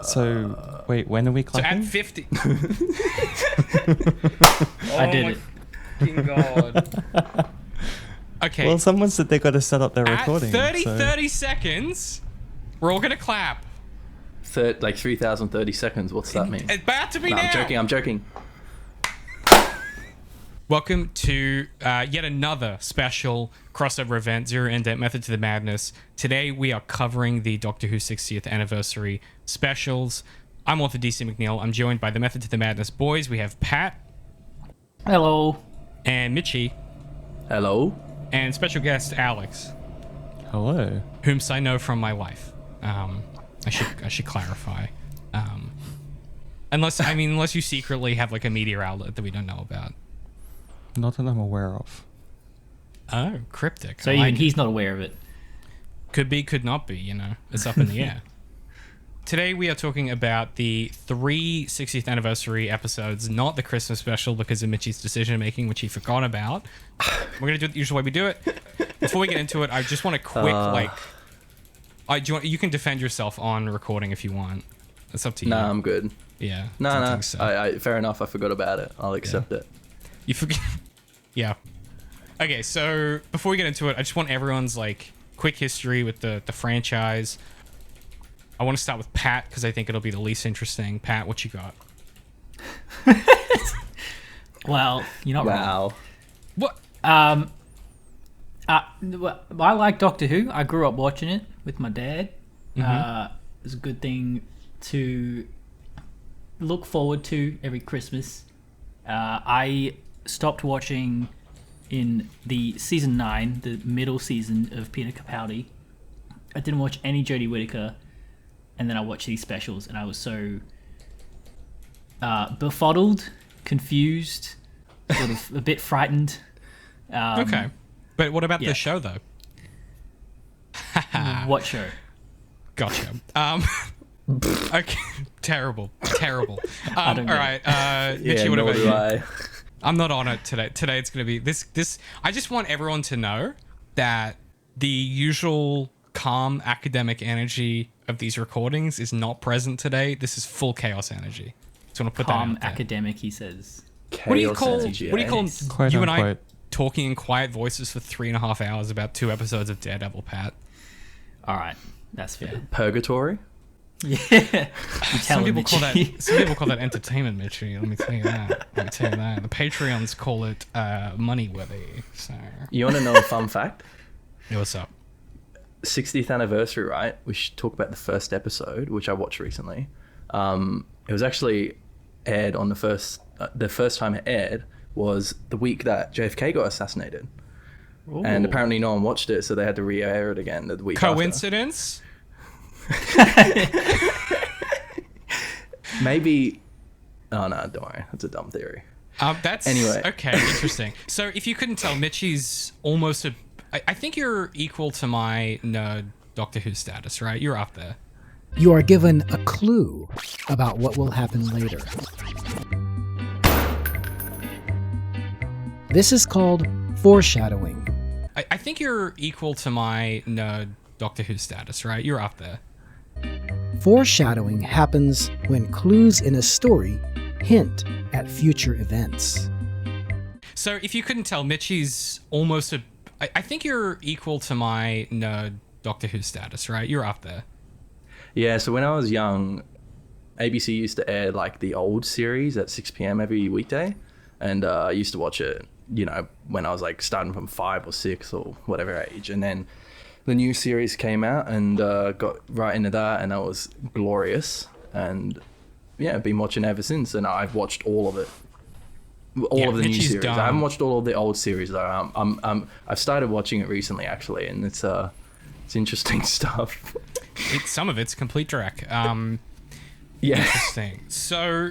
So, wait, when are we So clapping? at 50. I did it. Fucking God. Okay. Well, someone said they got to set up their recording. At 30 so- seconds, we're all going to clap. Like 3,030 seconds. What's that mean? It's about to be No, now. I'm joking. Welcome to yet another special crossover event, Zero Indent Method to the Madness. Today we are covering the Doctor Who 60th anniversary specials. I'm author DC McNeil. I'm joined by the Method to the Madness boys. We have Pat. Hello. And Michi. Hello. And special guest Alex, Hello. whom I know from my life. I should clarify. Unless you secretly have like a media outlet that we don't know about. Not that I'm aware of. Oh, cryptic. So I even like it. he's not aware of it. Could be, could not be, you know. It's up in the air. Today we are talking about the 60th anniversary episodes, not the Christmas special because of Michi's decision making, which he forgot about. We're going to do it the usual way we do it. Before we get into it, I just want a quick, you can defend yourself on recording if you want. It's up to you. Nah, I'm good. Yeah. No. think so. I fair enough. I forgot about it. I'll accept it. You forget. Yeah. Okay, so before we get into it, I just want everyone's like quick history with the franchise. I want to start with Pat because I think it'll be the least interesting. Pat, what you got? Well, you're not wrong. Wow. What? I like Doctor Who. I grew up watching it with my dad. It was a good thing to look forward to every Christmas. I stopped watching in the season 9, the middle season of Peter Capaldi. I didn't watch any Jodie Whittaker, and then I watched these specials, and I was so befuddled, confused, sort of a bit frightened. Okay. But what about yeah. the show, though? What show? Gotcha. Okay. Terrible. All don't know. right. Mitchie, Yeah, what nor about do you? I. I'm not on it today. Today it's going to be this. I just want everyone to know that the usual calm academic energy of these recordings is not present today. This is full chaos energy. Just want to put Calm that out there. academic, he says. What do you Chaos call energy, Quote you and I unquote. talking in quiet voices for 3.5 hours about 2 episodes of Daredevil, Pat? All right, that's fair. Purgatory? Yeah. You Some tell him, people call Mitchie. that. Some people call that entertainment, Mitchie. Let me tell you that. The Patreons call it money worthy. So, You want to know a fun fact? yeah, what's up? 60th anniversary, right? We should talk about the first episode, which I watched recently. It was actually aired on the first time it aired was the week that JFK got assassinated. Ooh. And apparently no one watched it, so they had to re-air it again the week Coincidence? after. Maybe... Oh, no, don't worry. That's a dumb theory. That's Anyway. okay. Interesting. So, if you couldn't tell, Mitchie's almost a. I think you're equal to my nerd Doctor Who status, right? You're up there. You are given a clue about what will happen later. This is called foreshadowing. I think you're equal to my nerd Doctor Who status, right? You're up there. Foreshadowing happens when clues in a story hint at future events. So, if you couldn't tell, Mitchie's almost a. I think you're equal to my nerd Doctor Who status, right? You're up there. Yeah, so when I was young, ABC used to air like the old series at 6 p.m. every weekday. And I used to watch it, you know, when I was like starting from 5 or 6 or whatever age. And then the new series came out and got right into that, and that was glorious. And yeah, I've been watching ever since, and I've watched all of it. All of the new Mitchie's series. dumb. I haven't watched all of the old series though. I've started watching it recently actually, and it's interesting stuff. Some of it's complete dreck. Yeah. Interesting. So,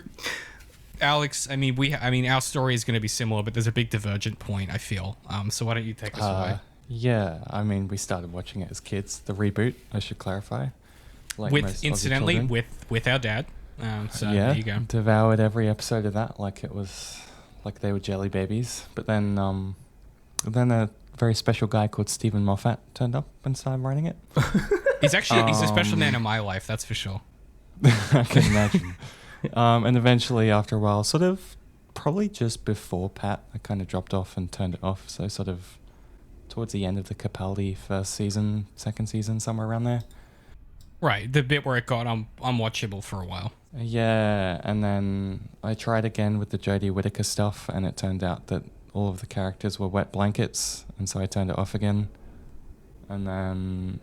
Alex, our story is going to be similar, but there's a big divergent point, I feel. So why don't you take us away? Yeah, we started watching it as kids. The reboot, I should clarify. Like most Aussie Incidentally, children. with our dad. So Yeah, there you go. devoured every episode of that like it was like they were jelly babies. But then a very special guy called Stephen Moffat turned up and started writing it. He's a special man in my life, that's for sure. I can imagine. And eventually, after a while, sort of probably just before Pat, I kind of dropped off and turned it off. So sort of towards the end of the Capaldi first season, second season, somewhere around there. Right, the bit where it got unwatchable for a while. Yeah, and then I tried again with the Jodie Whittaker stuff, and it turned out that all of the characters were wet blankets, and so I turned it off again. And then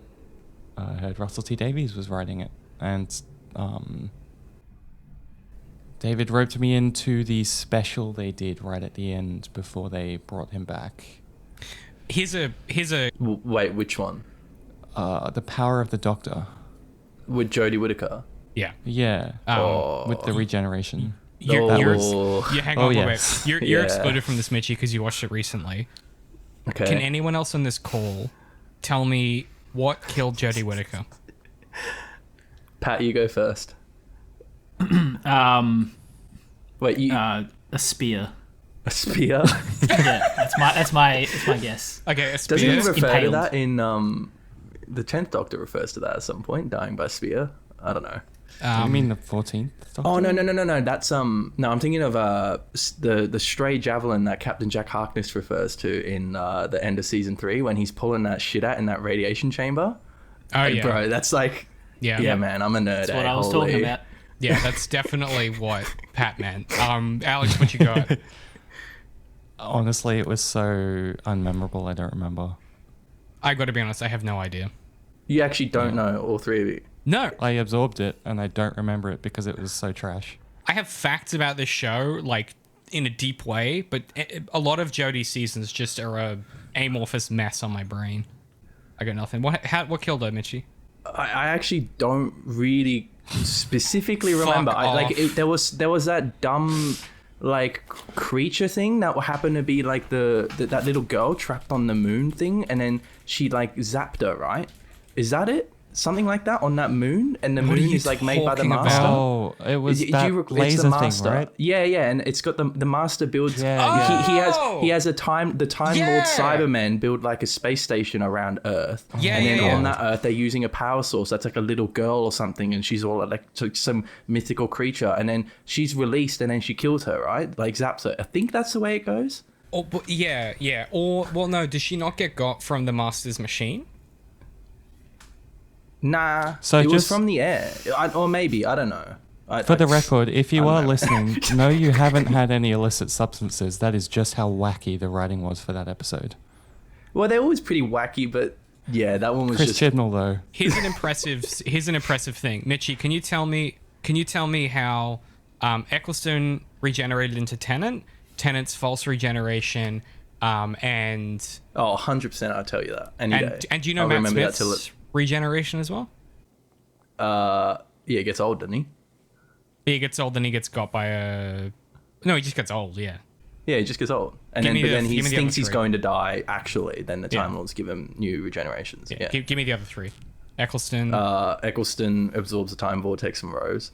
I heard Russell T Davies was writing it, and David roped me into the special they did right at the end before they brought him back. Here's a Wait, which one? The Power of the Doctor. With Jodie Whittaker. yeah. Yeah, with the regeneration. You're hang on, yes. You're Yeah. excluded from this, Mitchie, because you watched it recently. Okay. Can anyone else on this call tell me what killed Jodie Whittaker? Pat, you go first. Wait, you A spear. a spear? Yeah, that's my guess. Okay, a Doesn't spear. he refer to Impaled. that in the 10th Doctor refers to that at some point, dying by spear? I don't know. You mean the 14th Doctor? Oh no! That's no, I'm thinking of the stray javelin that Captain Jack Harkness refers to in the end of season 3 when he's pulling that shit out in that radiation chamber. Oh yeah, Bro, that's like yeah. man, I'm a nerd. That's what I was talking about. Yeah, that's definitely what Pat meant. Alex, what you got? Honestly, it was so unmemorable, I don't remember. I got to be honest, I have no idea. You actually don't know, all three of you. No, I absorbed it, and I don't remember it because it was so trash. I have facts about this show, like in a deep way, but a lot of Jodie's seasons just are a amorphous mess on my brain. I got nothing. What killed her, Mitchie? I actually don't really specifically remember. off. There was that dumb like creature thing that happened to be like that little girl trapped on the moon thing, and then she like zapped her, right? Is that it? Something like that on that moon, and the What are moon you is like made by the talking master. about? Oh, it was Did that you it's the laser thing, master. right? Yeah, and it's got the master builds. Yeah, He has a time. The Time Yeah. Lord Cybermen build like a space station around Earth. Yeah, and then yeah, on yeah. that Earth, they're using a power source that's like a little girl or something, and she's all like some mythical creature, and then she's released, and then she kills her, right? Like zaps her. I think that's the way it goes. Oh, but yeah. Or well, no. Does she not get got from the master's machine? Nah. So it was just- from the air, or maybe I don't know. For the record, if you I don't are know. listening, no, you haven't had any illicit substances. That is just how wacky the writing was for that episode. Well, they're always pretty wacky, but yeah, that one was Chris just. Chibnall, though. Here's an impressive thing, Mitchie. Can you tell me how Eccleston regenerated into Tennant, Tennant's false regeneration, and 100%, I'll tell you that any day. and do you know I'll Matt remember that Smith's regeneration as well? Yeah, it gets old, doesn't he? He gets old, then he gets got by a. No, he just gets old. Yeah. Yeah, he just gets old, and Give then me but then he give me the thinks other he's three. going to die. Actually, then the Yeah. Time Lords give him new regenerations. Yeah. Yeah. Give me the other three. Eccleston. Eccleston absorbs the time vortex from Rose.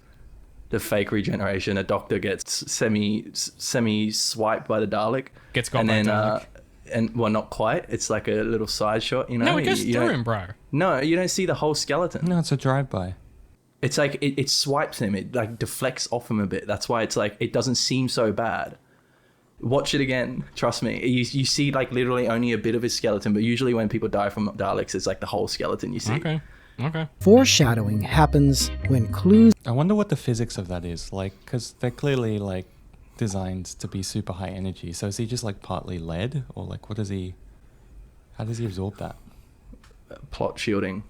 The fake regeneration. A doctor gets semi swiped by the Dalek. Gets got and by a then, Dalek. And well, not quite. It's like a little side shot. You know. no, it goes You through don't- him, bro. No, you don't see the whole skeleton. No, it's a drive-by. It's like it swipes him. It like deflects off him a bit. That's why it's like it doesn't seem so bad. Watch it again. Trust me. You see like literally only a bit of his skeleton, but usually when people die from Daleks, it's like the whole skeleton you see. Okay. Foreshadowing happens when clues I wonder what the physics of that is, like, because they're clearly, like, designed to be super high energy. So is he just, like, partly lead? Or, like, how does he absorb that? Plot shielding.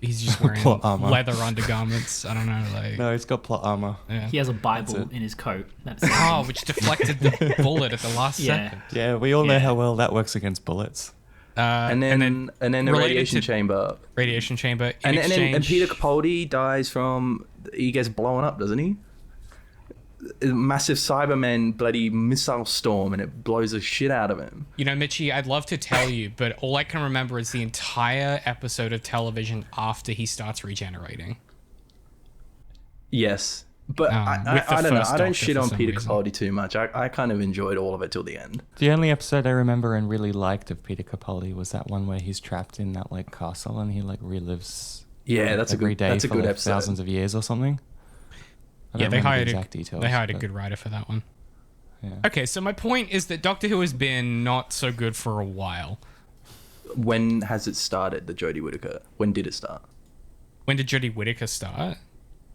He's just wearing Plot armor. leather undergarments. I don't know, like. No, he's got plot armor. Yeah. He has a Bible That's it. in his coat. That's Oh, which deflected the bullet at the last Yeah. second. Yeah, we all know Yeah. how well that works against bullets. And then the related radiation to chamber. Radiation chamber. In And exchange, Peter Capaldi dies from. He gets blown up, doesn't he? A massive Cybermen bloody missile storm, and it blows the shit out of him. You know, Mitchie, I'd love to tell you, but all I can remember is the entire episode of television after he starts regenerating. Yes. But with the I don't know. first I don't Doctor shit for on some Peter reason. Capaldi too much. I kind of enjoyed all of it till the end. The only episode I remember and really liked of Peter Capaldi was that one where he's trapped in that, like, castle and he, like, relives Yeah, that's a every good. day That's a for, good like, episode. thousands of years or something. I Yeah, don't they remember hired the exact details. they hired a but, good writer for that one. Yeah. Okay, so my point is that Doctor Who has been not so good for a while. When has it started, the Jodie Whittaker? When did it start? When did Jodie Whittaker start?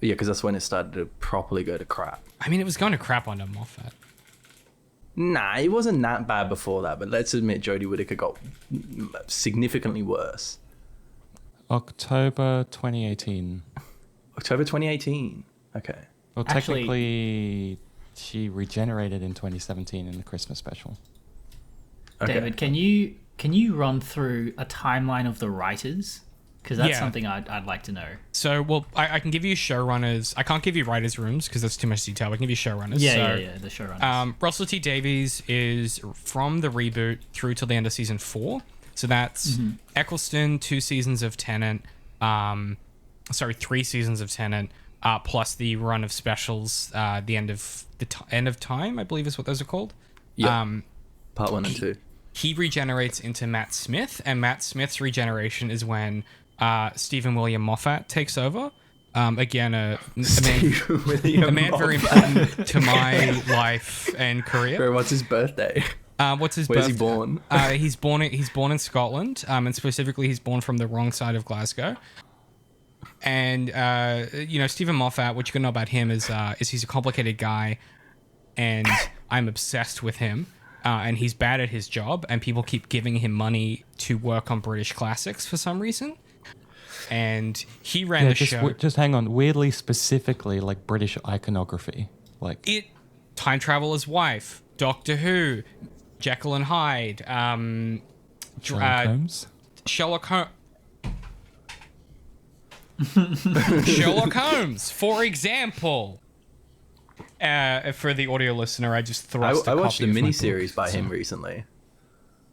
Yeah, because that's when it started to properly go to crap. I mean, it was going to crap under Moffat. Nah, it wasn't that bad before that, but let's admit Jodie Whittaker got significantly worse. October 2018. October 2018. Okay. Well, Actually- technically, she regenerated in 2017 in the Christmas special. Okay. David, can you run through a timeline of the writers? Because that's Yeah. something I'd like to know. So, well, I can give you showrunners. I can't give you writers' rooms because that's too much detail. I can give you showrunners. Yeah, the showrunners. Russell T Davies is from the reboot through till the end of season 4. So that's Eccleston, 2 seasons of Tennant. 3 seasons of Tennant. Plus the run of specials. The end of time, I believe, is what those are called. Yeah. Part 1 and 2. He regenerates into Matt Smith, and Matt Smith's regeneration is when Stephen William Moffat takes over. Again, a man very important to my life and career. Bro, what's his birthday? What's his Where's birth- he born? He's born in Scotland, and specifically he's born from the wrong side of Glasgow. And Stephen Moffat, what you can know about him is he's a complicated guy, and I'm obsessed with him. And he's bad at his job, and people keep giving him money to work on British classics for some reason. And he ran the show. Just hang on. Weirdly, specifically, like British iconography. Like Time Traveler's Wife, Doctor Who, Jekyll and Hyde, Sherlock Holmes. Sherlock Holmes, for example. For the audio listener, I just thrust I a watched a copy of my miniseries book, by so- him recently.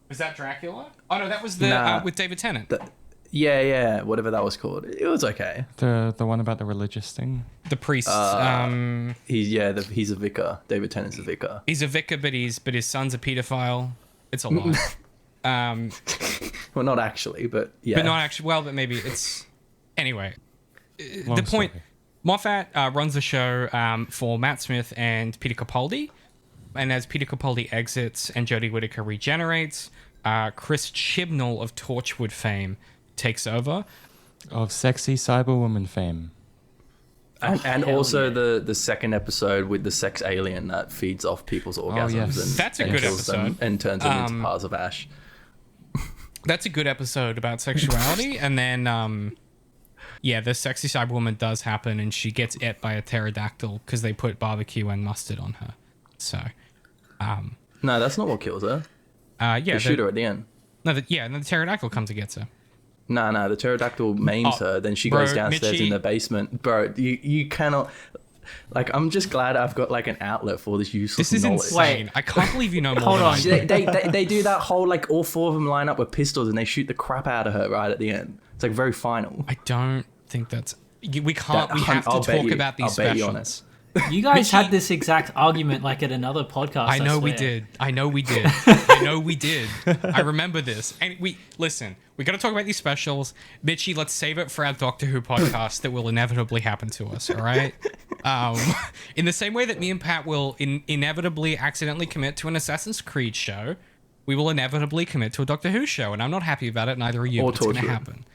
Was that Dracula? Oh no, that was the Nah. with David Tennant. Yeah, whatever that was called. It was okay. The one about the religious thing. The priest. He's a vicar. David Tennant's a vicar. He's a vicar, but his son's a pedophile. It's a lot. Well, not actually, but yeah. But not actually. Well, but maybe it's. Anyway, Long the point. story. Moffat runs the show for Matt Smith and Peter Capaldi, and as Peter Capaldi exits and Jodie Whittaker regenerates, Chris Chibnall of Torchwood fame takes over. Of sexy cyberwoman fame. And hell also yeah. the second episode with the sex alien that feeds off people's orgasms yes. and That's a and good kills them episode. and turns them into piles of ash. That's a good episode about sexuality, and then the sexy cyberwoman does happen, and she gets ate by a pterodactyl because they put barbecue and mustard on her. So, No, that's not what kills her. they Shoot her at the end. and then the pterodactyl comes and gets her. No, the pterodactyl maims her. Then she bro, goes downstairs Michi- in the basement. Bro, you cannot. Like, I'm just glad I've got like an outlet for this useless This is knowledge. insane. I can't believe you know more. Hold than on. I do. They do that whole like all 4 of them line up with pistols and they shoot the crap out of her right at the end. It's like very final. I don't think that's. We can't. We have to I'll bet talk you- about these I'll bet you on specials. You guys Michi- had this exact argument like at another podcast. I know we swear. did. I know we did. I know we did. I remember this. And listen. We got to talk about these specials, Michi. Let's save it for our Doctor Who podcast that will inevitably happen to us. All right. In the same way that me and Pat will inevitably accidentally commit to an Assassin's Creed show, we will inevitably commit to a Doctor Who show, and I'm not happy about it. Neither are you. Or But it's going to Torchwood. happen.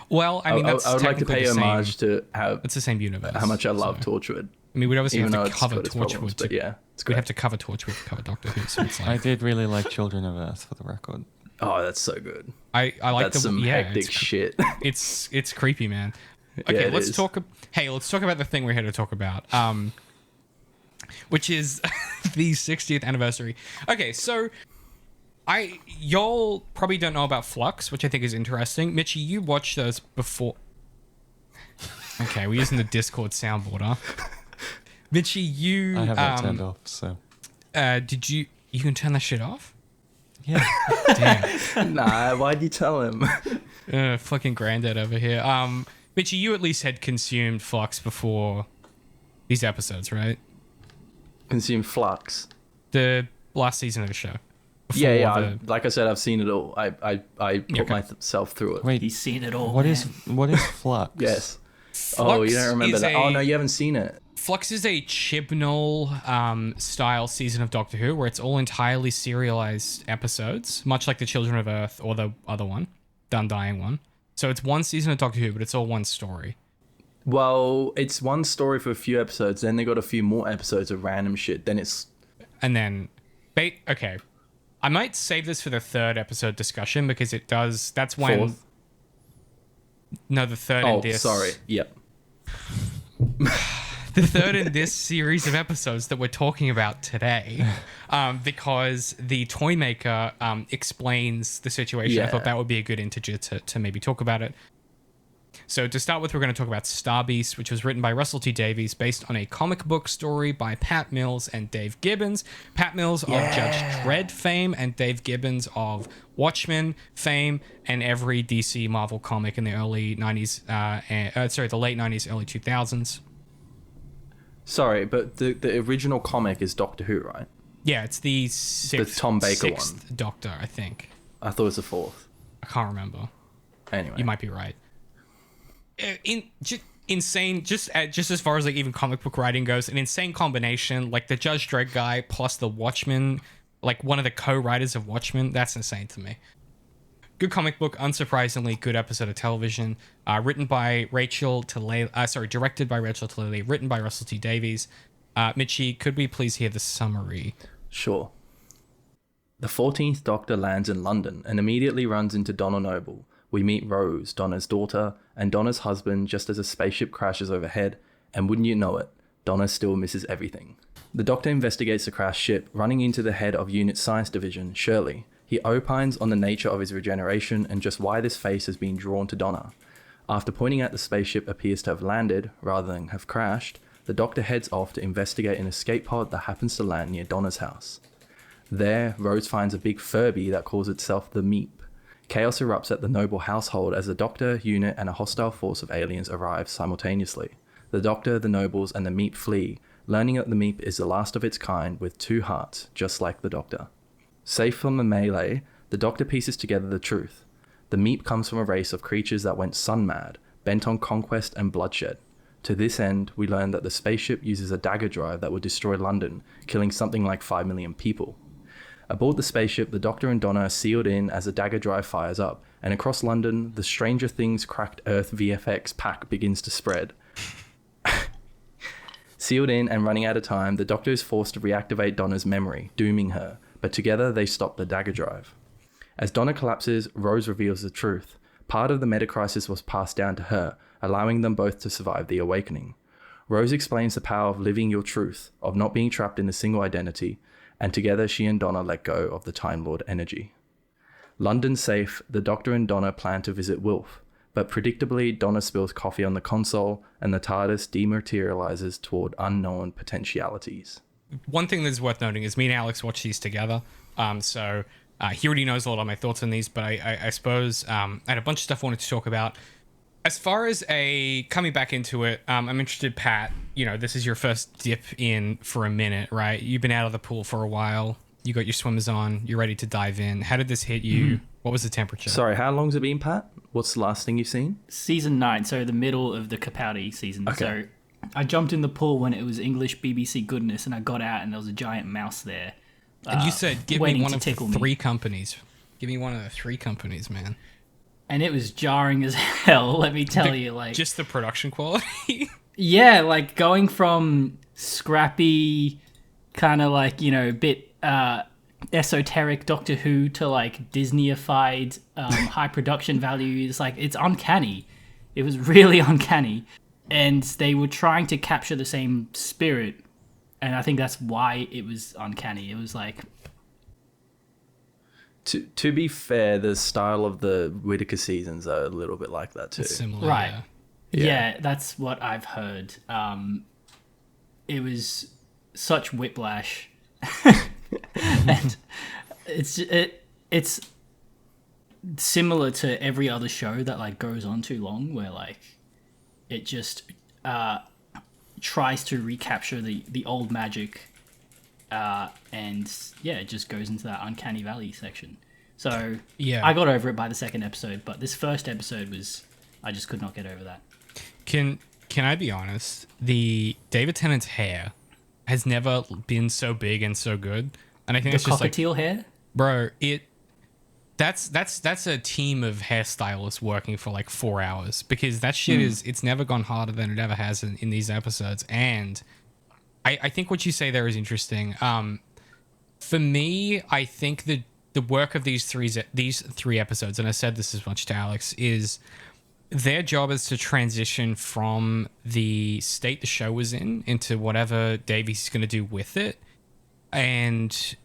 Well, I mean, that's I would like to technically pay the homage same. to how It's the same universe. how much I love so- Torchwood. I mean, we'd obviously Even though have to it's cover got its problems, Torchwood. but yeah, it's We'd great. have to cover Torchwood to cover Doctor Who. So it's I like, did really like Children of Earth, for the record. Oh, that's so good. I like That's the some hectic it's, shit. it's creepy, man. Okay, it let's is. talk. Hey, let's talk about the thing we're here to talk about, which is the 60th anniversary. Okay, so y'all probably don't know about Flux, which I think is interesting. Michi, you watched those before. Okay, we're using the Discord soundboard, huh? Michi, you I have that turned off, so. did you can turn that shit off? Yeah. Damn. Nah, why'd you tell him? Fucking granddad over here. Michi, you at least had consumed Flux before these episodes, right? Consume Flux. The last season of the show. Yeah. Before Like I said, I've seen it all. I put Okay. myself through it. Wait, He's seen it all. what man. is Flux? Yes. Oh, you don't remember is that? Oh no, you haven't seen it. Flux is a Chibnall style season of Doctor Who where it's all entirely serialized episodes, much like the Children of Earth or the other one, the Undying one. So it's one season of Doctor Who, but it's all one story. Well, it's one story for a few episodes, then they got a few more episodes of random shit. Then it's... And then... Okay. I might save this for the third episode discussion because it does... That's when... Fourth? No, the third in Oh, this... sorry. Yep. The third in this series of episodes that we're talking about today, because the toy maker explains the situation. Yeah. I thought that would be a good integer to maybe talk about it. So to start with, we're going to talk about Star Beast, which was written by Russell T Davies, based on a comic book story by Pat Mills and Dave Gibbons. Pat Mills of Judge Dredd fame and Dave Gibbons of Watchmen fame and every DC Marvel comic in the early 90s, the late 90s, early 2000s. Sorry, but the original comic is Doctor Who, right? Yeah, it's the sixth, Tom Baker sixth Doctor, I think. I thought it was the fourth. I can't remember. Anyway. You might be right. Insane, just as far as like even comic book writing goes, an insane combination, like the Judge Dredd guy plus the Watchmen, like one of the co-writers of Watchmen. That's insane to me. Good comic book, unsurprisingly good episode of television. Directed by Rachel Talalay, written by Russell T Davies. Michi, could we please hear the summary? Sure. The 14th Doctor lands in London and immediately runs into Donna Noble. We meet Rose, Donna's daughter, and Donna's husband just as a spaceship crashes overhead, and wouldn't you know it, Donna still misses everything. The Doctor investigates the crashed ship, running into the head of Unit Science Division, Shirley. He opines on the nature of his regeneration and just why this face has been drawn to Donna. After pointing out the spaceship appears to have landed, rather than have crashed, the Doctor heads off to investigate an escape pod that happens to land near Donna's house. There, Rose finds a big Furby that calls itself the Meep. Chaos erupts at the Noble household as the Doctor, Unit, and a hostile force of aliens arrive simultaneously. The Doctor, the Nobles, and the Meep flee, learning that the Meep is the last of its kind with 2 hearts, just like the Doctor. Safe from the melee, the Doctor pieces together the truth. The Meep comes from a race of creatures that went sun-mad, bent on conquest and bloodshed. To this end, we learn that the spaceship uses a dagger drive that would destroy London, killing something like 5 million people. Aboard the spaceship, the Doctor and Donna are sealed in as the dagger drive fires up, and across London, the Stranger Things Cracked Earth VFX pack begins to spread. Sealed in and running out of time, the Doctor is forced to reactivate Donna's memory, dooming her, but together they stop the dagger drive. As Donna collapses, Rose reveals the truth. Part of the meta-crisis was passed down to her, allowing them both to survive the awakening. Rose explains the power of living your truth, of not being trapped in a single identity, and together she and Donna let go of the Time Lord energy. London safe, the Doctor and Donna plan to visit Wilf, but predictably Donna spills coffee on the console and the TARDIS dematerializes toward unknown potentialities. One thing that's worth noting is me and Alex watch these together, so he already knows a lot of my thoughts on these, but I suppose I had a bunch of stuff I wanted to talk about. As far as coming back into it, I'm interested, Pat, this is your first dip in for a minute, right? You've been out of the pool for a while. You got your swimmers on. You're ready to dive in. How did this hit you? Mm-hmm. What was the temperature? Sorry, how long's it been, Pat? What's the last thing you've seen? Season 9, so the middle of the Capaldi season. Okay. So I jumped in the pool when it was English BBC goodness, and I got out and there was a giant mouse there. And you said, give me one of the 3 me. companies. Give me one of the 3 companies, man. And it was jarring as hell, let me tell you. Just the production quality? Yeah, going from scrappy, kind of bit esoteric Doctor Who to Disneyified high production values. It's uncanny. It was really uncanny. And they were trying to capture the same spirit. And I think that's why it was uncanny. It was To be fair, the style of the Whittaker seasons are a little bit like that too. It's similar, right. Yeah. Yeah, that's what I've heard. It was such whiplash. And it's similar to every other show that goes on too long, where it just tries to recapture the old magic. And yeah, it just goes into that uncanny valley section. So yeah, I got over it by the second episode, but this first episode I just could not get over that. Can I be honest? The David Tennant's hair has never been so big and so good, and I think The it's just like, cockatiel hair. bro, that's a team of hairstylists working for like 4 hours, because that shit it's never gone harder than it ever has in these episodes. And I think what you say there is interesting. For me, I think the work of these three episodes, and I said this as much to Alex, is their job is to transition from the state the show was in into whatever Davies is going to do with it. And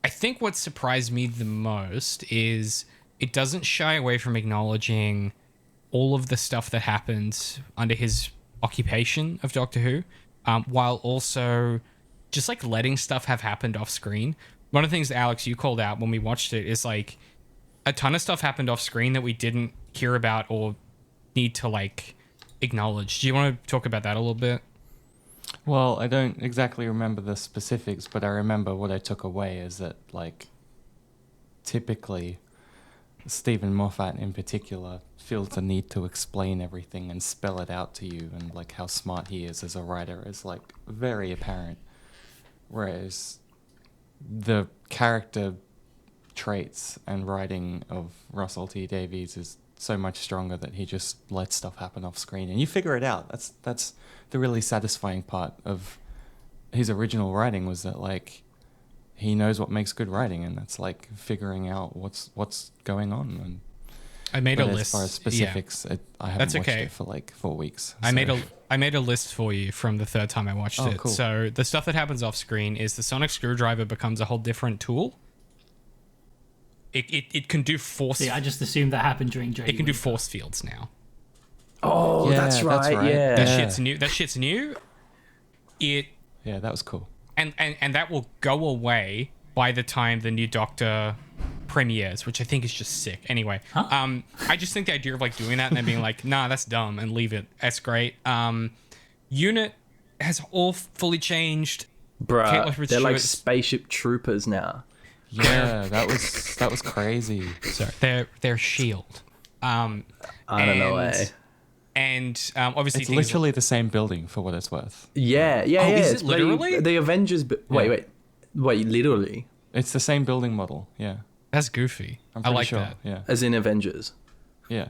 I think what surprised me the most is it doesn't shy away from acknowledging all of the stuff that happened under his occupation of Doctor Who, while also just like letting stuff have happened off screen. One of the things, Alex, you called out when we watched it is like a ton of stuff happened off screen that we didn't hear about or need to like acknowledge. Do you want to talk about that a little bit? Well, I don't exactly remember the specifics, but I remember what I took away is that, like, typically, Stephen Moffat in particular feels the need to explain everything and spell it out to you, and, like, how smart he is as a writer is, like, very apparent. Whereas the character traits and writing of Russell T Davies is so much stronger that he just lets stuff happen off screen and you figure it out. That's the really satisfying part of his original writing, was that like he knows what makes good writing, and that's like figuring out what's going on. And I made a list. As far as specifics, I haven't watched it for like 4 weeks. I made a list for you from the third time I watched it. Cool. So the stuff that happens off screen is the sonic screwdriver becomes a whole different tool. It can do force. See, I just assumed that happened during JD. It can do force fields now. Oh, Yeah, that's right. Yeah. That shit's new. That shit's new. Yeah, that was cool. And that will go away by the time the new Doctor premieres, which I think is just sick. Anyway, I just think the idea of like doing that and then being like, nah, that's dumb, and leave it. That's great. Unit has all fully changed. Bruh, they're like spaceship troopers now. Yeah, that was crazy. So they're shield. I don't know, eh? And obviously It's literally the same building for what it's worth. Yeah. Is it It's literally? the Avengers? Wait, literally? It's the same building model. Yeah, that's goofy. I'm I pretty like sure. that. Yeah, As in Avengers? yeah,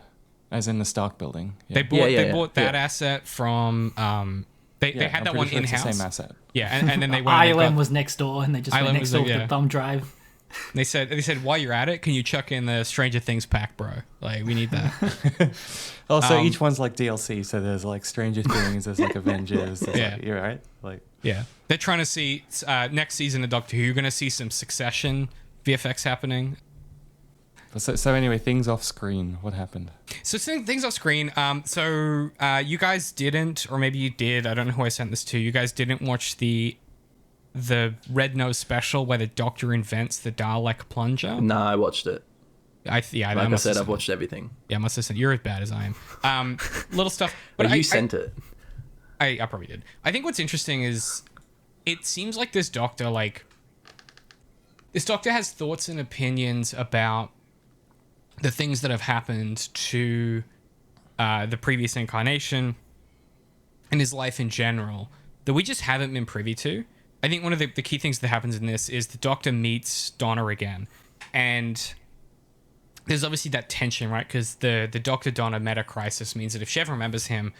as in the Stark building. Yeah. They bought that asset from. They had I'm that pretty one sure in it's the house. same asset. Yeah, and then they went. ILM was next door, and they just went ILM next was door like, with yeah. the thumb drive. They said, while you're at it, can you chuck in the Stranger Things pack, bro? Like, we need that. Also, each one's like DLC, so there's like Stranger Things, there's like Avengers. There's Yeah. like, you're right. Like, Yeah, they're trying to see next season of Doctor Who. You're going to see some Succession VFX happening. so anyway, things off screen. What happened? So things off screen. So you guys didn't, or maybe you did. I don't know who I sent this to. You guys didn't watch the Red Nose special where the Doctor invents the Dalek plunger. Nah, I watched it. Like I said, I've watched everything. Yeah, I must have sent. You're as bad as I am. Little stuff. But you sent it. I probably did. I think what's interesting is it seems like this Doctor has thoughts and opinions about the things that have happened to the previous incarnation and his life in general that we just haven't been privy to. I think one of the key things that happens in this is the Doctor meets Donna again, and there's obviously that tension, right? Because the Doctor Donna meta crisis means that if she ever remembers him,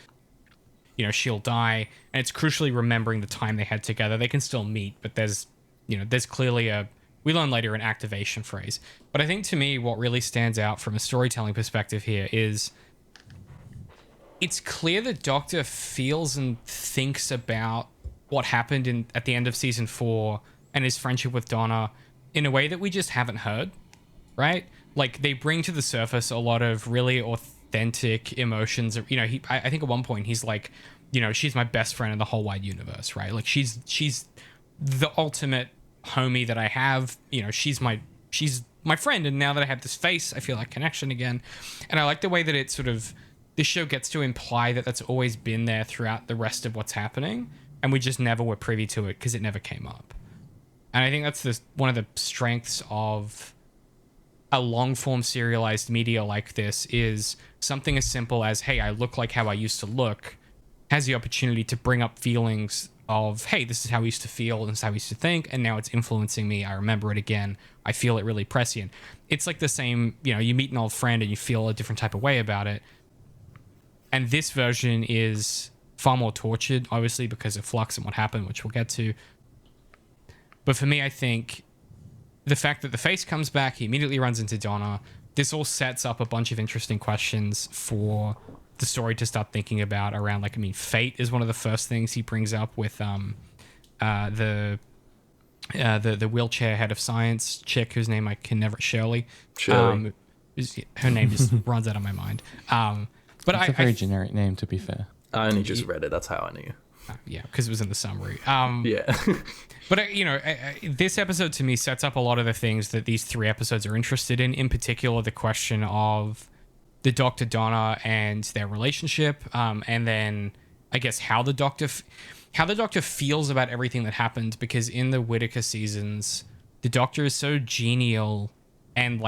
she'll die, and it's crucially remembering the time they had together. They can still meet, but there's clearly we learn later an activation phrase. But I think to me, what really stands out from a storytelling perspective here is it's clear that Doctor feels and thinks about what happened at the end of season 4 and his friendship with Donna in a way that we just haven't heard, right? Like, they bring to the surface a lot of really authentic emotions. I think at one point he's like, she's my best friend in the whole wide universe, right? Like, she's the ultimate homie that I have. She's my friend, and now that I have this face, I feel like connection again. And I like the way that it sort of, this show gets to imply that that's always been there throughout the rest of what's happening, and we just never were privy to it because it never came up. And I think that's one of the strengths of a long form serialized media like this is something as simple as, hey, I look like how I used to look, has the opportunity to bring up feelings of, hey, this is how I used to feel, this is how I used to think, and now it's influencing me. I remember it again. I feel it really prescient. It's like the same, you meet an old friend and you feel a different type of way about it. And this version is far more tortured, obviously, because of Flux and what happened, which we'll get to. But for me, I think the fact that the face comes back, he immediately runs into Donna, this all sets up a bunch of interesting questions for the story to start thinking about around, fate is one of the first things he brings up with the wheelchair head of science chick whose name I can never... Shirley. Her name just runs out of my mind. But it's a very generic name, to be fair. I only just read it. That's how I knew. Yeah, because it was in the summary. Yeah. But, this episode to me sets up a lot of the things that these 3 episodes are interested in particular, the question of the Dr. Donna and their relationship, and then I guess how the Doctor feels about everything that happened, because in the Whittaker seasons, the Doctor is so genial and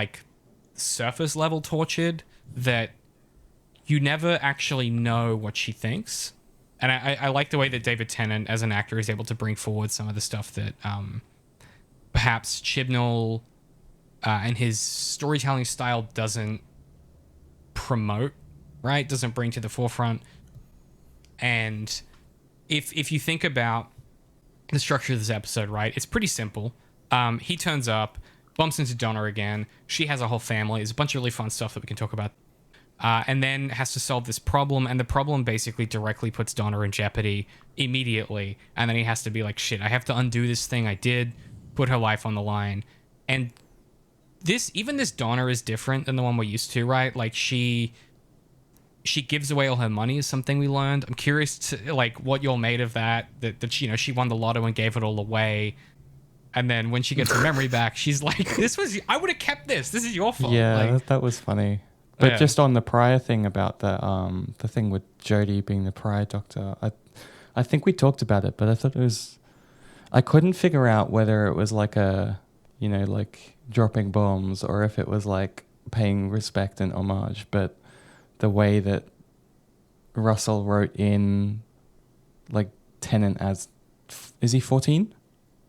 surface level tortured that you never actually know what she thinks. And I like the way that David Tennant as an actor is able to bring forward some of the stuff that perhaps Chibnall and his storytelling style doesn't promote, right? Doesn't bring to the forefront. And if you think about the structure of this episode, right, it's pretty simple. He turns up, bumps into Donna again. She has a whole family. There's a bunch of really fun stuff that we can talk about. And then has to solve this problem, and the problem basically directly puts Donna in jeopardy immediately. And then he has to be like, shit, I have to undo this thing I did, put her life on the line. And this Donna is different than the one we're used to, right? She gives away all her money is something we learned. I'm curious to what you're made of that she won the lotto and gave it all away. And then when she gets her memory back, she's like, I would have kept this. This is your fault. Yeah, that was funny. But just on the prior thing about the thing with Jodie being the prior Doctor, I think we talked about it, but I thought I couldn't figure out whether it was dropping bombs or if it was paying respect and homage. But the way that Russell wrote in Tennant as, is he 14?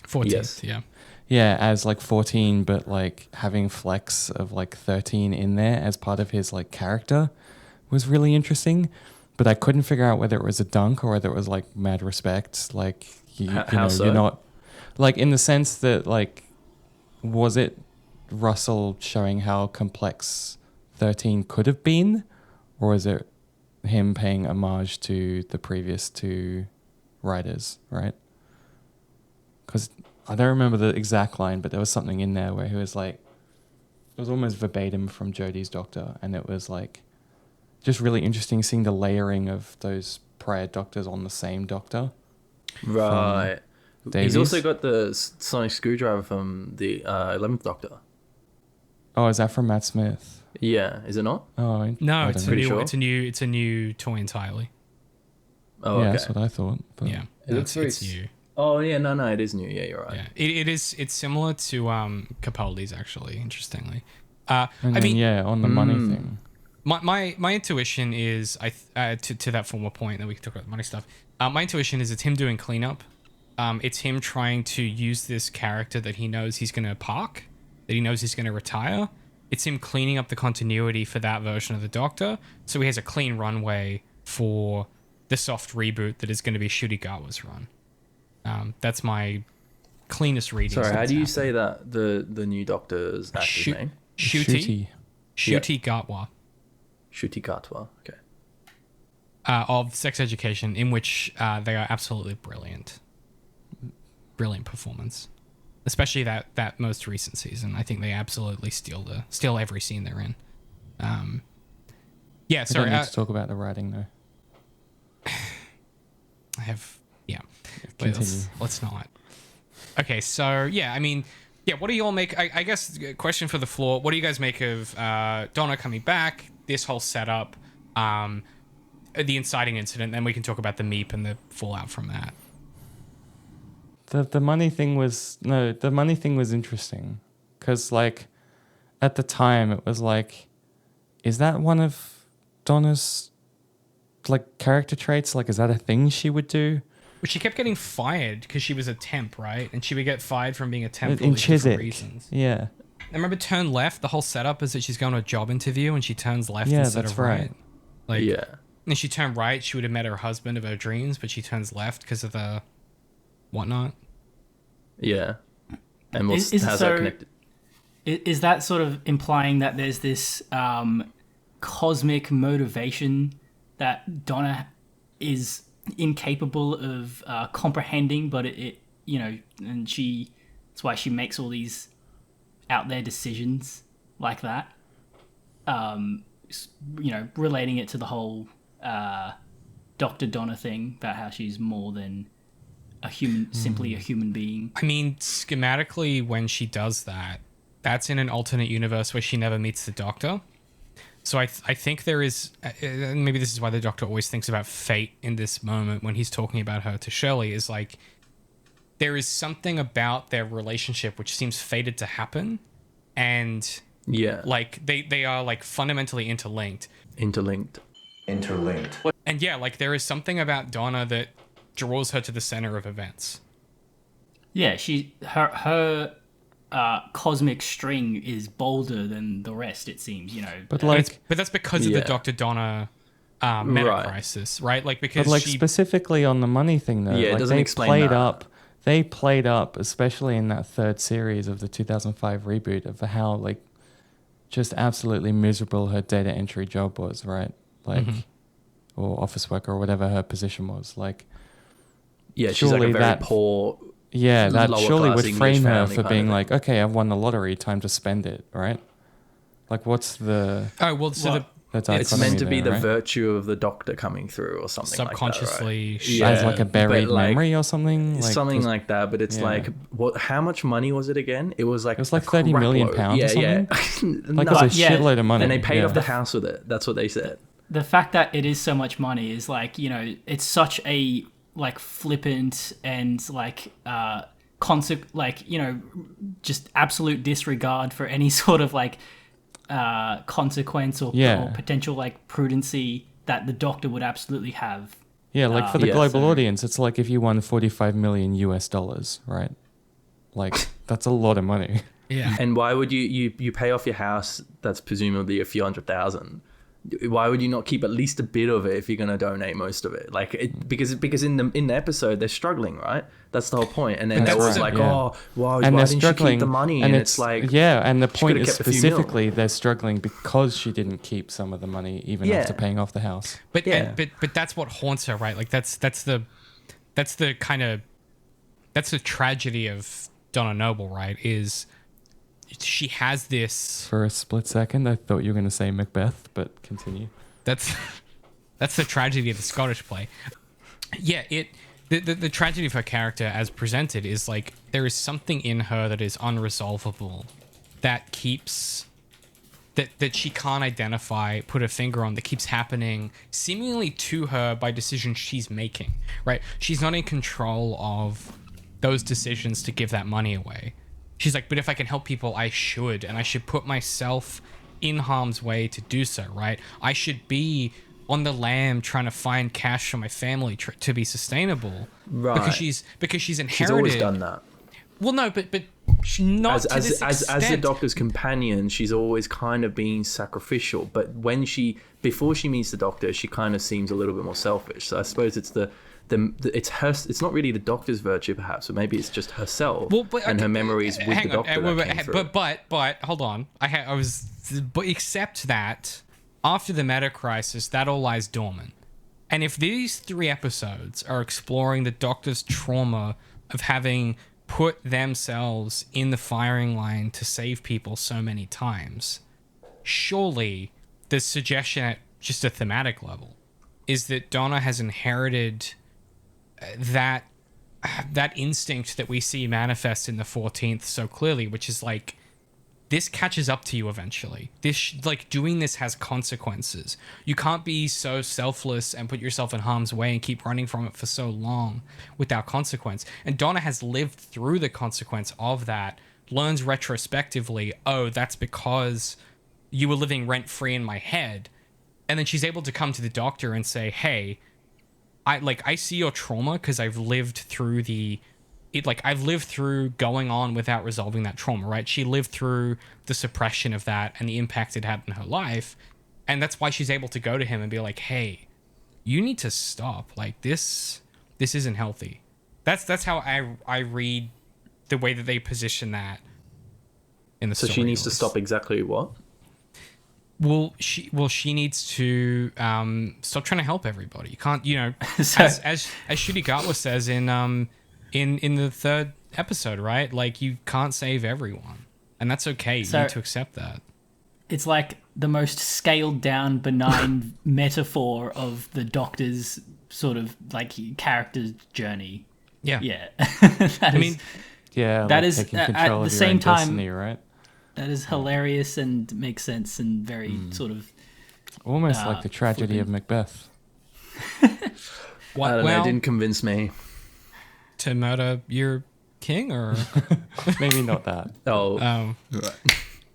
14, yes. Yeah. Yeah, as 14, but having flex of 13 in there as part of his character was really interesting. But I couldn't figure out whether it was a dunk or whether it was mad respect. How so? You're not in the sense that was it Russell showing how complex 13 could have been, or is it him paying homage to the previous 2 writers, right? Because I don't remember the exact line, but there was something in there where he was it was almost verbatim from Jodie's Doctor, and it was just really interesting seeing the layering of those prior Doctors on the same Doctor. Right. Davies. He's also got the sonic screwdriver from the 11th Doctor. Oh, is that from Matt Smith? Yeah, is it not? Oh, No, it's a it's a new toy entirely. Oh, yeah, okay. that's what I thought. But Yeah, It looks very it's new. Oh, yeah, no, it is new. Yeah, you're right. Yeah, it's similar to Capaldi's, actually, interestingly. on the money thing. My intuition is to that former point that we can talk about money stuff. My intuition is it's him doing cleanup. It's him trying to use this character that he knows he's going to park, that he knows he's going to retire. It's him cleaning up the continuity for that version of the Doctor, so he has a clean runway for the soft reboot that is going to be Ncuti Gatwa's run. That's my cleanest reading. Sorry, how do you say that the new Doctor's actor's name? Ncuti Gatwa. Ncuti Gatwa. Okay. Of Sex Education, in which they are absolutely brilliant. Brilliant performance. Especially that most recent season. I think they absolutely steal every scene they're in. Yeah, sorry. We don't need to talk about the writing, though. I have... Yeah. Continue. Let's not. Okay, so, yeah, I mean... Yeah, what do you all make... I guess, question for the floor. What do you guys make of Donna coming back, this whole setup, the inciting incident, then we can talk about the meep and the fallout from that. The money thing was interesting because at at the time it was like, is that one of Donna's like character traits? Like, is that a thing she would do? Well, she kept getting fired because she was a temp, right? And she would get fired from being a temp for all In these different Chiswick. reasons. Yeah. I remember Turn Left. The whole setup is that she's going to a job interview and she turns left Yeah, instead that's of right. right. Like, Yeah. and she turned right, she would have met her husband of her dreams, but she turns left because of the whatnot. Yeah. And Is how's so- that connected? Is that sort of implying that there's this cosmic motivation that Donna is incapable of comprehending, but it and that's why she makes all these out there decisions like that. Relating it to the whole Dr. Donna thing about how she's more than a human, simply a human being. I mean, schematically, when she does that, that's in an alternate universe where she never meets the Doctor. So I think there is, and maybe this is why the Doctor always thinks about fate in this moment when he's talking about her to Shirley, is like, there is something about their relationship which seems fated to happen, and Yeah. like they are like fundamentally interlinked. Interlinked. And yeah, like there is something about Donna that draws her to the center of events. Yeah, her cosmic string is bolder than the rest. It seems, But But that's because of the Yeah. Dr. Donna meta Right. crisis, right? Like because But like she specifically on the money thing though, Yeah, it like doesn't they explain played that. up. They played up, especially in that third series of the 2005 reboot, of how like just absolutely miserable her data entry job was, right? Like, or office worker or whatever her position was. Like, Yeah, she's like a surely very that- poor. yeah, that lower surely class would English frame her family for kind being of like, okay, I've won the lottery, time to spend it, right? Like, what's the oh well, so Well, that's It's meant to be the right? virtue of the Doctor coming through or something subconsciously like that, sh- right? as like a buried but, like, memory or something, like something just- like that, but it's yeah. like, what? How much money was it again? It was like It was like a 30 million crap pounds load. or Yeah, like Nuts. it's a shitload of money, And they paid yeah. off the house with it. That's what they said. the fact that it is so much money is like, it's such a like flippant and like just absolute disregard for any sort of like consequence or potential like prudency that the Doctor would absolutely have. Yeah, like for the Yeah, global so- audience, it's like if you won 45 million US dollars, right? Like that's a lot of money. yeah. And why would you pay off your house? That's presumably a few $100,000. Why would you not keep at least a bit of it if you're going to donate most of it? Like, because in the episode they're struggling, right? That's the whole point. And then That's they're always right, like, yeah. oh, why And why they're didn't she struggling, keep the money? And it's like, yeah, and the she point could've is kept a few mil. specifically they're struggling because she didn't keep some of the money even Yeah. after paying off the house. But Yeah. but that's what haunts her, right? Like that's the tragedy of Donna Noble, right? Is she has this. For a split second, I thought you were going to say Macbeth, but continue. That's the tragedy of the Scottish play. Yeah, the tragedy of her character as presented is like there is something in her that is unresolvable that keeps that she can't identify, put a finger on, that keeps happening seemingly to her by decisions she's making, right? She's not in control of those decisions to give that money away. She's like, but if I can help people, I should, and I should put myself in harm's way to do so, right? I should be on the lam trying to find cash for my family to be sustainable, Right. because she's inherited. she's always done that. Well, no, but not to this extent. As the Doctor's companion, she's always kind of been sacrificial. But before she meets the Doctor, she kind of seems a little bit more selfish. So I suppose it's it's her. It's not really the Doctor's virtue, perhaps, but maybe it's just herself and her memories with the Doctor. that came through. But hold on, but except that after the meta crisis, that all lies dormant. And if these 3 episodes are exploring the Doctor's trauma of having put themselves in the firing line to save people so many times, surely the suggestion at just a thematic level is that Donna has inherited that instinct that we see manifest in the 14th so clearly, which is like, this catches up to you eventually. Like doing this has consequences. You can't be so selfless and put yourself in harm's way and keep running from it for so long without consequence. And Donna has lived through the consequence of that learns retrospectively, oh, that's because you were living rent-free in my head. And then she's able to come to the doctor and say, hey, I see your trauma because I've lived through I've lived through going on without resolving that trauma, right? She lived through the suppression of that and the impact it had in her life. And that's why she's able to go to him and be like, hey, you need to stop. Like, this isn't healthy. That's how I read the way that they position that in the story. So she needs to stop exactly what? Well, she needs to stop trying to help everybody. You can't, So- as Shudigawa says in the third episode, right? Like, you can't save everyone, and that's okay. You need to accept that. It's like the most scaled down, benign metaphor of the Doctor's sort of like character's journey. Yeah. Yeah. Yeah, that like is taking at control the of your same own time. destiny, right? That is hilarious and makes sense and very sort of Almost like the tragedy of Macbeth. What, I don't know, it didn't convince me. to murder your king, or Maybe not that. Oh,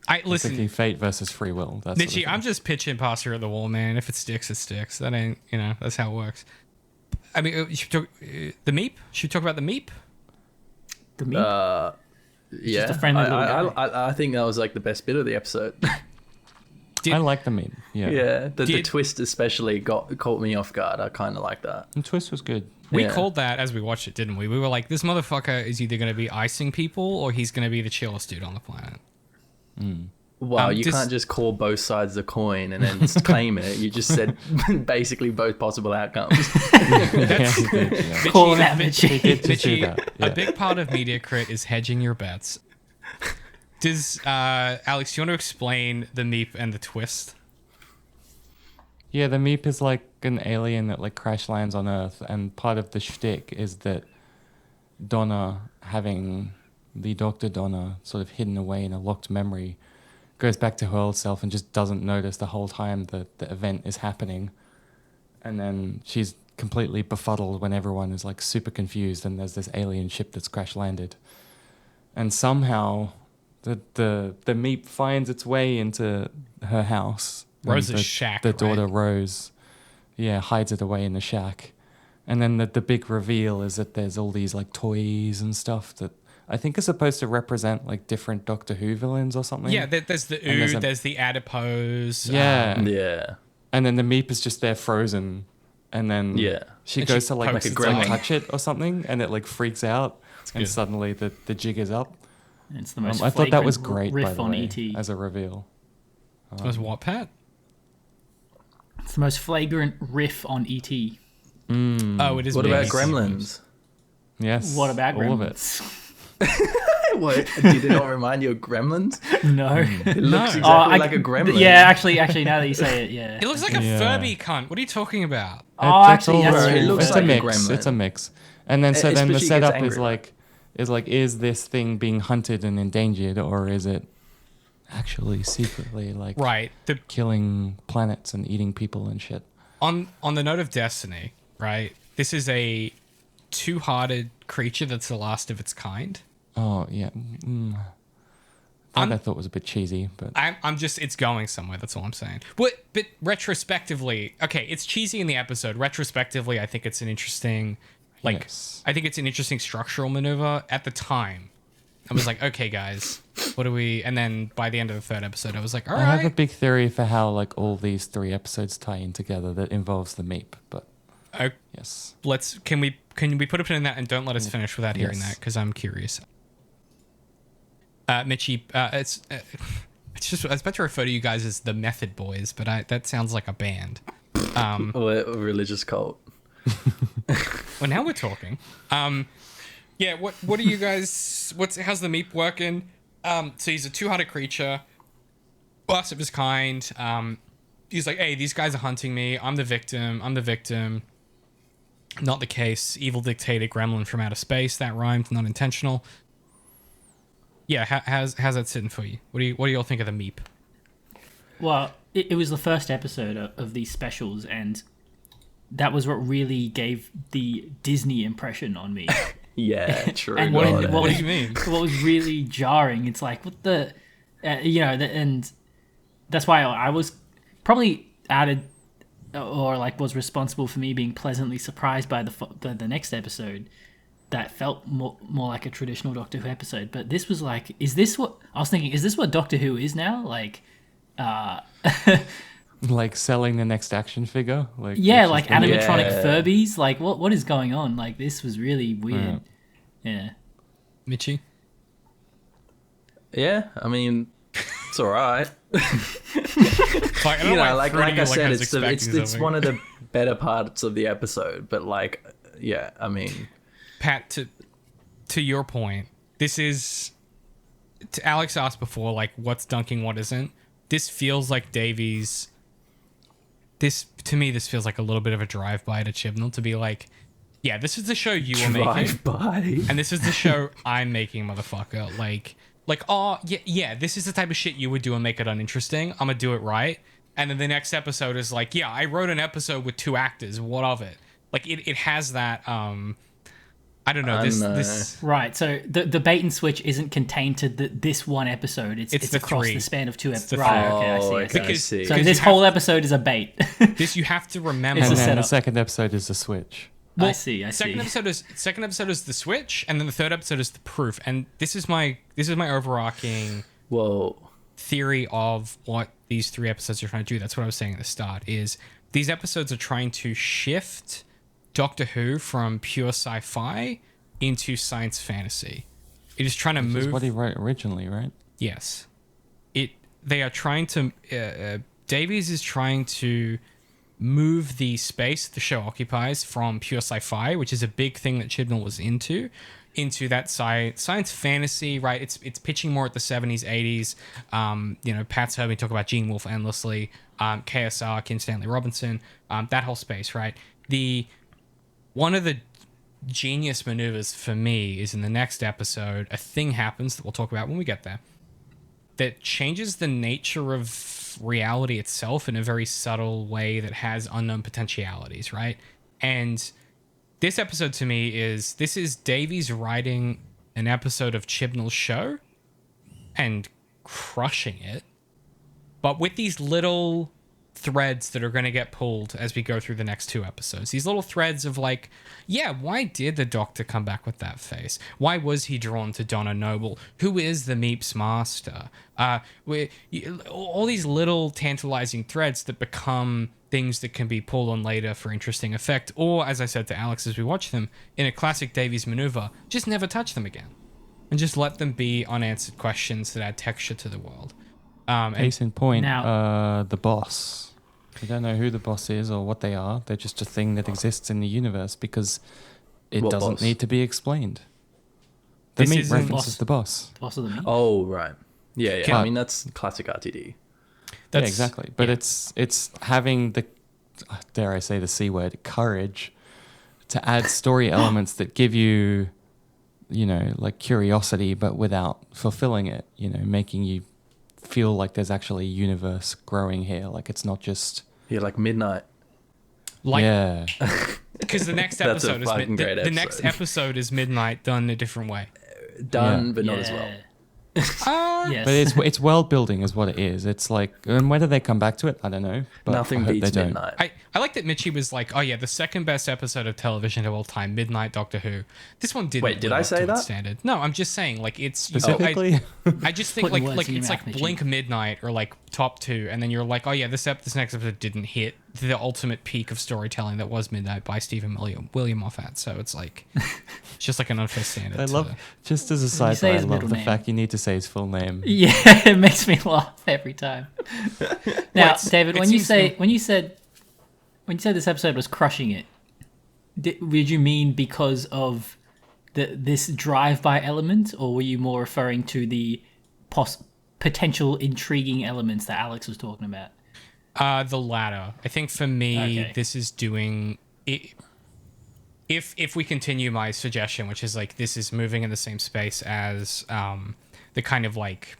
I Thinking listen, fate versus free will. That's Michi, I'm just pitching pasta at the wall, man. If it sticks, it sticks. That ain't, that's how it works. I mean, should we talk, the meep? Should we talk about the meep? the meat. yeah. a friendly little guy. I think that was like the best bit of the episode. I like the meme. Yeah. Yeah, the Did- twist especially caught me off guard. I kind of like that. The twist was good. We Yeah. called that as we watched it, didn't we? We were like, this motherfucker is either going to be icing people or he's going to be the chillest dude on the planet. Wow, you just- can't just call both sides of the coin and then just claim it. You just said basically both possible outcomes. Yeah, he did, yeah. Call Michi, that He Michi. did just do Michi, that. Yeah. a big part of Media Crit is hedging your bets. Does Alex, do you want to explain the meep and the twist? Yeah, the Meep is like an alien that like crash lands on Earth, and part of the shtick is that Donna, having the Dr. Donna sort of hidden away in a locked memory, goes back to her old self and just doesn't notice the whole time that the event is happening. And then she's completely befuddled when everyone is like super confused and there's this alien ship that's crash landed. And somehow the Meep finds its way into her house. Rose's And shack, The daughter right? Rose, hides it away in the shack. And then the big reveal is that there's all these like toys and stuff that I think are supposed to represent like different Doctor Who villains or something. Yeah, there's the And ooh, there's the adipose. Yeah. Yeah. And then the Meep is just there frozen. And then Yeah. she And goes she to like pokes its to eye. touch it or something, and it like freaks out. And good. suddenly the jig is up. It's the most I thought that was flagrant great, by riff the on way, ET. as a reveal. Was what, Pat? It's the most flagrant riff on ET. Oh, it is. What about big. Gremlins? Yes. What about all of it. Gremlins? What? Did it not remind you of Gremlins? No. It looks Oh, exactly like a gremlin. Yeah, actually, now that you say it, yeah. It looks like a Yeah. Furby cunt. What are you talking about? Oh, actually, all that's right. true. It looks It's like a a mix. gremlin. It's a mix. And then so then the Especially gets setup angry, is like is this thing being hunted and endangered, or is it actually secretly like Right. killing planets and eating people and shit? On the note of destiny, right? This is a two-hearted creature that's the last of its kind. Oh yeah. I thought was a bit cheesy, but I'm just, it's going somewhere. That's all I'm saying. But retrospectively, okay, it's cheesy in the episode. Retrospectively, I think it's an interesting, like, Yes. I think it's an interesting structural maneuver. At the time, I was like, okay, guys, what do we? And then by the end of the third episode, I was like, all I have a right, big theory for how like all these 3 episodes tie in together that involves the Meep. But yes, can we put a pin in that and don't let us finish without hearing Yes. that, because I'm curious. Michi, it's just, I was about to refer to you guys as the Method Boys, but that sounds like a band. Or a religious cult. Well, now we're talking. Yeah, what are you guys? How's the Meep working? So he's a two-hearted creature, last of his kind. He's like, hey, these guys are hunting me. I'm the victim. Not the case. Evil dictator gremlin from outer space. That rhymed. Not intentional. Yeah, how's that sitting for you? What do y'all think of the Meep? Well, it was the first episode of these specials, and that was what really gave the Disney impression on me. Yeah, true. And God, what, eh? what What was, do you mean? what was really jarring, it's like, what the, and that's why I was probably added or like was responsible for me being pleasantly surprised by the next episode that felt more like a traditional Doctor Who episode. But this was like, is this what I was thinking? Is this what Doctor Who is now? Like, Like selling the next action figure. Like yeah, which like is gonna be- animatronic Yeah. Furbies. Like, what is going on? Like, this was really weird. Yeah. Michi? Yeah, I mean, it's all right. Like, I don't You know, why like Fruity, I said, was it's expecting one of something. the better parts of the episode. But like, yeah, I mean, Pat, to your point, this is... Alex asked before, like, what's dunking, what isn't. This feels like Davies... To me, this feels like a little bit of a drive-by to Chibnall to be like, yeah, this is the show you were making. drive by. And this is the show I'm making, motherfucker. Like, oh, yeah, this is the type of shit you would do and make it uninteresting. I'm gonna do it right. And then the next episode is like, yeah, I wrote an episode with 2 actors. What of it? Like, it has that, I don't know, this... Right, so the bait and switch isn't contained to this one episode. It's the across 3. the span of 2 It's the episodes. Right, 3. okay, I see. Oh, I see. okay, I Because- see. So because this you have- whole episode is a bait. This you have to remember. It's And a then the setup. second episode is the switch. I see. Second episode is the switch, and then the third episode is the proof. And this is my overarching Whoa. theory of what these 3 episodes are trying to do. That's what I was saying at the start. Is these episodes are trying to shift Doctor Who from pure sci-fi into science fantasy. It is trying to Which move. is what he wrote originally, right? Yes. They are trying to... Davies is trying to move the space the show occupies from pure sci-fi, which is a big thing that Chibnall was into that science fantasy, right? It's pitching more at the 70s, 80s. You know, Pat's heard me talk about Gene Wolfe endlessly. KSR, Kim Stanley Robinson, that whole space, right? One of the genius maneuvers for me is in the next episode, a thing happens that we'll talk about when we get there that changes the nature of reality itself in a very subtle way that has unknown potentialities, right? And this episode to me is Davies writing an episode of Chibnall's show and crushing it, but with these little threads that are going to get pulled as we go through the next 2 episodes. These little threads of like, yeah, why did the Doctor come back with that face? Why was he drawn to Donna Noble? Who is the Meeps Master? All these little tantalizing threads that become things that can be pulled on later for interesting effect. Or, as I said to Alex as we watch them, in a classic Davies maneuver, just never touch them again. And just let them be unanswered questions that add texture to the world. Case in point, Now- the boss. We don't know who the boss is or what they are. They're just a thing that exists in the universe because it What doesn't boss? need to be explained. The This meat isn't- references the boss. Boss of the meat. Oh, right. Yeah. Can- I mean, that's classic RTD. Yeah, exactly. But it's having the, dare I say the C word, courage to add story elements that give you, you know, like curiosity, but without fulfilling it, you know, making you feel like there's actually a universe growing here. Like it's not just... Yeah, like Midnight. Like, yeah. because the next That's a episode is fucking great the next episode. episode is Midnight done a different way. Done, Yeah. but not as well. Yes. But it's world building is what it is. It's like, and whether they come back to it, I don't know. But Nothing I hope beats they don't. Midnight. I like that Michi was like, oh yeah, the second best episode of television of all time, Midnight Doctor Who. This one didn't. Wait, did live I up say to its that? standard. No, I'm just saying, like it's Specifically, I just think Putting like words in your it's mouth, like Michi. Blink Midnight or like top 2, and then you're like, oh yeah, this next episode didn't hit the ultimate peak of storytelling that was Midnight by Stephen William Moffat. So it's like, it's just like an unfair standard. I love, just as a side say note, I his love middle the name. fact you need to say his full name. Yeah, it makes me laugh every time. Now, David, when you said this episode was crushing it, did you mean because of this drive-by element, or were you more referring to the potential intriguing elements that Alex was talking about? The latter. I think for me, Okay. this is doing it. If we continue my suggestion, which is like this is moving in the same space as the kind of like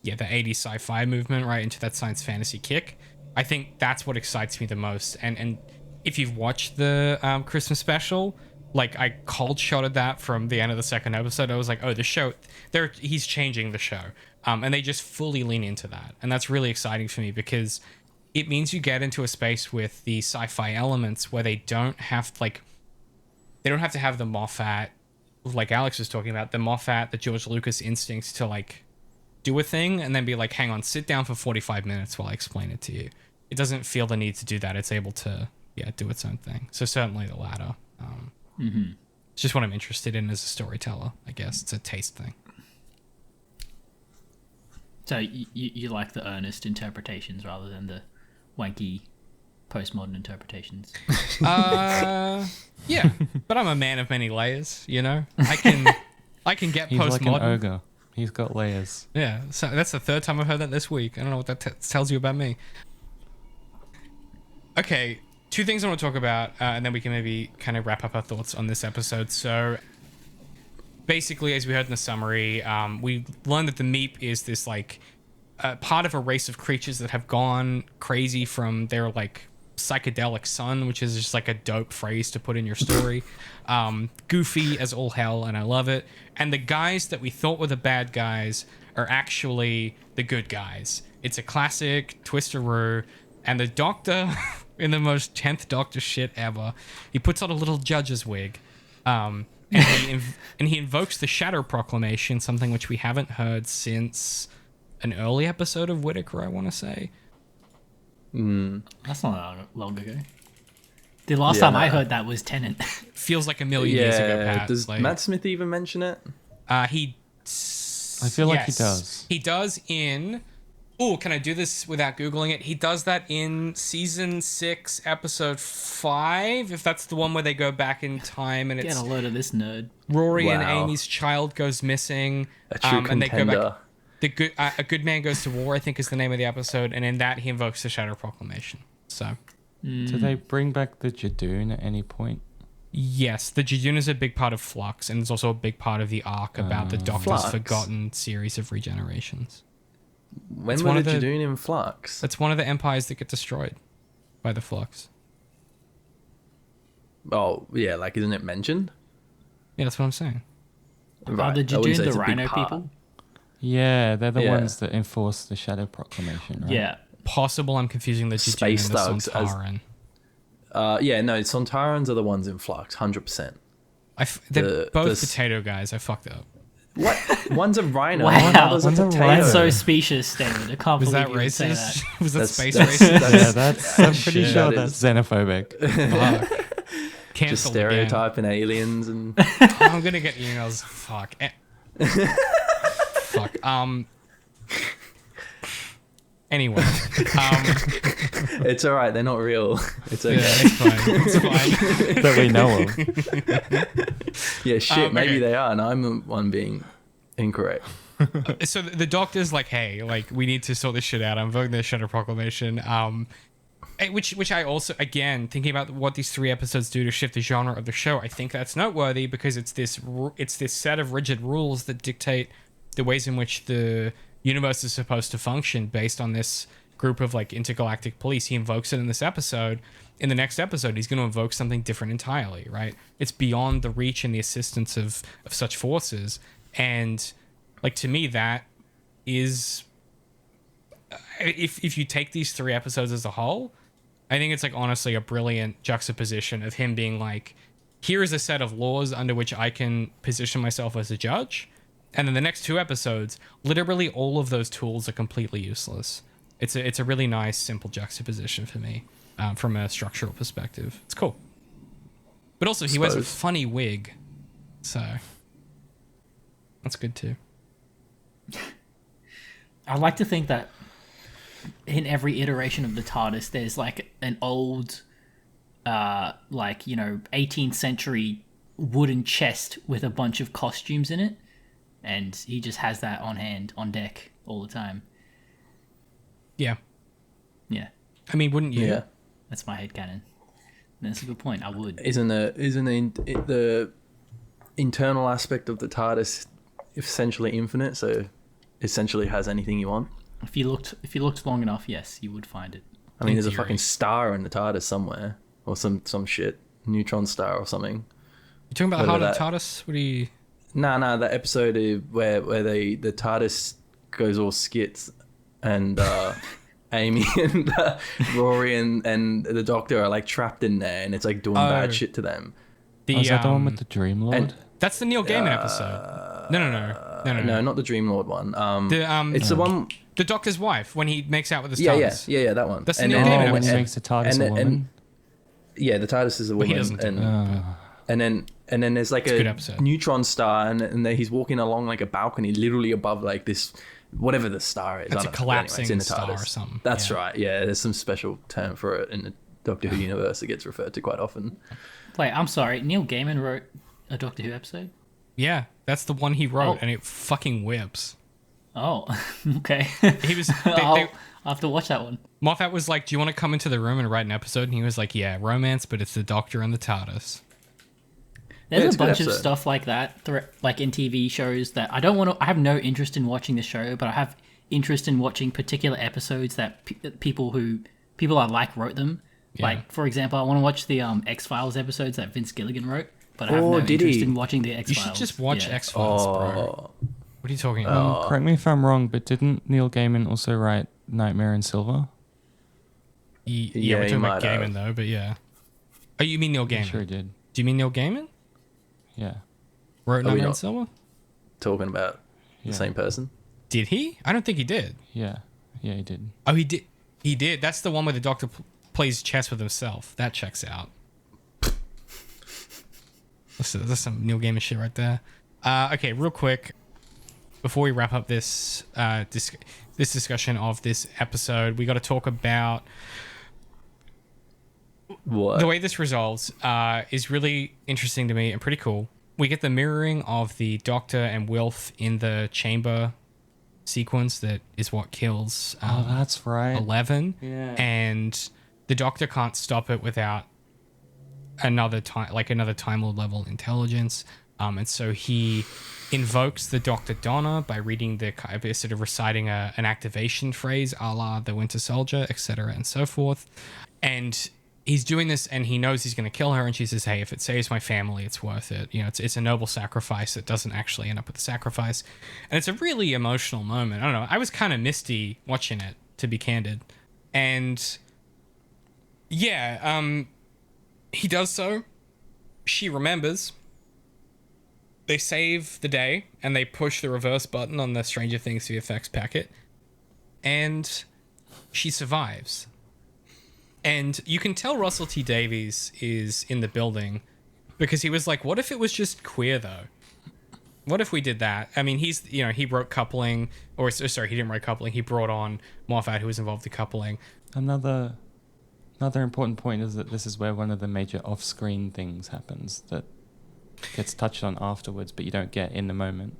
the 80s sci-fi movement, right, into that science fantasy kick. I think that's what excites me the most. And if you've watched the Christmas special, Like, I cold shotted that from the end of the second episode. I was like, oh, the show, he's changing the show. And they just fully lean into that. And that's really exciting for me because it means you get into a space with the sci-fi elements where they don't have to have the Moffat, like Alex was talking about, the Moffat, the George Lucas instincts to like do a thing and then be like, hang on, sit down for 45 minutes while I explain it to you. It doesn't feel the need to do that. It's able to, do its own thing. So certainly the latter. It's just what I'm interested in as a storyteller, I guess. It's a taste thing. So you like the earnest interpretations rather than the wanky postmodern interpretations? Yeah, but I'm a man of many layers, you know? I can get He's postmodern. like an ogre. He's got layers. Yeah, so that's the third time I've heard that this week. I don't know what that tells you about me. Okay, two things I want to talk about, and then we can maybe kind of wrap up our thoughts on this episode. So, basically, as we heard in the summary, we learned that the Meep is this, like, part of a race of creatures that have gone crazy from their, like, psychedelic sun, which is just, like, a dope phrase to put in your story. Goofy as all hell, and I love it. And the guys that we thought were the bad guys are actually the good guys. It's a classic twisteroo. And the Doctor, in the most 10th Doctor shit ever, he puts on a little judge's wig. And he invokes the Shadow Proclamation, something which we haven't heard since an early episode of Whittaker, I want to say. That's not long ago. The last time I heard that was Tennant. Feels like a million years ago, Pat. Does like, Matt Smith even mention it? I feel like he does. He does in... Oh, can I do this without Googling it? He does that in season 6, episode 5, if that's the one where they go back in time and Get it's a load of this nerd. Rory and Wow. Amy's child goes missing. A true and they go contender. back. A good man goes to war, I think is the name of the episode, and in that he invokes the Shadow Proclamation. So, Do they bring back the Jadoon at any point? yes, the Jadoon is a big part of Flux, and it's also a big part of the arc about the Doctor's Flux? forgotten series of regenerations. When It's were one the of the- Jadoon in Flux? That's one of the empires that get destroyed by the Flux. Oh, yeah, like, isn't it mentioned? Yeah, that's what I'm saying. Are the I wouldn't Jadoon say the it's a big rhino part. people? Yeah, they're the Yeah. ones that enforce the Shadow Proclamation, right? Yeah. Possible I'm confusing the Jadoon Space and the thugs as- Sontaran. Yeah, no, Sontarans are the ones in Flux, 100%. They're both the- potato guys. I fucked up. What? One's a rhino. Wow. One's a One's a potato. rhino. That's so specious, David. I can't Was believe that you would say racist? that. Was that That's- space that's- racist? Yeah, that's. I'm pretty Shit, sure that that's is. xenophobic. Fuck. Just Cancelled again. stereotyping aliens and... Oh, I'm gonna get emails. Fuck. Fuck. Anyway. It's alright, they're not real. It's okay. Yeah, it's fine. It's fine. that we know of. Yeah, shit, maybe okay. they are, and I'm the one being incorrect. So the Doctor's like, hey, like, we need to sort this shit out. I'm voting the Shadow Proclamation. Which I also, again, thinking about what these 3 episodes do to shift the genre of the show, I think that's noteworthy because it's this set of rigid rules that dictate the ways in which the universe is supposed to function based on this group of, like, intergalactic police. He invokes it in this episode. In the next episode, he's going to invoke something different entirely, right? It's beyond the reach and the assistance of such forces. And, like, to me, that is... If you take these 3 episodes as a whole, I think it's, like, honestly a brilliant juxtaposition of him being like, here is a set of laws under which I can position myself as a judge. And then the next 2 episodes, literally all of those tools are completely useless. It's a really nice, simple juxtaposition for me from a structural perspective. It's cool. But also, he wears a Suppose. funny wig. So, that's good too. I like to think that in every iteration of the TARDIS, there's like an old, 18th century wooden chest with a bunch of costumes in it. And he just has that on hand, on deck all the time. Yeah. Yeah, I mean, wouldn't you? Yeah. that's my headcanon. That's a good point. I would. Isn't the internal aspect of the TARDIS essentially infinite, so essentially has anything you want? If you looked long enough, yes, you would find it. I mean, In there's a theory. fucking star in the TARDIS somewhere, or some shit, neutron star or something. You talking about What Heart about of the TARDIS? What do you? No, that episode where the TARDIS goes all skits, and Amy and Rory and the Doctor are like trapped in there, and it's like doing bad shit to them. Is that the one with the Dream Lord? and- That's the Neil Gaiman episode. No. Not the Dream Lord one. It's the one. The Doctor's wife when he makes out with the Yeah, TARDIS. yeah, that one. That's the and Neil then- Gaiman Oh, when he episode. makes the TARDIS a woman. yeah, the TARDIS is a Well, he woman, doesn't do and then there's like It's a good a episode. neutron star, and he's walking along like a balcony, literally above like this, whatever the star is. It's I a don't know. But collapsing it's in the star or TARDIS. something. That's Yeah. right. Yeah, there's some special term for it in the Doctor Who universe. It gets referred to quite often. Wait, I'm sorry. Neil Gaiman wrote a Doctor Who episode? Yeah, that's the one he wrote, Oh. and it fucking whips. Oh, okay. He was. I'll have to watch that one. Moffat was like, "Do you want to come into the room and write an episode?" And he was like, "Yeah, romance, but it's the Doctor and the TARDIS." There's it's a a good bunch of episode. stuff like that, like in TV shows that I don't want to. I have no interest in watching the show, but I have interest in watching particular episodes that people I like wrote them. Yeah. Like, for example, I want to watch the X-Files episodes that Vince Gilligan wrote, but I have Oh, no did interest he? in watching the You X-Files. should just watch Yeah. X-Files, bro. Oh, What are you talking about? Correct me if I'm wrong, but didn't Neil Gaiman also write Nightmare in Silver? Yeah, yeah, we're he talking about might have. Gaiman though, but yeah. Oh, you mean Neil Gaiman? Sure did. Do you mean Neil Gaiman? Yeah. Wrote we Nightmare in not- Silver? talking about Yeah. the same person. Did he? I don't think he did. Yeah. Yeah, he did. Oh, he did. He did. That's the one where the Doctor plays chess with himself. That checks out. That's some Neil Gaiman shit right there. Okay, real quick, before we wrap up this this discussion of this episode, we got to talk about What? the way this resolves. Is really interesting to me and pretty cool. We get the mirroring of the Doctor and Wilf in the chamber sequence that is what kills Oh, that's right. 11. Yeah. And the Doctor can't stop it without another time Lord level intelligence. And so he invokes the Dr. Donna by reading sort of reciting an activation phrase, a la the Winter Soldier, etc., and so forth. And he's doing this, and he knows he's going to kill her. And she says, "Hey, if it saves my family, it's worth it. You know, it's a noble sacrifice that doesn't actually end up with a sacrifice." And it's a really emotional moment. I don't know. I was kind of misty watching it, to be candid. And yeah, he does so. She remembers. They save the day, and they push the reverse button on the Stranger Things VFX packet, and she survives. And you can tell Russell T Davies is in the building because he was like, "What if it was just queer though? What if we did that?" I mean, he wrote coupling, or sorry, he didn't write coupling. He brought on Moffat, who was involved in coupling. Another important point is that this is where one of the major off-screen things happens that gets touched on afterwards, but you don't get in the moment.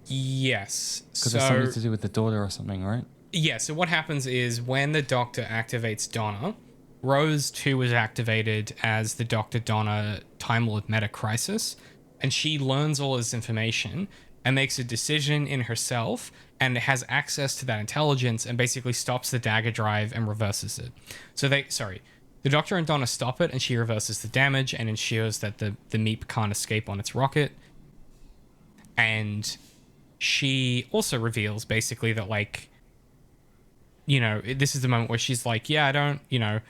Yes, Because there's something to do with the daughter or something, right? Yeah, so what happens is when the Doctor activates Donna, Rose 2 is activated as the Dr. Donna Time Lord Meta Crisis, and she learns all this information and makes a decision in herself and has access to that intelligence and basically stops the dagger drive and reverses it. So the Doctor and Donna stop it, and she reverses the damage and ensures that the Meep can't escape on its rocket. And she also reveals basically that, like, you know, this is the moment where she's like, yeah, I don't, you know,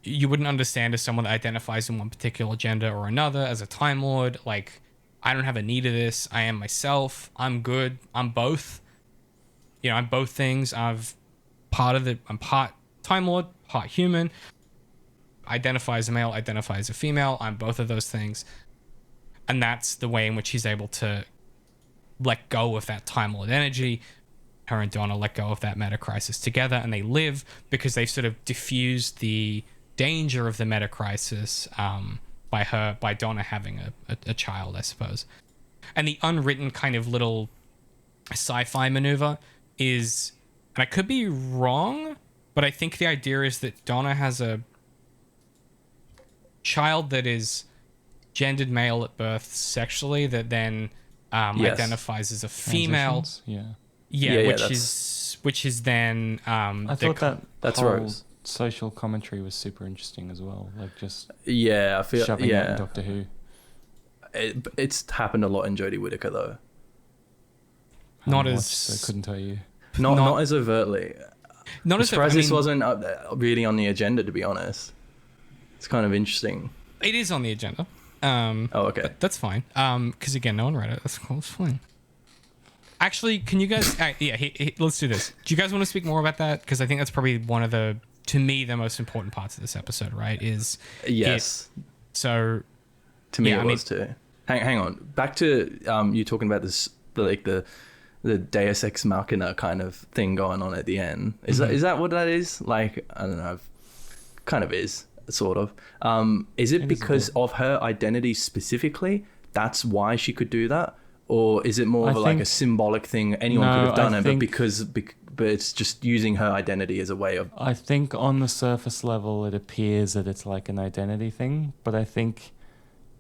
you wouldn't understand as someone that identifies in one particular gender or another as a Time Lord. Like, I don't have a need of this. I am myself. I'm good. I'm both. You know, I'm both things. I'm part Time Lord, part human. Identify as a male, identify as a female. I'm both of those things. And that's the way in which he's able to let go of that Time Lord energy. Her and Donna let go of that meta crisis together, and they live because they've sort of diffused the danger of the meta crisis by Donna having a child, I suppose. And the unwritten kind of little sci-fi maneuver is, and I could be wrong, but I think the idea is that Donna has a child that is gendered male at birth sexually that then Yes. identifies as a female. Transitions? Yeah. Yeah, Yeah, which is then I thought That's whole Rose. social commentary was super interesting as well. Like just Yeah, I feel. shoving that Yeah, in Doctor Who. It's happened a lot in Jodie Whittaker though. Not Haven't as watched, so I couldn't tell you. Not as overtly. not I'm as surprised I mean, this wasn't really on the agenda, to be honest. It's kind of interesting. It is on the agenda. Oh, okay. But that's fine. Because again, no one read it. That's cool. It's fine. Actually, can you guys? Let's do this. Do you guys want to speak more about that? Because I think that's probably one of the, to me, the most important parts of this episode. Right? Is Yes. So. To me, Yeah, it was too. Hang on. Back to you talking about this, like the Deus Ex Machina kind of thing going on at the end. Is that what that is? Like, I don't know. Kind of is, sort of. Is it because of her identity specifically? That's why she could do that, or is it more of like a symbolic thing? Anyone could have done it, but it's just using her identity as a way of. I think on the surface level, it appears that it's like an identity thing, but I think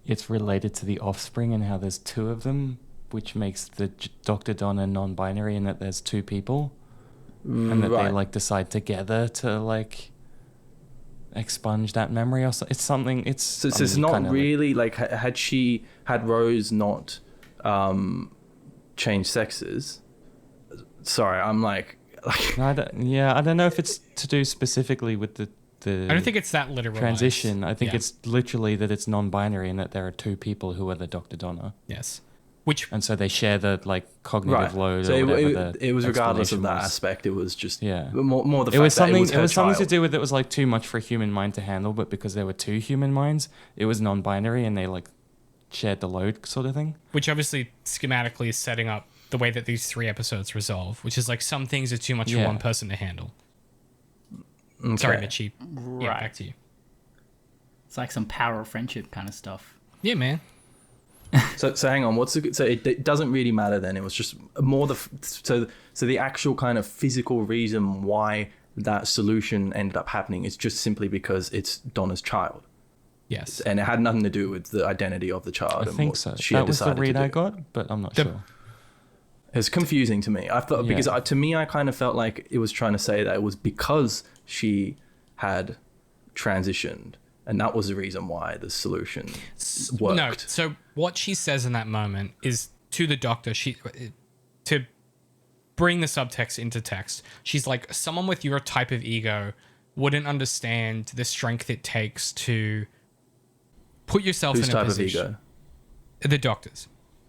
it's related to the offspring and how there's two of them, which makes the Dr. Donna non-binary, and that there's two people, and that they like decide together to like expunge that memory or something. It's something. So it's not really like had Rose not changed sexes. Sorry, I'm like. I don't know if it's to do specifically with the I don't think it's that literal transition. I think it's literally that it's non-binary and that there are two people who are the Dr. Donna. Yes. And so they share the like cognitive load. So or whatever it was regardless of that was. aspect. It was just more the fact it was something. It was something to do with it was like too much for a human mind to handle, but because there were two human minds, it was non-binary and they like shared the load sort of thing. Which obviously schematically is setting up the way that these 3 episodes resolve, which is like some things are too much for one person to handle. Okay. Sorry, Michi. Right. Yeah, back to you. It's like some power of friendship kind of stuff. Yeah, man. So hang on. So it doesn't really matter then. It was just more so the actual kind of physical reason why that solution ended up happening is just simply because it's Donna's child. Yes. And it had nothing to do with the identity of the child. I think so. She that had was the decided read to do. I got, but I'm not sure. It's confusing to me. I thought because to me, I kind of felt like it was trying to say that it was because she had transitioned, and that was the reason why the solution worked. No. So what she says in that moment is to the doctor. To bring the subtext into text. She's like, someone with your type of ego wouldn't understand the strength it takes to put yourself Whose in a type position. of ego? The doctors.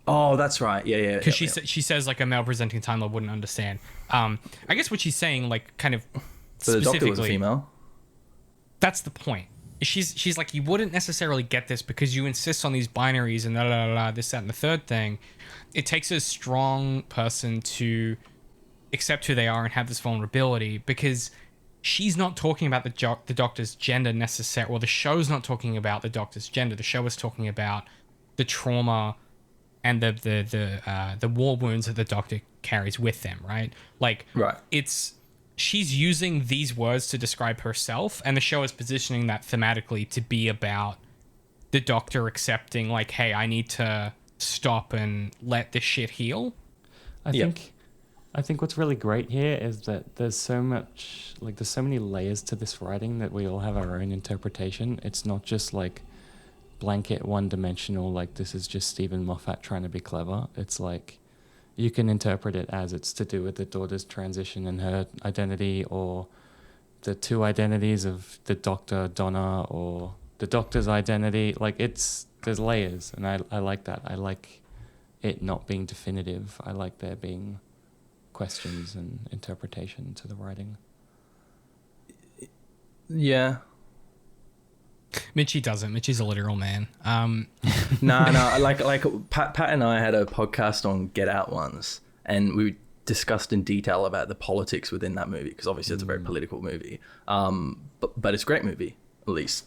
Oh, that's right. Yeah. Because she says like a male presenting Time Lord wouldn't understand. I guess what she's saying, like kind of So the doctor was a specifically, female. that's the point. She's like, you wouldn't necessarily get this because you insist on these binaries and this, that, and the third thing. It takes a strong person to accept who they are and have this vulnerability, because she's not talking about the doctor's gender necessarily, or the show's not talking about the doctor's gender. The show is talking about the trauma and the war wounds that the doctor carries with them, right? Like, Right. She's using these words to describe herself, and the show is positioning that thematically to be about the doctor accepting, like, hey, I need to stop and let this shit heal. I think what's really great here is that there's so many layers to this writing that we all have our own interpretation. It's not just like blanket one-dimensional, like this is just Stephen Moffat trying to be clever. It's like you can interpret it as it's to do with the daughter's transition and her identity, or the two identities of the Dr. Donna, or the doctor's identity. Like there's layers, and I like that. I like it not being definitive. I like there being questions and interpretation to the writing. Yeah. Michi doesn't. Michi's a literal man. No. Like Pat and I had a podcast on Get Out once, and we discussed in detail about the politics within that movie, because obviously it's a very political movie. But it's a great movie, at least.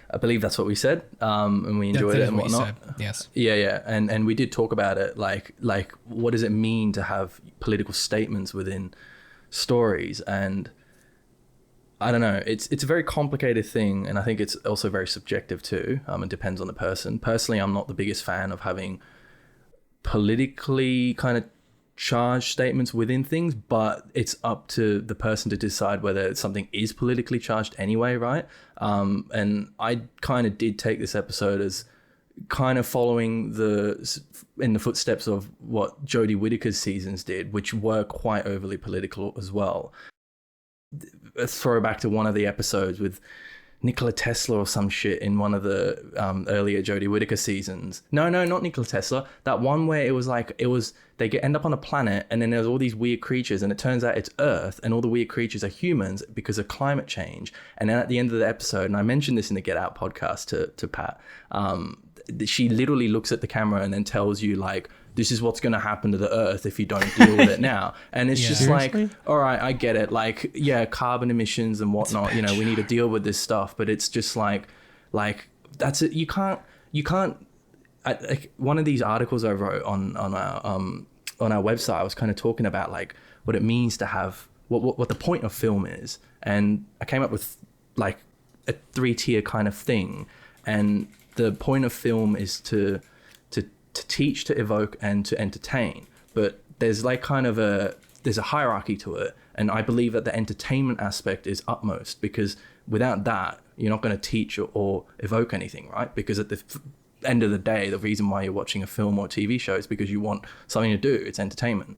I believe that's what we said, and we enjoyed it and whatnot. Yes. Yeah, and we did talk about it, like what does it mean to have political statements within stories, and I don't know. It's a very complicated thing, and I think it's also very subjective too. It depends on the person. Personally, I'm not the biggest fan of having politically kind of charged statements within things, but it's up to the person to decide whether something is politically charged anyway, right? And I kind of did take this episode as kind of following in the footsteps of what Jodie Whittaker's seasons did, which were quite overly political as well. A throwback to one of the episodes with Nikola Tesla or some shit in one of the earlier Jodie Whittaker seasons. No, not Nikola Tesla. That one where they end up on a planet and then there's all these weird creatures and it turns out it's Earth and all the weird creatures are humans because of climate change. And then at the end of the episode, and I mentioned this in the Get Out podcast to Pat, she literally looks at the camera and then tells you like, this is what's going to happen to the Earth if you don't deal with it now. And it's just Seriously? like, all right, I get it. Like, yeah, carbon emissions and whatnot, we need to deal with this stuff. But it's just like that's it. You can't. One of these articles I wrote on our website, I was kind of talking about like what it means to have what the point of film is, and I came up with like a 3-tier kind of thing, and the point of film is to teach, to evoke, and to entertain. But there's like kind of there's a hierarchy to it, and I believe that the entertainment aspect is utmost, because without that you're not going to teach or evoke anything, right? Because at the end of the day, the reason why you're watching a film or TV show is because you want something to do. It's entertainment.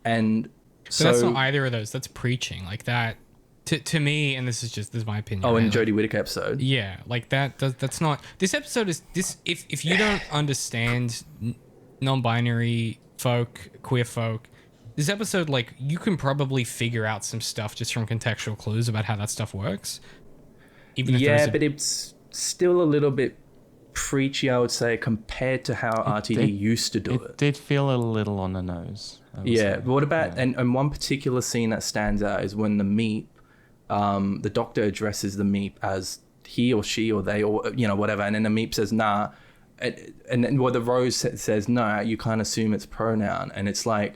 And so that's not either of those. That's preaching. Like that to me, and this is my opinion. Oh, right? in the Jodie Whittaker episode. Yeah, like that's not. This episode is this. If you don't understand non-binary folk, queer folk, this episode, like, you can probably figure out some stuff just from contextual clues about how that stuff works. Even if but it's still a little bit preachy, I would say, compared to how RTD used to do it. It did feel a little on the nose. Yeah, but what about and one particular scene that stands out is when the Meep, the Doctor addresses the Meep as he or she or they or whatever, and then the Meep says nah, and then the Rose says no, you can't assume it's pronoun, and it's like.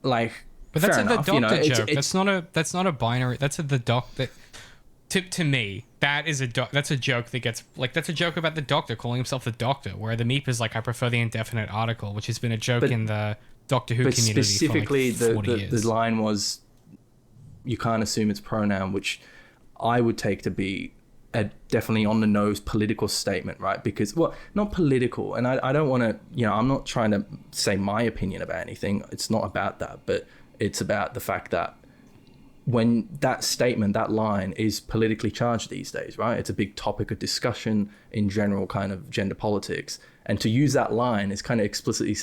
But that's fair enough, the Doctor joke. It's, that's not a binary. That's the Doctor. To me, that's a joke that gets that's a joke about the Doctor calling himself the Doctor, where the Meep is like, I prefer the indefinite article, which has been a joke in the Doctor Who community specifically for like 40 years. The line was, you can't assume it's pronoun, which I would take to be a definitely on the nose political statement, right? Because, well, not political, and I don't want to, I'm not trying to say my opinion about anything. It's not about that, but it's about the fact that when that statement, that line is politically charged these days, right? It's a big topic of discussion in general, kind of gender politics. And to use that line is kind of explicitly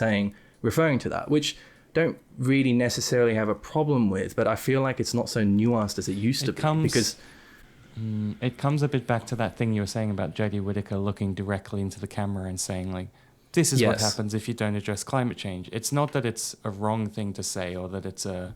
referring to that, which don't really necessarily have a problem with, but I feel like it's not so nuanced as it used to be. Because it comes a bit back to that thing you were saying about Jodie Whittaker looking directly into the camera and saying, like, this is what happens if you don't address climate change. It's not that it's a wrong thing to say or that it's a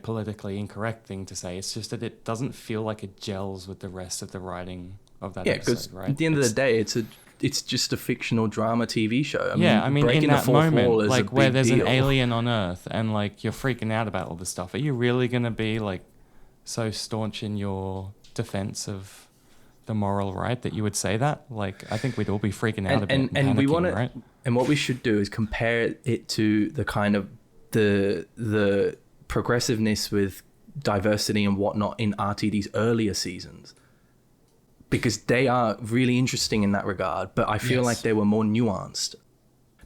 politically incorrect thing to say. It's just that it doesn't feel like it gels with the rest of the writing of that episode, right? At the end of the day, it's just a fictional drama TV show. I mean, breaking in the that fourth wall moment, is like a where big there's deal. an alien on Earth and like you're freaking out about all this stuff, are you really going to be like so staunch in your defense of the moral right that you would say that? Like, I think we'd all be freaking out about it and we panicking, want to, right? and what we should do is compare it to the kind of the progressiveness with diversity and whatnot in RTD's earlier seasons, because they are really interesting in that regard, but I feel like they were more nuanced.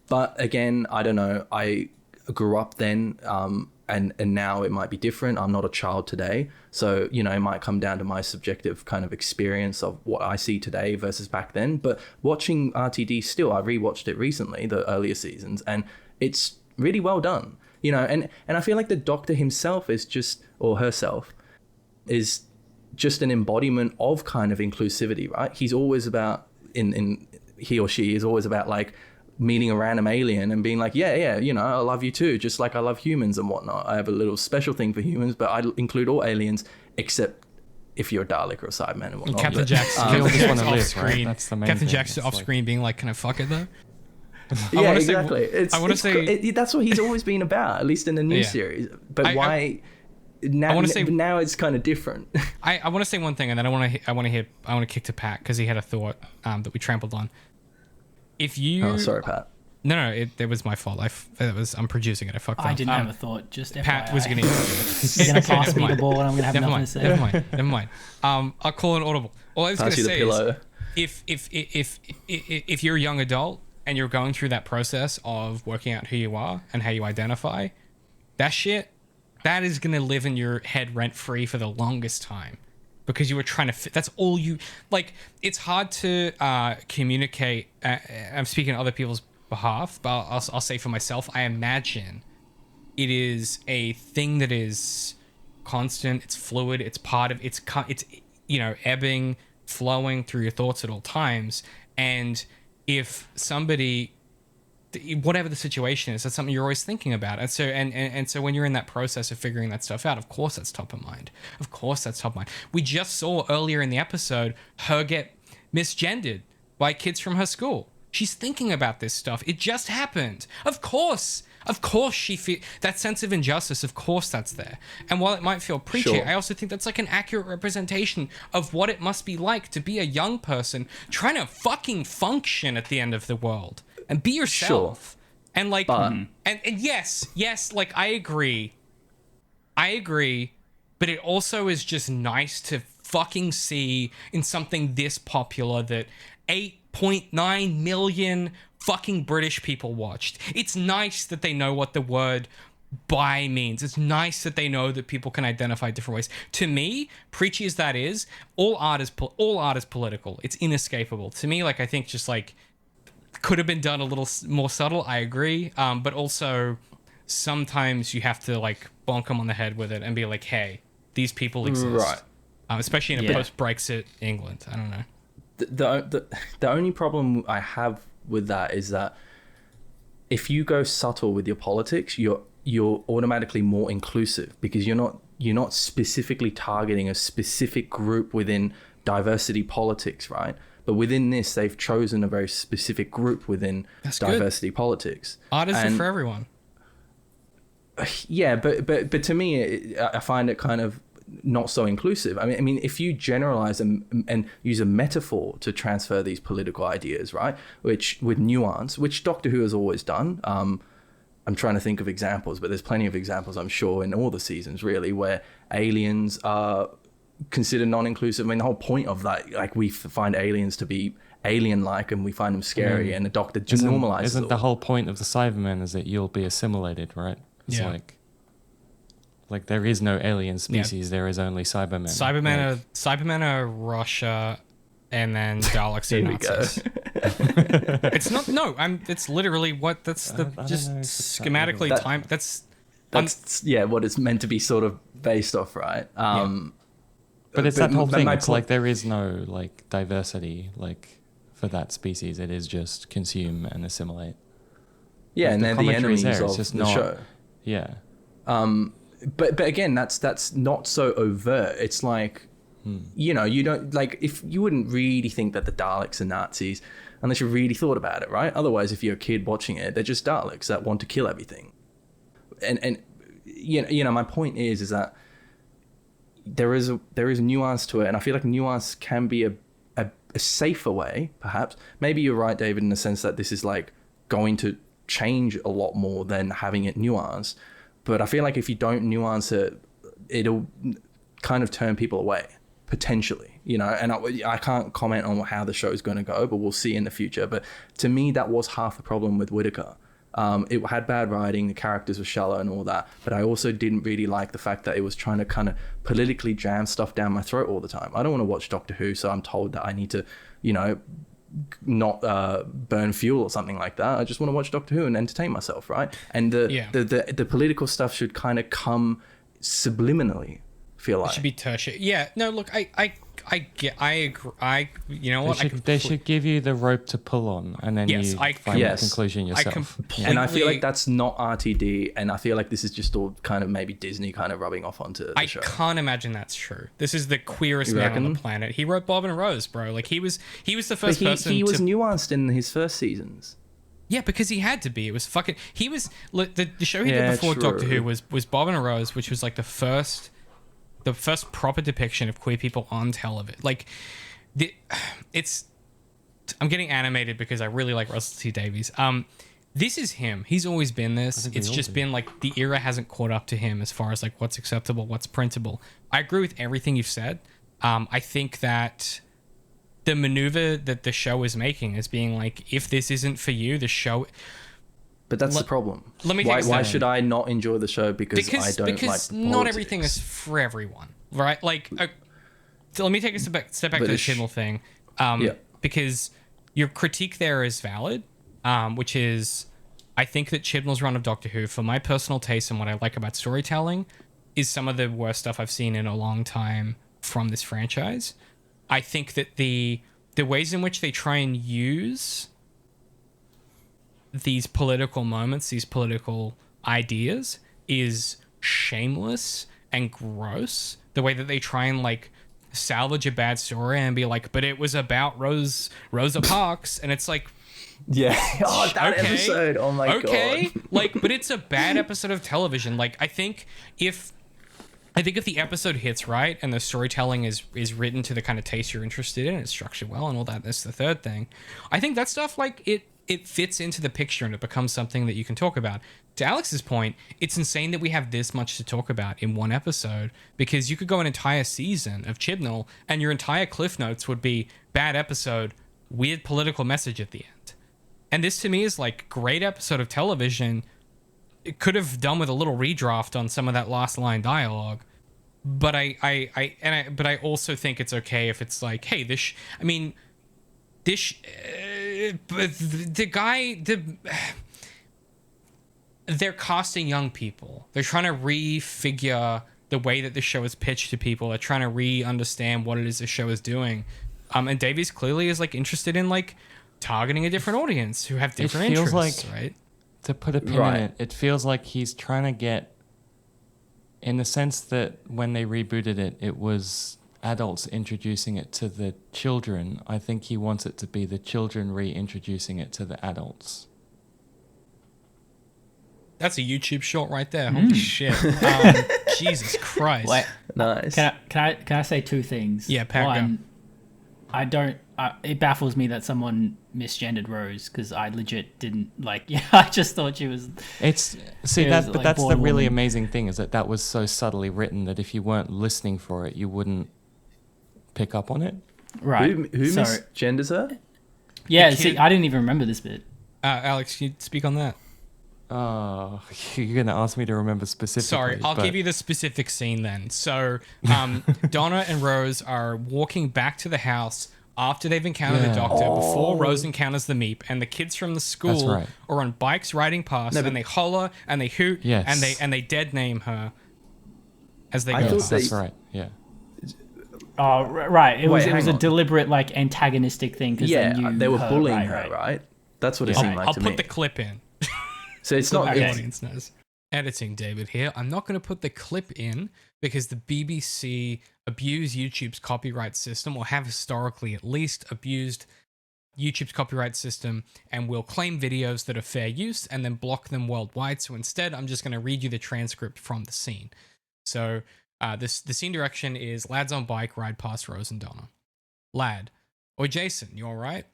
But again, I don't know, I grew up then, and now it might be different. I'm not a child today, so it might come down to my subjective kind of experience of what I see today versus back then. But watching RTD still, I rewatched it recently, the earlier seasons, and it's really well done. And I feel like the Doctor himself is just, or herself, is just an embodiment of kind of inclusivity, right? He's always about, he or she is always about like meeting a random alien and being like, yeah, I love you too, just like I love humans and whatnot. I have a little special thing for humans, but I include all aliens except if you're a Dalek or a Cyberman and whatnot. Captain Jack's off screen. That's the main Captain thing. Jack's off screen being like, can I fuck it though? Yeah, exactly. That's what he's always been about, at least in the new series. But now it's kind of different. I want to say one thing, and then I want to kick to Pat because he had a thought that we trampled on. If you, oh, sorry, Pat. No, it was my fault. I'm producing it. I fucked up. I didn't have a thought. Just Pat FYI. was going to. He's going to pass me the ball, and I'm going to have nothing to say. Never mind. I'll call an audible. All I was going to say is, if you're a young adult and you're going through that process of working out who you are and how you identify, that shit, that is going to live in your head rent free for the longest time, because you were trying to fit. That's all you like. It's hard to communicate. I'm speaking on other people's behalf, but I'll say for myself, I imagine it is a thing that is constant. It's fluid. It's part of. It's ebbing, flowing through your thoughts at all times. And if somebody, whatever the situation is, that's something you're always thinking about. And so and so when you're in that process of figuring that stuff out, of course that's top of mind. Of course that's top of mind. We just saw earlier in the episode her get misgendered by kids from her school. She's thinking about this stuff. It just happened. Of course she feel that sense of injustice. Of course that's there. And while it might feel preachy, Sure. I also think that's like an accurate representation of what it must be like to be a young person trying to fucking function at the end of the world and be yourself. Sure. And like, and yes, like I agree, but it also is just nice to fucking see in something this popular that 8.9 million fucking British people watched. It's nice that they know what the word bi means. It's nice that they know that people can identify different ways. To me, preachy as that is, all art is political. It's inescapable. To me, like I think just like could have been done a little more subtle. I agree, but also sometimes you have to like bonk them on the head with it and be like, hey, these people exist. Right. Especially in a post-Brexit England. I don't know. The only problem I have with that is that if you go subtle with your politics, you're automatically more inclusive, because you're not specifically targeting a specific group within diversity politics, right? But within this, they've chosen a very specific group within diversity politics. Art isn't for everyone. Yeah, but to me, I find it kind of not so inclusive. I mean, if you generalize and use a metaphor to transfer these political ideas, right, which with nuance, which Doctor Who has always done. I'm trying to think of examples, but there's plenty of examples, I'm sure, in all the seasons, really, where aliens are considered non-inclusive. I mean, the whole point of that, like, we find aliens to be alien-like and we find them scary, and the Doctor just normalizes Isn't it the all. whole point of the Cybermen is that you'll be assimilated, right? It's like there is no alien species, there is only Cybermen. Cybermen are Russia, and then Daleks are Here we Nazis. It's not. No, it's literally what. That's the just schematically That- time. That's what it's meant to be sort of based off, right? But it's that whole thing. my It's point- like there is no like diversity like for that species. It is just consume and assimilate. Yeah, Like, and the they're the commentary is enemies there, it's of just the not- show. Yeah. But again, that's not so overt. It's like, you know, you don't like, if you wouldn't really think that the Daleks are Nazis unless you really thought about it, right? Otherwise, if you're a kid watching it, they're just Daleks that want to kill everything. And you know, my point is that there is nuance to it, and I feel like nuance can be a safer way, perhaps. Maybe you're right, David, in the sense that this is like going to change a lot more than having it nuanced. But I feel like if you don't nuance it, it'll kind of turn people away, potentially, you know. And I can't comment on how the show is going to go, but we'll see in the future. But to me, that was half the problem with Whittaker. It had bad writing, the characters were shallow and all that, but I also didn't really like the fact that it was trying to kind of politically jam stuff down my throat all the time. I don't want to watch Doctor Who, so I'm told that I need to, you know, not burn fuel or something like that. I just want to watch Doctor Who and entertain myself, right? And the political stuff should kind of come subliminally, feel like. It should be tertiary. Yeah. No, look, I agree. You know what? They should give you the rope to pull on, and then Yes, you find the conclusion yourself. And I feel like that's not RTD, and I feel like this is just all kind of maybe Disney kind of rubbing off onto the show. I can't imagine that's true. This is the queerest man on the planet. He wrote Bob and Rose, bro. Like he was the first person. He was nuanced in his first seasons. Yeah, because he had to be. It was fucking. He was the show he did before true. Doctor Who was Bob and Rose, which was like the first proper depiction of queer people on television. Like, I'm getting animated because I really like Russell T Davies. This is him. He's always been this. It's just been like the era hasn't caught up to him as far as like what's acceptable, what's printable. I agree with everything you've said. I think that the maneuver that the show is making is being like, if this isn't for you, the show. But that's the problem. Let me why should I not enjoy the show because I don't like because politics? not everything is for everyone, right? Like, so let me take a step back to the Chibnall thing, because your critique there is valid, which is, I think that Chibnall's run of Doctor Who, for my personal taste and what I like about storytelling, is some of the worst stuff I've seen in a long time from this franchise. I think that the ways in which they try and use these political moments, these political ideas, is shameless and gross. The way that they try and like salvage a bad story and be like, but it was about Rosa Parks, and it's like, yeah, oh, that episode, oh my god, like, but it's a bad episode of television. Like, I think if the episode hits right and the storytelling is written to the kind of taste you're interested in, it's structured well and all that, that's the third thing. I think that stuff, like, it fits into the picture and it becomes something that you can talk about. To Alex's point, it's insane that we have this much to talk about in one episode, because you could go an entire season of Chibnall and your entire cliff notes would be bad episode, weird political message at the end. And this to me is like great episode of television. It could have done with a little redraft on some of that last line dialogue. But I also think it's okay if it's like, hey, they're casting young people. They're trying to refigure the way that the show is pitched to people. They're trying to re-understand what it is the show is doing. And Davies clearly is like interested in like targeting a different audience who have different interests, like, right? To put a pin in it, it feels like he's trying to get, in the sense that when they rebooted it, it was adults introducing it to the children. I think he wants it to be the children reintroducing it to the adults. That's a YouTube short right there. Holy shit! Jesus Christ! Wait, nice. Can I say two things? Yeah, One, it baffles me that someone misgendered Rose, because I legit didn't like. Yeah, I just thought she was. That's the really amazing thing, is that was so subtly written that if you weren't listening for it, you wouldn't pick up on it. Right. Who misgenders her? Yeah. See, I didn't even remember this bit. Alex, can you speak on that? Oh, you're gonna ask me to remember specifically. Sorry, I'll give you the specific scene then. So, Donna and Rose are walking back to the house after they've encountered the Doctor, before Rose encounters the Meep, and the kids from the school are on bikes riding past, and they holler and they hoot, and they dead name her as they go. That's right. Yeah. Oh, right. It was a deliberate, like, antagonistic thing. They were bullying her, right? That's what it seemed like to me. I'll put the clip in. So it's not. The audience knows. Editing, David here. I'm not going to put the clip in because the BBC abuse YouTube's copyright system, or have historically at least abused YouTube's copyright system, and will claim videos that are fair use and then block them worldwide. So instead, I'm just going to read you the transcript from the scene. So the scene direction is: lads on bike ride past Rose and Donna. Lad: oi Jason, you alright?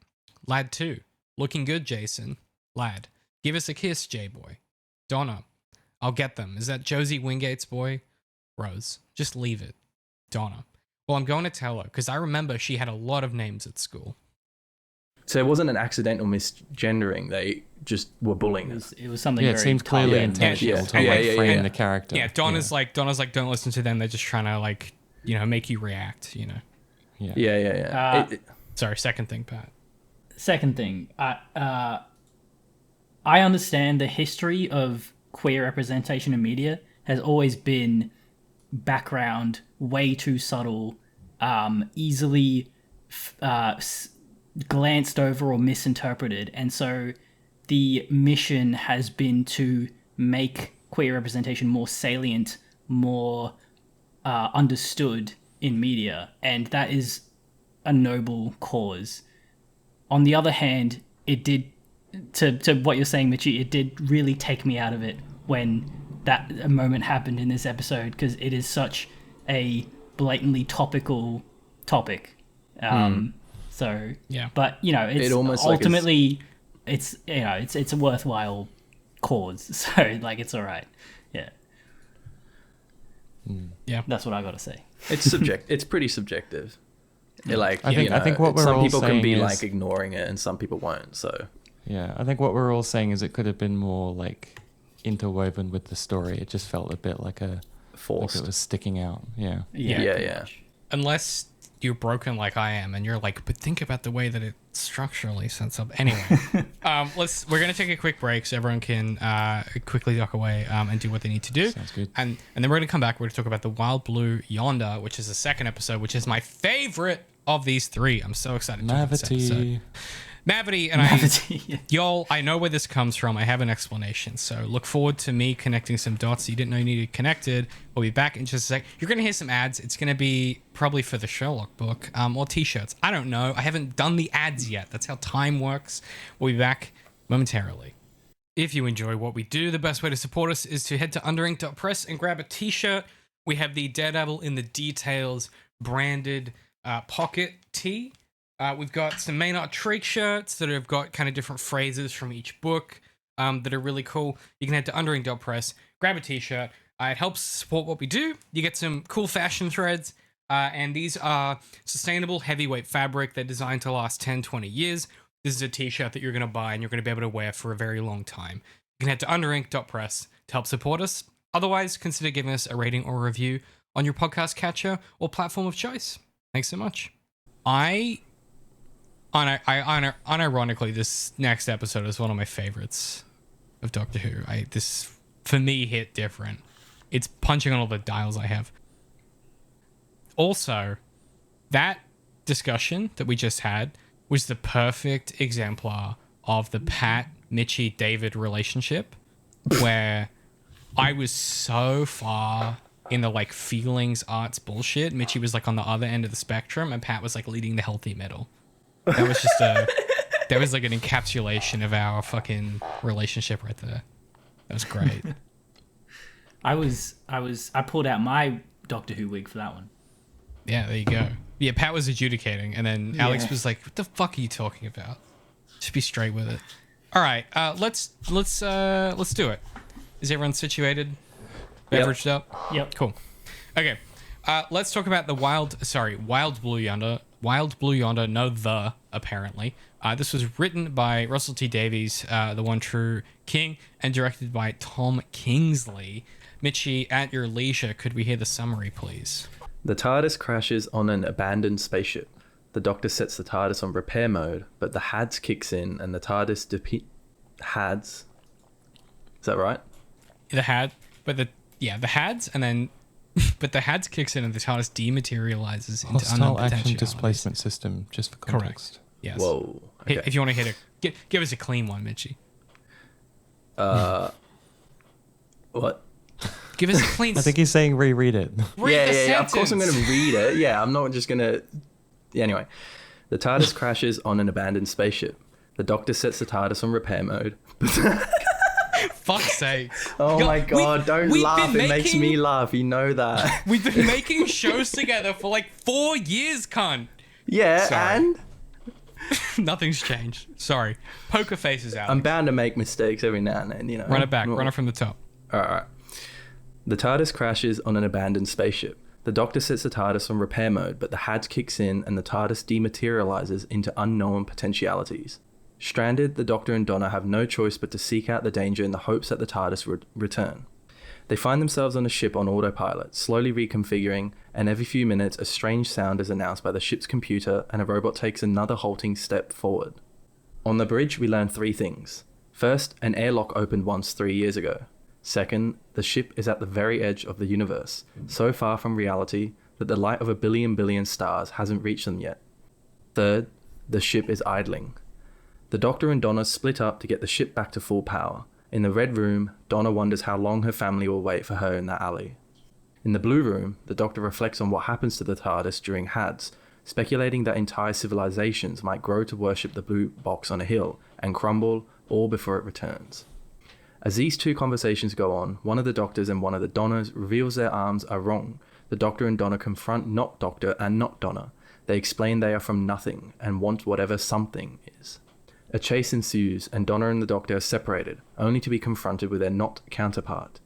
Lad 2: looking good, Jason. Lad: give us a kiss, J-boy. Donna: I'll get them. Is that Josie Wingate's boy? Rose: just leave it. Donna: well, I'm going to tell her, because I remember she had a lot of names at school. So it wasn't an accidental misgendering. They just were bullying her. It was something. It seemed clearly intentional to frame the character. Yeah, Donna's like, don't listen to them. They're just trying to, like, make you react. Yeah. Sorry. Second thing, Pat. Second thing, I understand the history of queer representation in media has always been background, way too subtle, easily glanced over or misinterpreted. And so the mission has been to make queer representation more salient, more understood in media. And that is a noble cause. On the other hand, it did, to what you're saying, Michi, it did really take me out of it when that moment happened in this episode, because it is such a blatantly topical topic. So yeah, but it's it almost ultimately it's a worthwhile cause. So like, it's all right. Yeah. Yeah, that's what I got to say. It's it's pretty subjective. Like, I think what we're some all people can saying be is- like ignoring it and some people won't. So Yeah, I think what we're all saying is it could have been more like interwoven with the story. It just felt a bit like it forced. was sticking out. Yeah. Yeah. Unless you're broken like I am, and you're like, but think about the way that it structurally sets up. Anyway, we're gonna take a quick break so everyone can quickly duck away and do what they need to do. Sounds good. And then we're gonna come back. We're gonna talk about the Wild Blue Yonder, which is the second episode, which is my favorite of these three. I'm so excited to talk about this episode. Mavity. Mavity and y'all, I know where this comes from. I have an explanation. So look forward to me connecting some dots you didn't know you needed connected. We'll be back in just a sec. You're going to hear some ads. It's going to be probably for the Sherlock book or t-shirts. I don't know. I haven't done the ads yet. That's how time works. We'll be back momentarily. If you enjoy what we do, the best way to support us is to head to underink.press and grab a t-shirt. We have the Daredevil in the Details branded pocket tee. We've got some Maynard Treek shirts that have got kind of different phrases from each book that are really cool. You can head to underink.press, grab a t-shirt. It helps support what we do. You get some cool fashion threads, and these are sustainable heavyweight fabric. They're designed to last 10, 20 years. This is a t-shirt that you're going to buy and you're going to be able to wear for a very long time. You can head to underink.press to help support us. Otherwise, consider giving us a rating or a review on your podcast catcher or platform of choice. Thanks so much. Unironically, this next episode is one of my favorites of Doctor Who. This, for me, hit different. It's punching on all the dials I have. Also, that discussion that we just had was the perfect exemplar of the Pat, Michi, David relationship, where I was so far in the like feelings, arts bullshit. Michi was like on the other end of the spectrum, and Pat was like leading the healthy middle. That was just that was like an encapsulation of our fucking relationship right there. That was great. I pulled out my Doctor Who wig for that one. Yeah, there you go. Yeah, Pat was adjudicating, and then Alex was like, "What the fuck are you talking about? Just be straight with it." All right, let's do it. Is everyone situated? Beveraged up? Yep. Cool. Okay. Let's talk about the Wild Blue Yonder. Wild Blue Yonder, apparently. This was written by Russell T Davies, the one true king, and directed by Tom Kingsley. Michi, at your leisure, could we hear the summary, please? The TARDIS crashes on an abandoned spaceship. The Doctor sets the TARDIS on repair mode, but the HADS kicks in and the TARDIS HADS. Is that right? The HADS, and then but the HADS kicks in and the TARDIS dematerializes into Hostile unknown action potentialities. displacement system, just for context. Correct. Yes. Whoa. Okay. If you want to hit give us a clean one, Michi. What? Give us a clean. I think he's saying reread it. Read the Yeah. Of course I'm going sentence. to read it. Yeah, I'm not just going to... Anyway. The TARDIS crashes on an abandoned spaceship. The Doctor sets the TARDIS on repair mode. Fuck's sake. Oh my god, don't we've laugh. been It makes me laugh. You know that. We've been making shows together for like 4 years, cunt. Yeah, Sorry. and Nothing's changed. Sorry. Poker faces out. I'm bound to make mistakes every now and then, you know. Run it back. Run it from the top. Alright. The TARDIS crashes on an abandoned spaceship. The Doctor sets the TARDIS on repair mode, but the HADS kicks in and the TARDIS dematerializes into unknown potentialities. Stranded, the Doctor and Donna have no choice but to seek out the danger in the hopes that the TARDIS would return. They find themselves on a ship on autopilot, slowly reconfiguring, and every few minutes a strange sound is announced by the ship's computer and a robot takes another halting step forward. On the bridge, we learn 3 things. First, an airlock opened once 3 years ago. Second, the ship is at the very edge of the universe, so far from reality that the light of a billion stars hasn't reached them yet. Third, the ship is idling. The Doctor and Donna split up to get the ship back to full power. In the red room, Donna wonders how long her family will wait for her in that alley. In the blue room, the Doctor reflects on what happens to the TARDIS during HADS, speculating that entire civilizations might grow to worship the blue box on a hill and crumble all before it returns. As these 2 conversations go on, one of the Doctors and one of the Donnas reveals their arms are wrong. The Doctor and Donna confront not Doctor and not Donna. They explain they are from nothing and want whatever something is. A chase ensues and Donna and the Doctor are separated, only to be confronted with their not counterpart.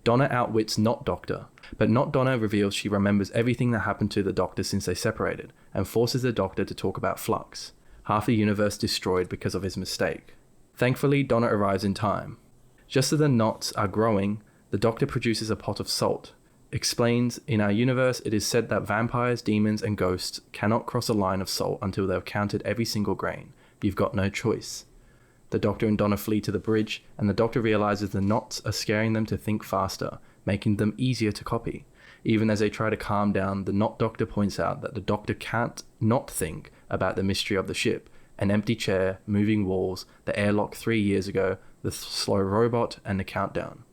Donna outwits Not Doctor, but Not Donna reveals she remembers everything that happened to the Doctor since they separated, and forces the Doctor to talk about Flux, half the universe destroyed because of his mistake. Thankfully, Donna arrives in time. Just as the knots are growing, the Doctor produces a pot of salt. Explains, in our universe, it is said that vampires, demons, and ghosts cannot cross a line of salt until they've counted every single grain. You've got no choice. The Doctor and Donna flee to the bridge, and the Doctor realizes the knots are scaring them to think faster, making them easier to copy. Even as they try to calm down, the Not Doctor points out that the Doctor can't not think about the mystery of the ship, an empty chair, moving walls, the airlock 3 years ago, the slow robot, and the countdown.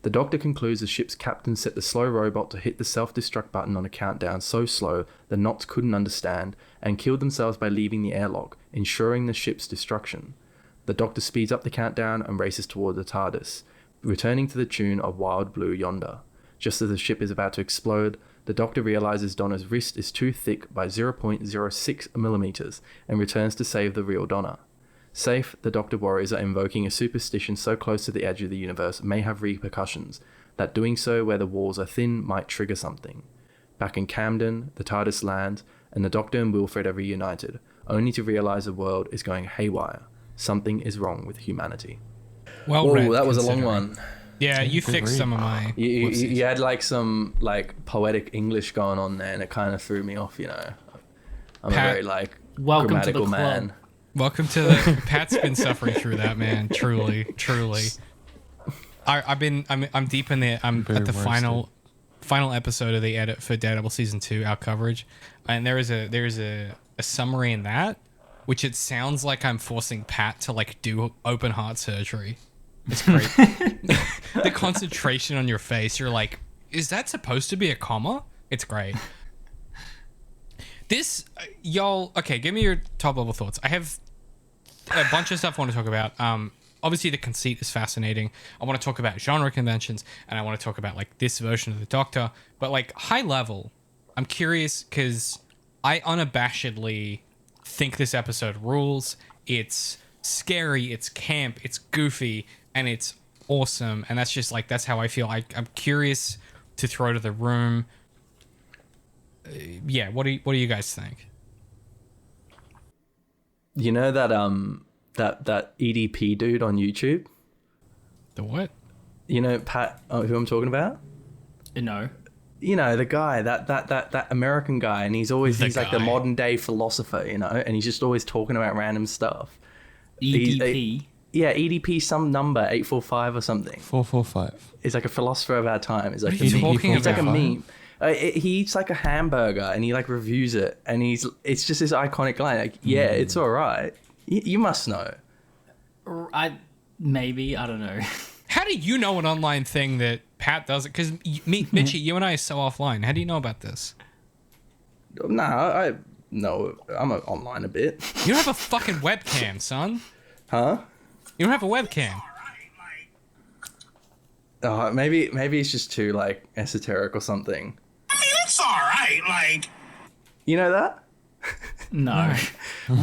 The Doctor concludes the ship's captain set the slow robot to hit the self-destruct button on a countdown so slow the knots couldn't understand, and killed themselves by leaving the airlock, ensuring the ship's destruction. The Doctor speeds up the countdown and races toward the TARDIS, returning to the tune of Wild Blue Yonder. Just as the ship is about to explode, the Doctor realizes Donna's wrist is too thick by 0.06 millimeters and returns to save the real Donna. Safe, the Doctor worries that invoking a superstition so close to the edge of the universe may have repercussions, that doing so where the walls are thin might trigger something. Back in Camden, the TARDIS lands, and the Doctor and Wilfred are reunited, only to realize the world is going haywire. Something is wrong with humanity. Well Whoa, read, that was a long considering. one. Yeah, you Good fixed read. some of my. You had like some like poetic English going on there, and it kind of threw me off. You know, I'm Pat, a very like welcome to the grammatical club. man. Welcome to the. Pat's been suffering through that, man. Truly. I'm deep in there. I'm Very at the roasted. final episode of the edit for Daredevil season 2, our coverage, and there is a summary in that, which it sounds like I'm forcing Pat to like do open heart surgery. It's great. The concentration on your face, you're like, is that supposed to be a comma? It's great. This, y'all, okay, give me your top level thoughts. I have a bunch of stuff I want to talk about. Obviously, the conceit is fascinating. I want to talk about genre conventions, and I want to talk about like this version of the Doctor. But like high level, I'm curious because I unabashedly think this episode rules. It's scary, it's camp, it's goofy, and it's awesome. And that's just like, that's how I feel. I'm curious to throw to the room. Yeah, what do you guys think? You know that that EDP dude on YouTube? The what? You know Pat, who I'm talking about? No. You know, the guy, that American guy, and he's like the guy. modern day philosopher, you know, and he's just always talking about random stuff. EDP. Yeah, EDP, some number 845 or something. 445. He's like a philosopher of our time. He's like What are you talking He's like a about? meme. He eats like a hamburger and he like reviews it, and it's just this iconic line like, yeah, it's all right. You must know. I don't know. How do you know an online thing that Pat doesn't? Because Michi, you and I are so offline. How do you know about this? Nah, I know I'm online a bit. You don't have a fucking webcam, son. Huh? You don't have a webcam. Maybe it's just too like esoteric or something. I mean, it's all right. Like, You know that? No.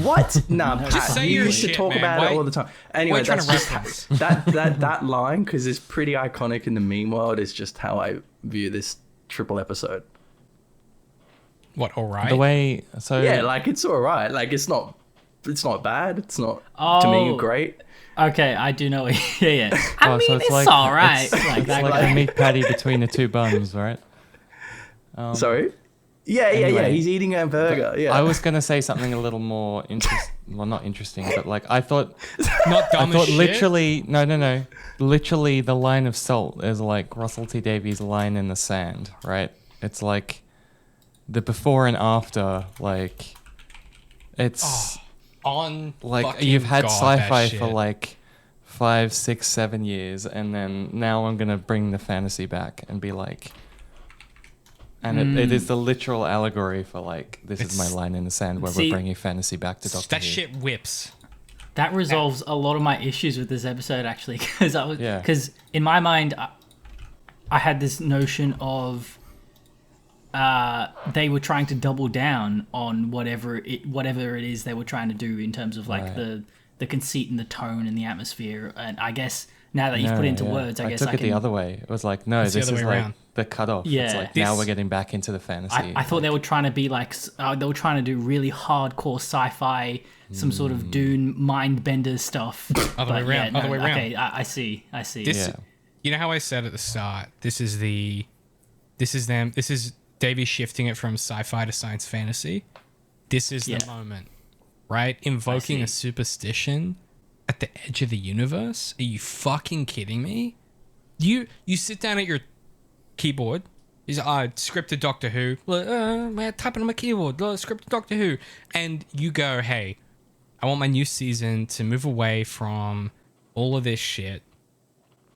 What? Nah, Pat, Just say you your used to shit, talk man. about Why- it all the time. Why are Anyway, you trying that's to just reference? that line, because it's pretty iconic in the meme world, is just how I view this triple episode. What? All right. The way, so Yeah, like it's all right. Like it's not bad. It's not to me Oh. great. Okay, I do know. Yeah. I Oh, mean, so it's it's like- all right. it's Like that like guy. the meat patty between the two buns, right? Sorry. Yeah. anyway. He's eating a burger. Yeah. I was gonna say something a little more well, not interesting, but like I thought Not dumb as shit. literally no. Literally the line of salt is like Russell T Davies' line in the sand, right? It's like the before and after, like it's On like fucking you've had God, sci-fi that for shit. like 5, 6, 7 years, and then now I'm gonna bring the fantasy back and be like, and it is the literal allegory for like this is my It's- line in the sand where See, we're bringing fantasy back to Doctor that Who. shit whips. That resolves a lot of my issues with this episode, actually, Yeah. because in my mind, I had this notion of they were trying to double down on whatever it is they were trying to do in terms of like Right. the conceit and the tone and the atmosphere, and I guess now that you've put it into yeah. words, I guess took I it can. the other way. It was like, no, It's the this other is way like around. the cutoff. Yeah. It's like now This- we're getting back into the fantasy. I thought they were trying to be like they were trying to do really hardcore sci-fi, some sort of Dune mind bender stuff. Other way But around, other way around. Okay, I see. This, Yeah. You know how I said at the start, this is Davey shifting it from sci-fi to science fantasy. This is the moment, right? Invoking a superstition at the edge of the universe. Are you fucking kidding me? You sit down at your keyboard. Is scripted Doctor Who? Typing on my keyboard. Scripted Doctor Who, and you go, hey, I want my new season to move away from all of this shit.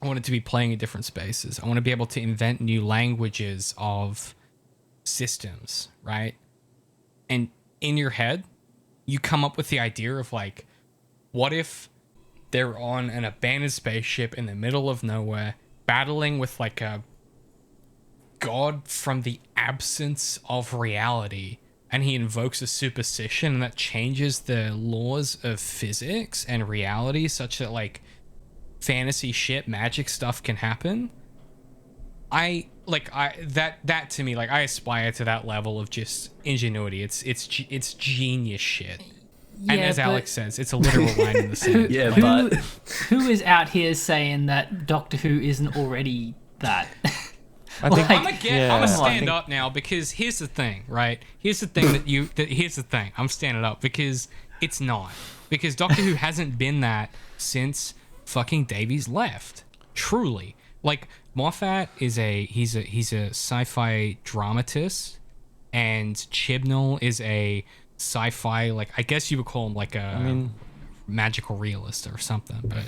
I want it to be playing in different spaces. I want to be able to invent new languages of systems, right? And in your head, you come up with the idea of like, what if they're on an abandoned spaceship in the middle of nowhere, battling with like a god from the absence of reality, and he invokes a superstition and that changes the laws of physics and reality such that like fantasy shit, magic stuff can happen. That to me, like, I aspire to that level of just ingenuity. It's genius shit. And as Alex says, it's a literal line in the sand. Yeah, who, but who is out here saying that Doctor Who isn't already that? I think I'm gonna I stand think- up now because here's the thing, right? Here's the thing here's the thing. I'm standing up because it's not. Because Doctor Who hasn't been that since fucking Davies left. Truly. Like, Moffat is he's a sci-fi dramatist, and Chibnall is a sci-fi, like, I guess you would call him like a magical realist or something, but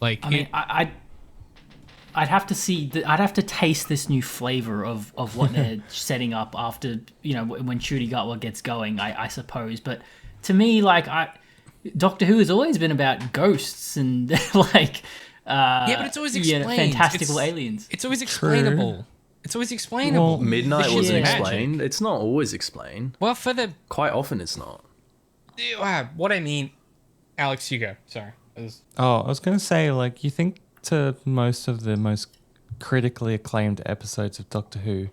like I mean, I'd have to see. I'd have to taste this new flavor of what they're setting up after, when Ncuti Gatwa gets going. I suppose, but to me, like, Doctor Who has always been about ghosts and like. Yeah, but it's always explained. Fantastical aliens. It's always explainable. It's always explainable. Well, Midnight The wasn't shit's magic. explained. It's not always explained. Well, for the Quite often, it's not. what I mean, Alex, you go. Sorry. I was going to say, like, you think to most of the most critically acclaimed episodes of Doctor Who,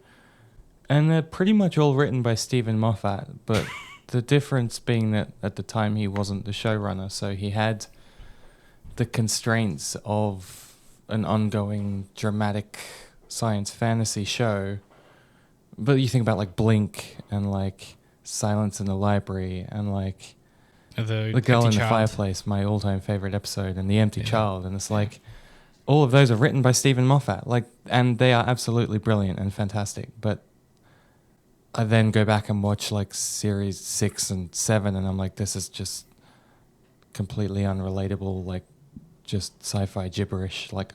and they're pretty much all written by Stephen Moffat, but the difference being that at the time he wasn't the showrunner, so he had the constraints of an ongoing dramatic science fantasy show. But you think about like Blink and like Silence in the Library and like The Girl in the Fireplace, my all-time favorite episode, and The Empty Child, and it's like all of those are written by Stephen Moffat, like, and they are absolutely brilliant and fantastic. But I then go back and watch like series 6 and 7, and I'm like, this is just completely unrelatable, like just sci-fi gibberish. Like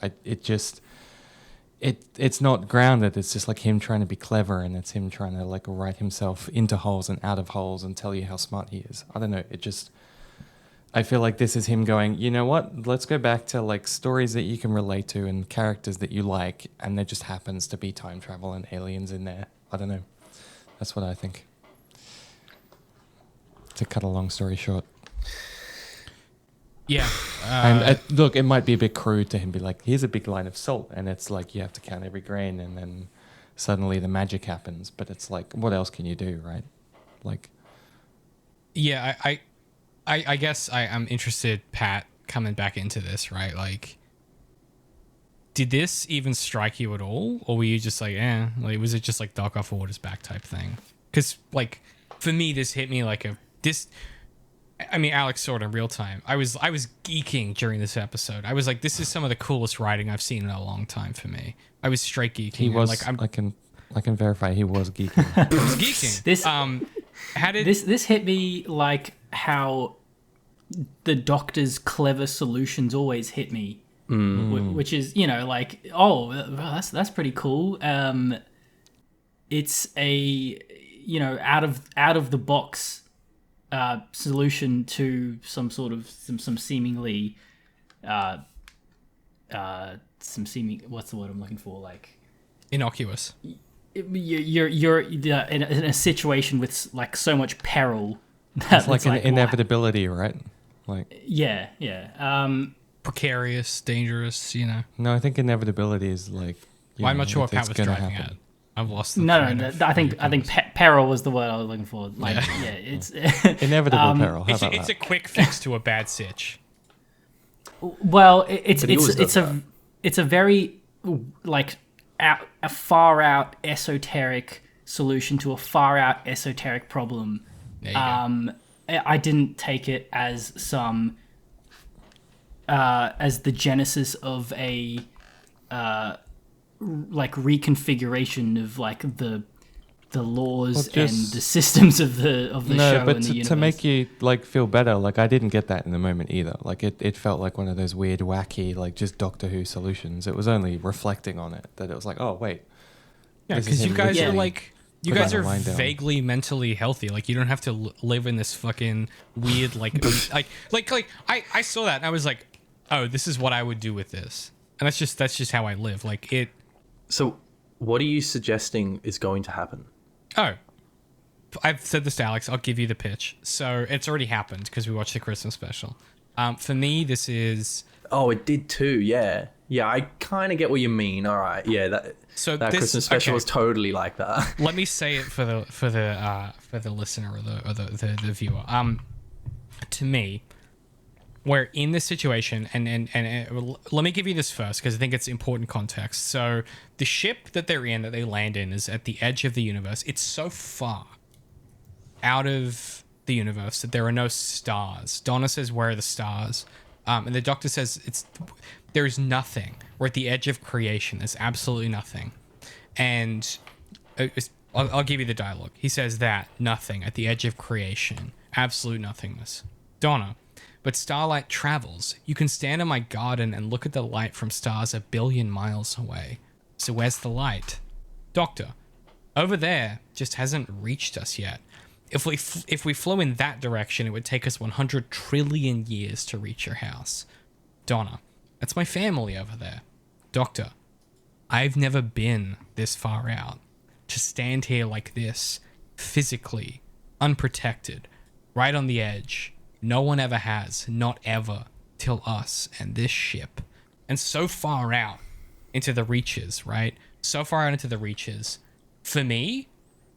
it's not grounded. It's just like him trying to be clever, and it's him trying to like write himself into holes and out of holes and tell you how smart he is. I don't know. I feel like this is him going, you know what? Let's go back to like stories that you can relate to and characters that you like, and there just happens to be time travel and aliens in there. I don't know. That's what I think. To cut a long story short. Yeah. And look, it might be a bit crude to him, be like, here's a big line of salt, and it's like you have to count every grain, and then suddenly the magic happens. But it's like, what else can you do, right? Like, yeah, I guess I'm interested, Pat, coming back into this, right? Like, did this even strike you at all, or were you just like, like, was it just like Dark Off Waters back type thing? Because like, for me, this hit me like I mean, Alex saw it in real time. I was geeking during this episode. I was like, this is some of the coolest writing I've seen in a long time for me. I was straight geeking. he was, like, I can verify he was geeking. I was geeking. This hit me like how the Doctor's clever solutions always hit me, which is, like, oh, that's pretty cool. It's a out of the box solution to some sort of some seemingly what's the word I'm looking for, like Innocuous. You're in a situation with like so much peril. It's like an why- inevitability, right? Like, Yeah. precarious, dangerous, you know. No, I think inevitability is like. Well, I'm not sure what Pat it's was gonna driving happen. at. I've lost the No, thread no, of I think what you peril was the word I was looking for. Like, yeah, it's Inevitable peril. How It's about a that? quick fix to a bad sitch. well, it's But he always does that. it's a very like a far out esoteric solution to a far out esoteric problem. There you go. I didn't take it as some as the genesis of a like reconfiguration of like the laws Well, and the systems of the No, show but and the universe. to make you like feel better, like I didn't get that in the moment either. Like it felt like one of those weird, wacky, like just Doctor Who solutions. It was only reflecting on it that it was like, oh wait, Yeah, this is because you him guys are literally like, you putting guys the are line down. vaguely mentally healthy. Like you don't have to live in this fucking weird like I saw that and I was like, oh, this is what I would do with this, and that's just how I live. Like it. So, what are you suggesting is going to happen? Oh, I've said this to Alex. I'll give you the pitch. So it's already happened because we watched the Christmas special. For me, this is. Oh, it did too. Yeah, yeah. I kind of get what you mean. All right. Yeah. That This- Christmas special okay. was totally like that. Let me say it for the listener or the viewer. To me, we're in this situation, and let me give you this first because I think it's important context. So the ship that they're in, that they land in, is at the edge of the universe. It's so far out of the universe that there are no stars. Donna says, "Where are the stars?" And the Doctor says, "There's nothing. We're at the edge of creation. There's absolutely nothing." And I'll give you the dialogue. He says that nothing at the edge of creation, absolute nothingness. Donna. But starlight travels. You can stand in my garden and look at the light from stars 1 billion miles away. So where's the light? Doctor. Over there, just hasn't reached us yet. If we flew in that direction, it would take us 100 trillion years to reach your house. Donna. That's my family over there. Doctor. I've never been this far out. To stand here like this, physically, unprotected, right on the edge. No one ever has, not ever, till us and this ship. And so far out into the reaches, right? So far out into the reaches. For me,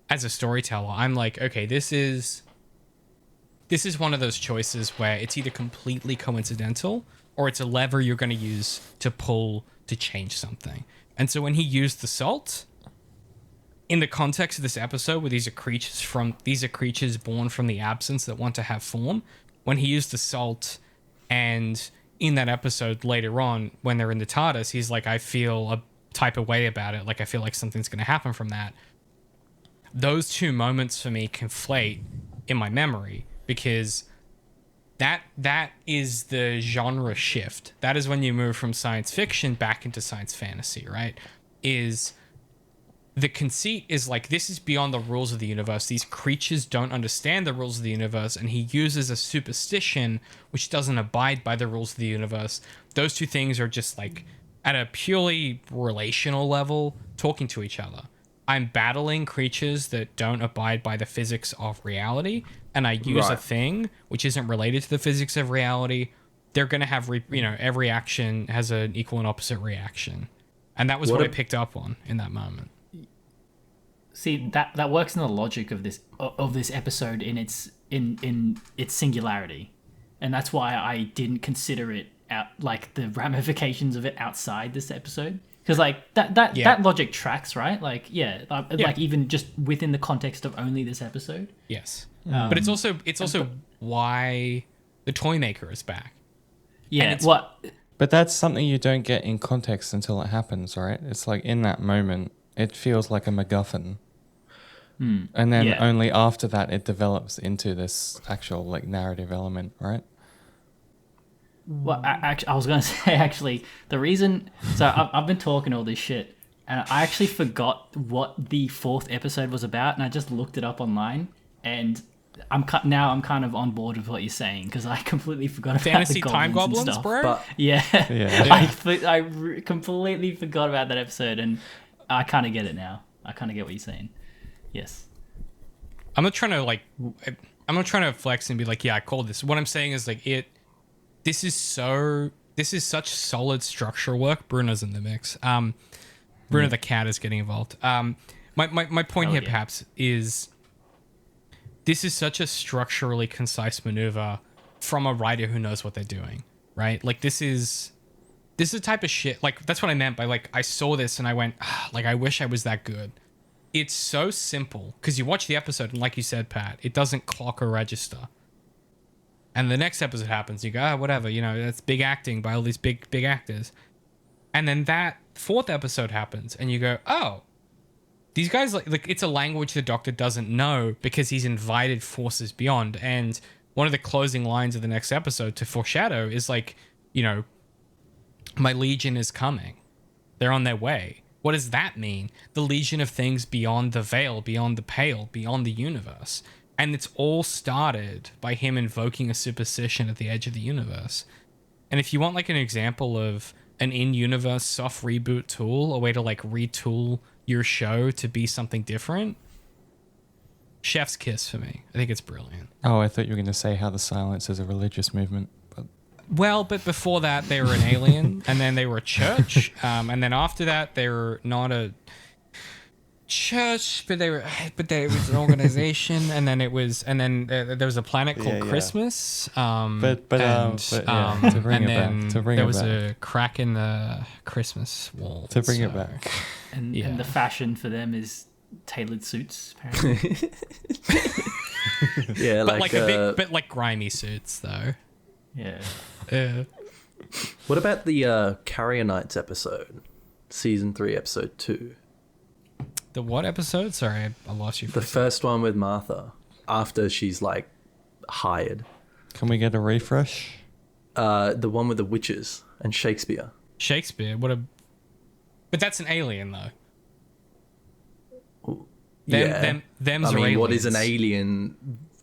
as a storyteller, I'm like, okay, this is one of those choices where it's either completely coincidental or it's a lever you're going to use to pull to change something. And so when he used the salt, in the context of this episode where these are creatures born from the absence that want to have form, when he used the salt, and in that episode later on, when they're in the TARDIS, he's like, I feel a type of way about it. Like, I feel like something's going to happen from that. Those two moments for me conflate in my memory because that is the genre shift. That is when you move from science fiction back into science fantasy, right? The conceit is like, this is beyond the rules of the universe. These creatures don't understand the rules of the universe, and he uses a superstition which doesn't abide by the rules of the universe. Those two things are just like, at a purely relational level, talking to each other. I'm battling creatures that don't abide by the physics of reality, and I use a Right. thing which isn't related to the physics of reality. They're going to have, every action has an equal and opposite reaction. And that was what I picked up on in that moment. See, that works in the logic of this episode in its singularity, and that's why I didn't consider it out, like the ramifications of it outside this episode, because like that logic tracks, right? Like like even just within the context of only this episode. Yes, but it's also why the toy maker is back. Yeah, it's- what? But that's something you don't get in context until it happens, right? It's like in that moment, it feels like a MacGuffin. And then Yeah. only after that it develops into this actual like narrative element, right? Well, I was going to say, actually, the reason... So I've been talking all this shit, and I actually forgot what the 4th episode was about, and I just looked it up online, and I'm kind of on board with what you're saying, because I completely forgot about Fantasy the time goblins and goblins, stuff. bro. But Yeah. Yeah. I completely forgot about that episode, and I kind of get it now. I kind of get what you're saying. Yes. I'm not trying to flex and be like, yeah, I called this. What I'm saying is like this is this is such solid structural work. Bruno's in the mix. Bruno the cat is getting involved. My point here perhaps is this is such a structurally concise maneuver from a writer who knows what they're doing, right? Like this is the type of shit, like that's what I meant by like I saw this and I went, like I wish I was that good. It's so simple because you watch the episode and like you said, Pat, it doesn't clock or register. And the next episode happens, you go, whatever, you know, that's big acting by all these big actors. And then that fourth episode happens and you go, oh, these guys, like it's a language the Doctor doesn't know because he's invited forces beyond. And one of the closing lines of the next episode to foreshadow is like, you know, my legion is coming. They're on their way. What does that mean? The legion of things beyond the veil, beyond the pale, beyond the universe. And it's all started by him invoking a superstition at the edge of the universe. And if you want like an example of an in-universe soft reboot tool, a way to like retool your show to be something different, chef's kiss for me. I think it's brilliant. Oh, I thought you were going to say how the silence is a religious movement. Well, but before that, they were an alien, and then they were a church, and then after that, they were not a church, but there was an organization, and then there was a planet called Christmas. To bring there it was back. a crack in the Christmas wall. To bring it back. And the fashion for them is tailored suits, apparently. Yeah, but like a bit like grimy suits, though. Yeah. What about the Carrier Knights episode? Season 3, episode 2. The what episode? Sorry, I lost you. The first one with Martha, after she's like hired. Can we get a refresh? The one with the witches and Shakespeare. Shakespeare? But that's an alien, though. Them's I mean, aliens. what is an alien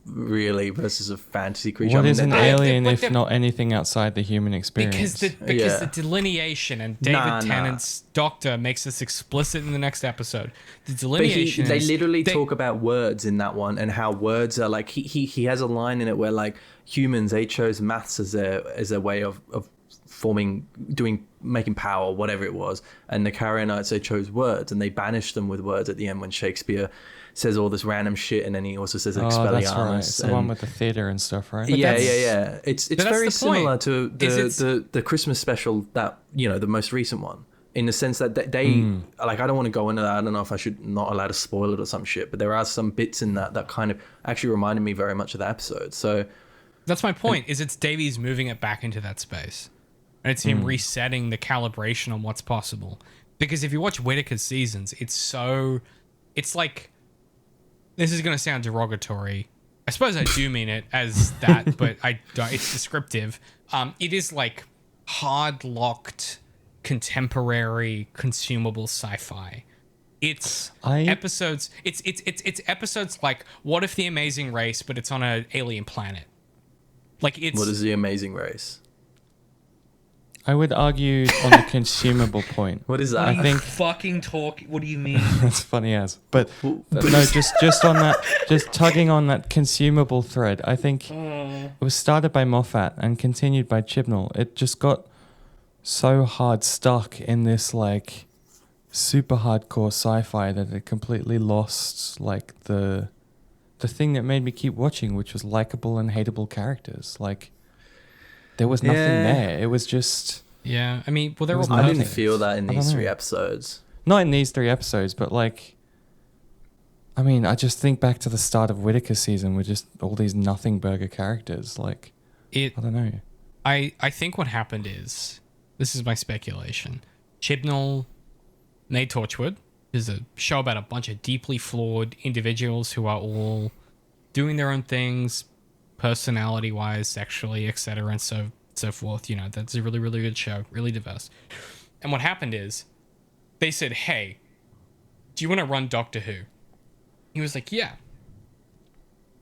really versus a fantasy creature? What is an alien but if they're- not anything outside the human experience? Because the delineation, and David Nah. Tennant's Doctor makes this explicit in the next episode. The But delineation they is... literally talk about words in that one and how words are like he has a line in it where like humans, they chose maths as a way of making power, whatever it was, and the Carrier Knights, they chose words and they banished them with words at the end when Shakespeare says all this random shit, and then he also says Expelliarmus. Oh, that's right. It's the one with the theater and stuff, right? Yeah. It's that's very the similar point. to the Christmas special, that, you know, the most recent one, in the sense that they like, I don't want to go into that. I don't know if I should not allowed to spoil it or some shit, but there are some bits in that kind of actually reminded me very much of the episode. So That's my point, is it's Davies moving it back into that space. And it's him resetting the calibration on what's possible. Because if you watch Whittaker's seasons, it's like... This is going to sound derogatory. I suppose I do mean it as that, but I don't. It's descriptive. It is like hard-locked, contemporary, consumable sci-fi. It's episodes. It's episodes like What If the Amazing Race, but it's on an alien planet. Like it's. what is the Amazing Race? I would argue on the consumable point. What is that? I think Fucking talk. What do you mean? that's funny as. But no, just on that, just tugging on that consumable thread. I think it was started by Moffat and continued by Chibnall. It just got so hard stuck in this like super hardcore sci-fi that it completely lost like the thing that made me keep watching, which was likable and hateable characters. Like there was nothing there. It was just... Yeah, I mean, well, there were... I didn't perfect. feel that in I these don't 3 know. episodes. Not in these 3 episodes, but like... I mean, I just think back to the start of Whittaker's season with just all these nothing burger characters. Like, I don't know. I think what happened is... This is my speculation. Chibnall made Torchwood. There's a show about a bunch of deeply flawed individuals who are all doing their own things, personality-wise, sexually, etc., and so forth. You know, that's a really, really good show, really diverse. And what happened is, they said, "Hey, do you want to run Doctor Who?" He was like, "Yeah."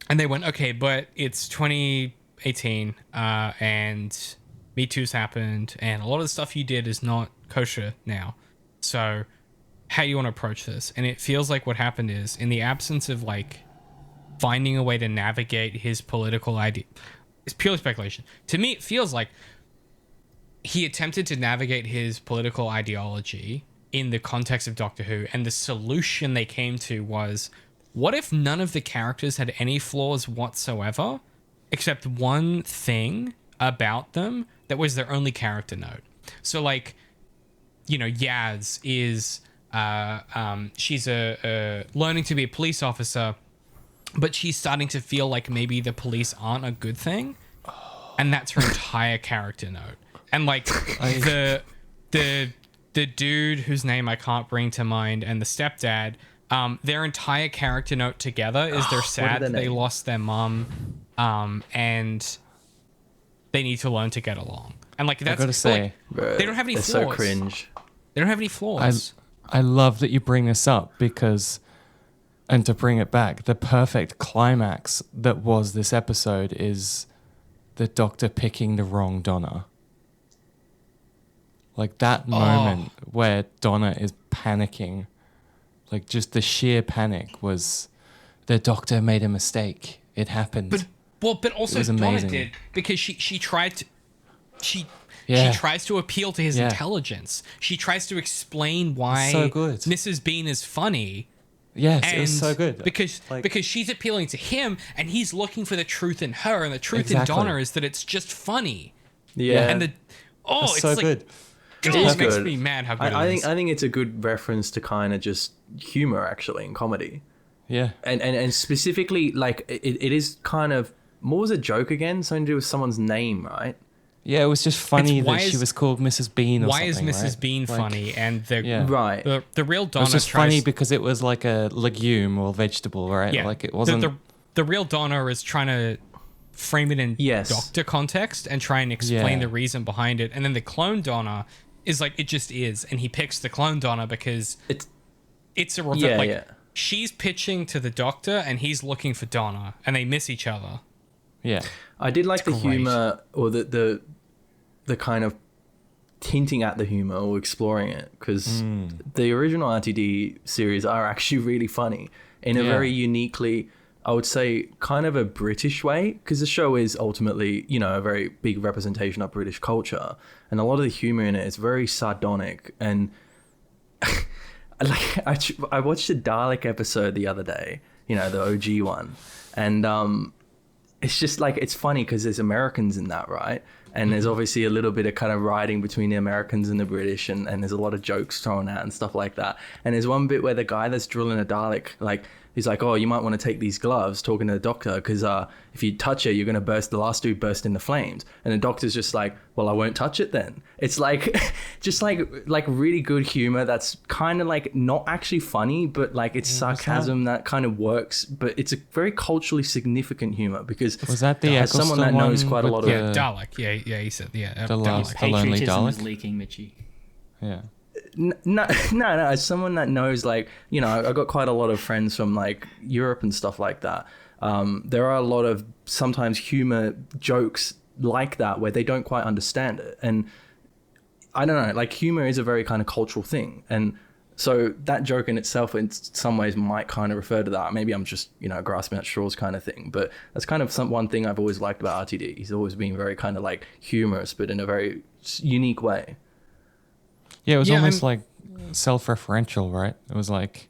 And they went, "Okay, but it's 2018, and Me Too's happened, and a lot of the stuff you did is not kosher now. So, how do you want to approach this?" And it feels like what happened is, in the absence of like finding a way to navigate his political idea, it's purely speculation. To me, it feels like he attempted to navigate his political ideology in the context of Doctor Who, and the solution they came to was, what if none of the characters had any flaws whatsoever, except one thing about them that was their only character note? So, like, you know, Yaz is she's a learning to be a police officer, but she's starting to feel like maybe the police aren't a good thing, and that's her entire character note. And like the dude whose name I can't bring to mind, and the stepdad, their entire character note together is they're sad that they lost their mum, and they need to learn to get along. And like, that's, I gotta say, like, they don't have any flaws. so cringe. They don't have any flaws. I love that you bring this up because, and to bring it back, the perfect climax that was this episode is the Doctor picking the wrong Donna. Like that moment where Donna is panicking, like just the sheer panic was the Doctor made a mistake. It happened. But also Donna amazing. did, because she tried to she tries to appeal to his intelligence. She tries to explain why so good. Mrs. Bean is funny. Yes, it was so good. Because she's appealing to him, and he's looking for the truth in her, and the truth in Donna is that it's just funny. Yeah. And it's so like, good. It makes me mad how good it is. I think it's a good reference to kind of just humor, actually, in comedy. Yeah. And specifically, like, it is kind of, what was a joke again? Something to do with someone's name, right? Yeah, it was just funny It's why that she is- was called Mrs. Bean or Why is something, Mrs. right? Bean Like, funny? And Right. the real It Donna was just tries... funny because it was like a legume or vegetable, right? Yeah, Like it wasn't... The real Donna is trying to frame it in Yes. Doctor context and try and explain Yeah. the reason behind it. And then the clone Donna is like, it just is. And he picks the clone Donna because it's a she's pitching to the Doctor and he's looking for Donna, and they miss each other. Yeah. I did like the great. humor, or the kind of hinting at the humor or exploring it, because the original RTD series are actually really funny in a very uniquely, I would say, kind of a British way, because the show is ultimately, you know, a very big representation of British culture, and a lot of the humor in it is very sardonic. And like I watched a Dalek episode the other day, you know, the OG one, and it's just like, it's funny because there's Americans in that, right? And there's obviously a little bit of kind of riding between the Americans and the British, and there's a lot of jokes thrown out and stuff like that. And there's one bit where the guy that's drilling a Dalek, like, he's like, oh, you might want to take these gloves, talking to the Doctor, because if you touch it, you're going to burst, the last dude burst into flames. And the Doctor's just like, well, I won't touch it then. It's like, just like really good humor that's kind of like not actually funny, but like it's sarcasm that kind of works. But it's a very culturally significant humor, because Was that the as someone that Eccleston knows one quite a lot with of... the- Dalek. Yeah, he said, yeah. The last- Dalek. The lonely Patriotism is Dalek? leaking, Michi. Yeah. No, as someone that knows, like, you know, I got quite a lot of friends from like Europe and stuff like that. There are a lot of sometimes humor jokes like that where they don't quite understand it. And I don't know, like, humor is a very kind of cultural thing. And so that joke in itself in some ways might kind of refer to that. Maybe I'm just, you know, grasping at straws kind of thing. But that's kind of one thing I've always liked about RTD. He's always been very kind of like humorous, but in a very unique way. Yeah, it was Yeah, almost like self-referential, right? It was like,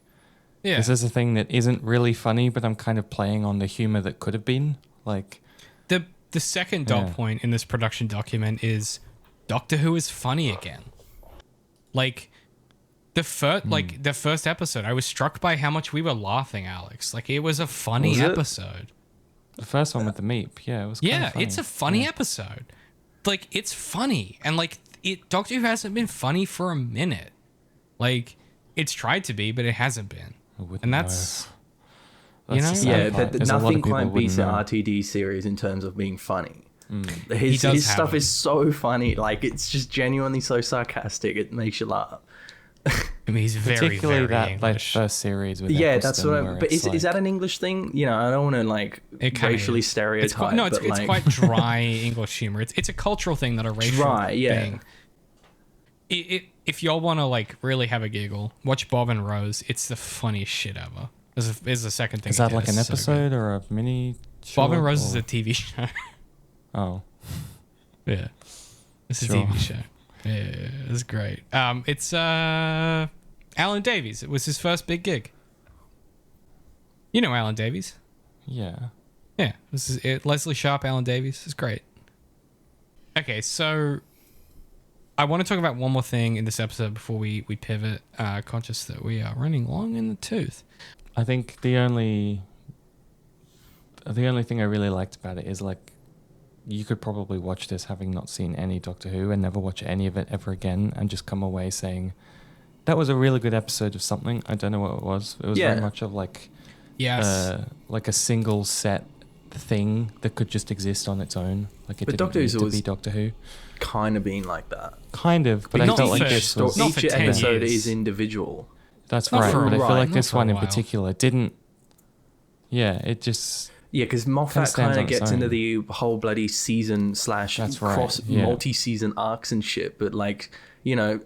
Yeah. this is a thing that isn't really funny, but I'm kind of playing on the humor that could have been. Like, The second dot point in this production document is Doctor Who is funny again. Like the first episode, I was struck by how much we were laughing, Alex. Like, it was a funny Was it? episode. the first one with the meep, yeah, it was kind Yeah, of funny. it's a funny episode. Like, it's funny, and like Doctor Who hasn't been funny for a minute. Like, it's tried to be, but it hasn't been. I wouldn't And know. that's That's know? the sad Yeah, part, that 'cause a lot nothing of people quite beats the wouldn't know. RTD series in terms of being funny. He His does stuff have is so funny. Like, it's just genuinely so sarcastic. It makes you laugh. I mean, he's very, Particularly very that English. first series with Yeah, that's Eccleston, what where I'm... But it's is that an English thing? You know, I don't want to, like, It kinda racially is. stereotype, It's quite, no, it's, but, it's like... quite dry English humor. It's a cultural thing, not a racial Dry, yeah. thing. If y'all want to like really have a giggle, watch Bob and Rose. It's the funniest shit ever. Is the second thing. Is it that like does. an So good. episode or a mini? Bob and short, Rose is or- a TV show. Oh, Yeah. It's a Sure. TV show. Yeah, it's great. It's Alan Davies. It was his first big gig. You know Alan Davies. Yeah. Yeah, this is it. Leslie Sharp, Alan Davies. It's great. Okay, so I want to talk about one more thing in this episode before we pivot, conscious that we are running long in the tooth. I think the only thing I really liked about it is like you could probably watch this having not seen any Doctor Who and never watch any of it ever again and just come away saying that was a really good episode of something. I don't know what it was. It was very much of like like a single set thing that could just exist on its own. Like it But didn't Doctor need Who's to always be Doctor Who. Kind of been like that. Kind of, but I not felt like for- this was... not for Each 10 episode years. is individual. That's Not right, for a but I feel while. like Not this for a one in while. particular didn't... Yeah, it just... Yeah, because Kinda Moffat stands kind on of its gets own. into the whole bloody season / That's right, cross yeah. multi-season arcs and shit. But like, you know,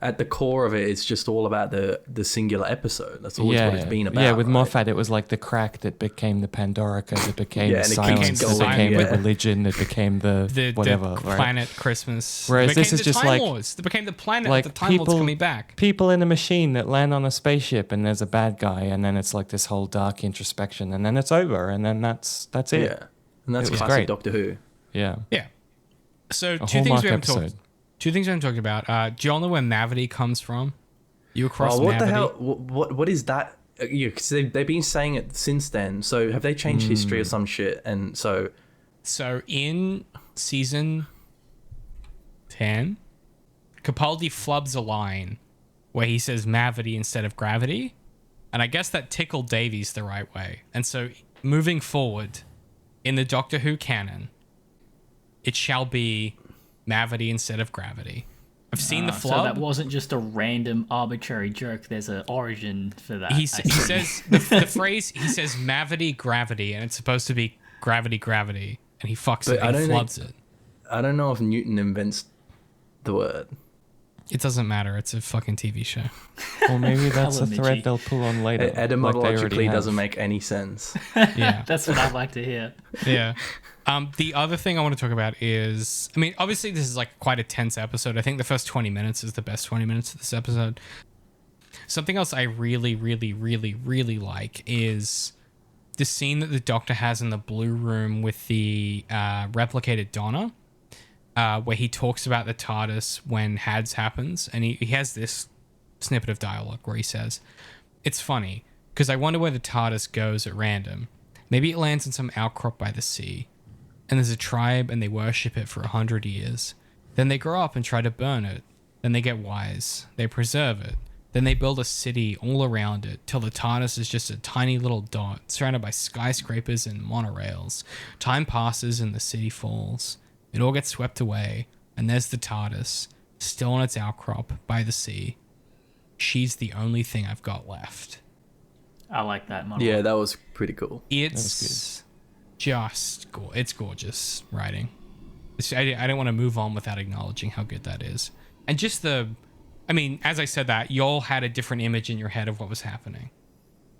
at the core of it, it's just all about the singular episode. That's always what it's been about. Yeah, with right? Moffat, it was like the crack that became the Pandorica, that became Yeah, the and it silence, keeps that going, became yeah. the religion, that became the whatever. the right? planet Christmas. Whereas It became this is the just Time like- Lords. It became the planet. like the Time Lords coming back. people in a machine that land on a spaceship, and there's a bad guy, and then it's like this whole dark introspection, and then it's over, and then that's it. Yeah, and that's It was classic great. Doctor Who. Yeah. Yeah. So A two things Hallmark we haven't talked. episode. Two things we haven't talked about. Do y'all know where Mavity comes from? You across Oh, what Mavity? the hell? What is that? Yeah, because they've been saying it since then. So have they changed history or some shit? And so So in season 10, Capaldi flubs a line where he says Mavity instead of gravity. And I guess that tickled Davies the right way. And so moving forward in the Doctor Who canon, it shall be Mavity instead of gravity. I've seen the So flub. that wasn't just a random arbitrary joke. There's an origin for that. He I see. says the phrase, he says Mavity gravity, and it's supposed to be gravity, and he fucks But it I and he don't flubs it. I don't know if Newton invents the word. It doesn't matter. It's a fucking TV show. Or maybe that's a Hello, thread Michi. they'll pull on later. Etymologically have. doesn't make any sense. Yeah. That's what I'd like to hear. Yeah. The other thing I want to talk about is, I mean, obviously this is like quite a tense episode. I think the first 20 minutes is the best 20 minutes of this episode. Something else I really, really, really, really like is the scene that the Doctor has in the blue room with the replicated Donna, where he talks about the TARDIS when HADS happens. And he has this snippet of dialogue where he says, "It's funny, because I wonder where the TARDIS goes at random. Maybe it lands in some outcrop by the sea. And there's a tribe and they worship it for 100 years. Then they grow up and try to burn it. Then they get wise. They preserve it. Then they build a city all around it till the TARDIS is just a tiny little dot surrounded by skyscrapers and monorails. Time passes and the city falls. It all gets swept away. And there's the TARDIS, still on its outcrop by the sea. She's the only thing I've got left." I like that monologue. Yeah, that was pretty cool. It's just it's gorgeous writing. I don't want to move on without acknowledging how good that is. And just I mean, as I said that, y'all had a different image in your head of what was happening.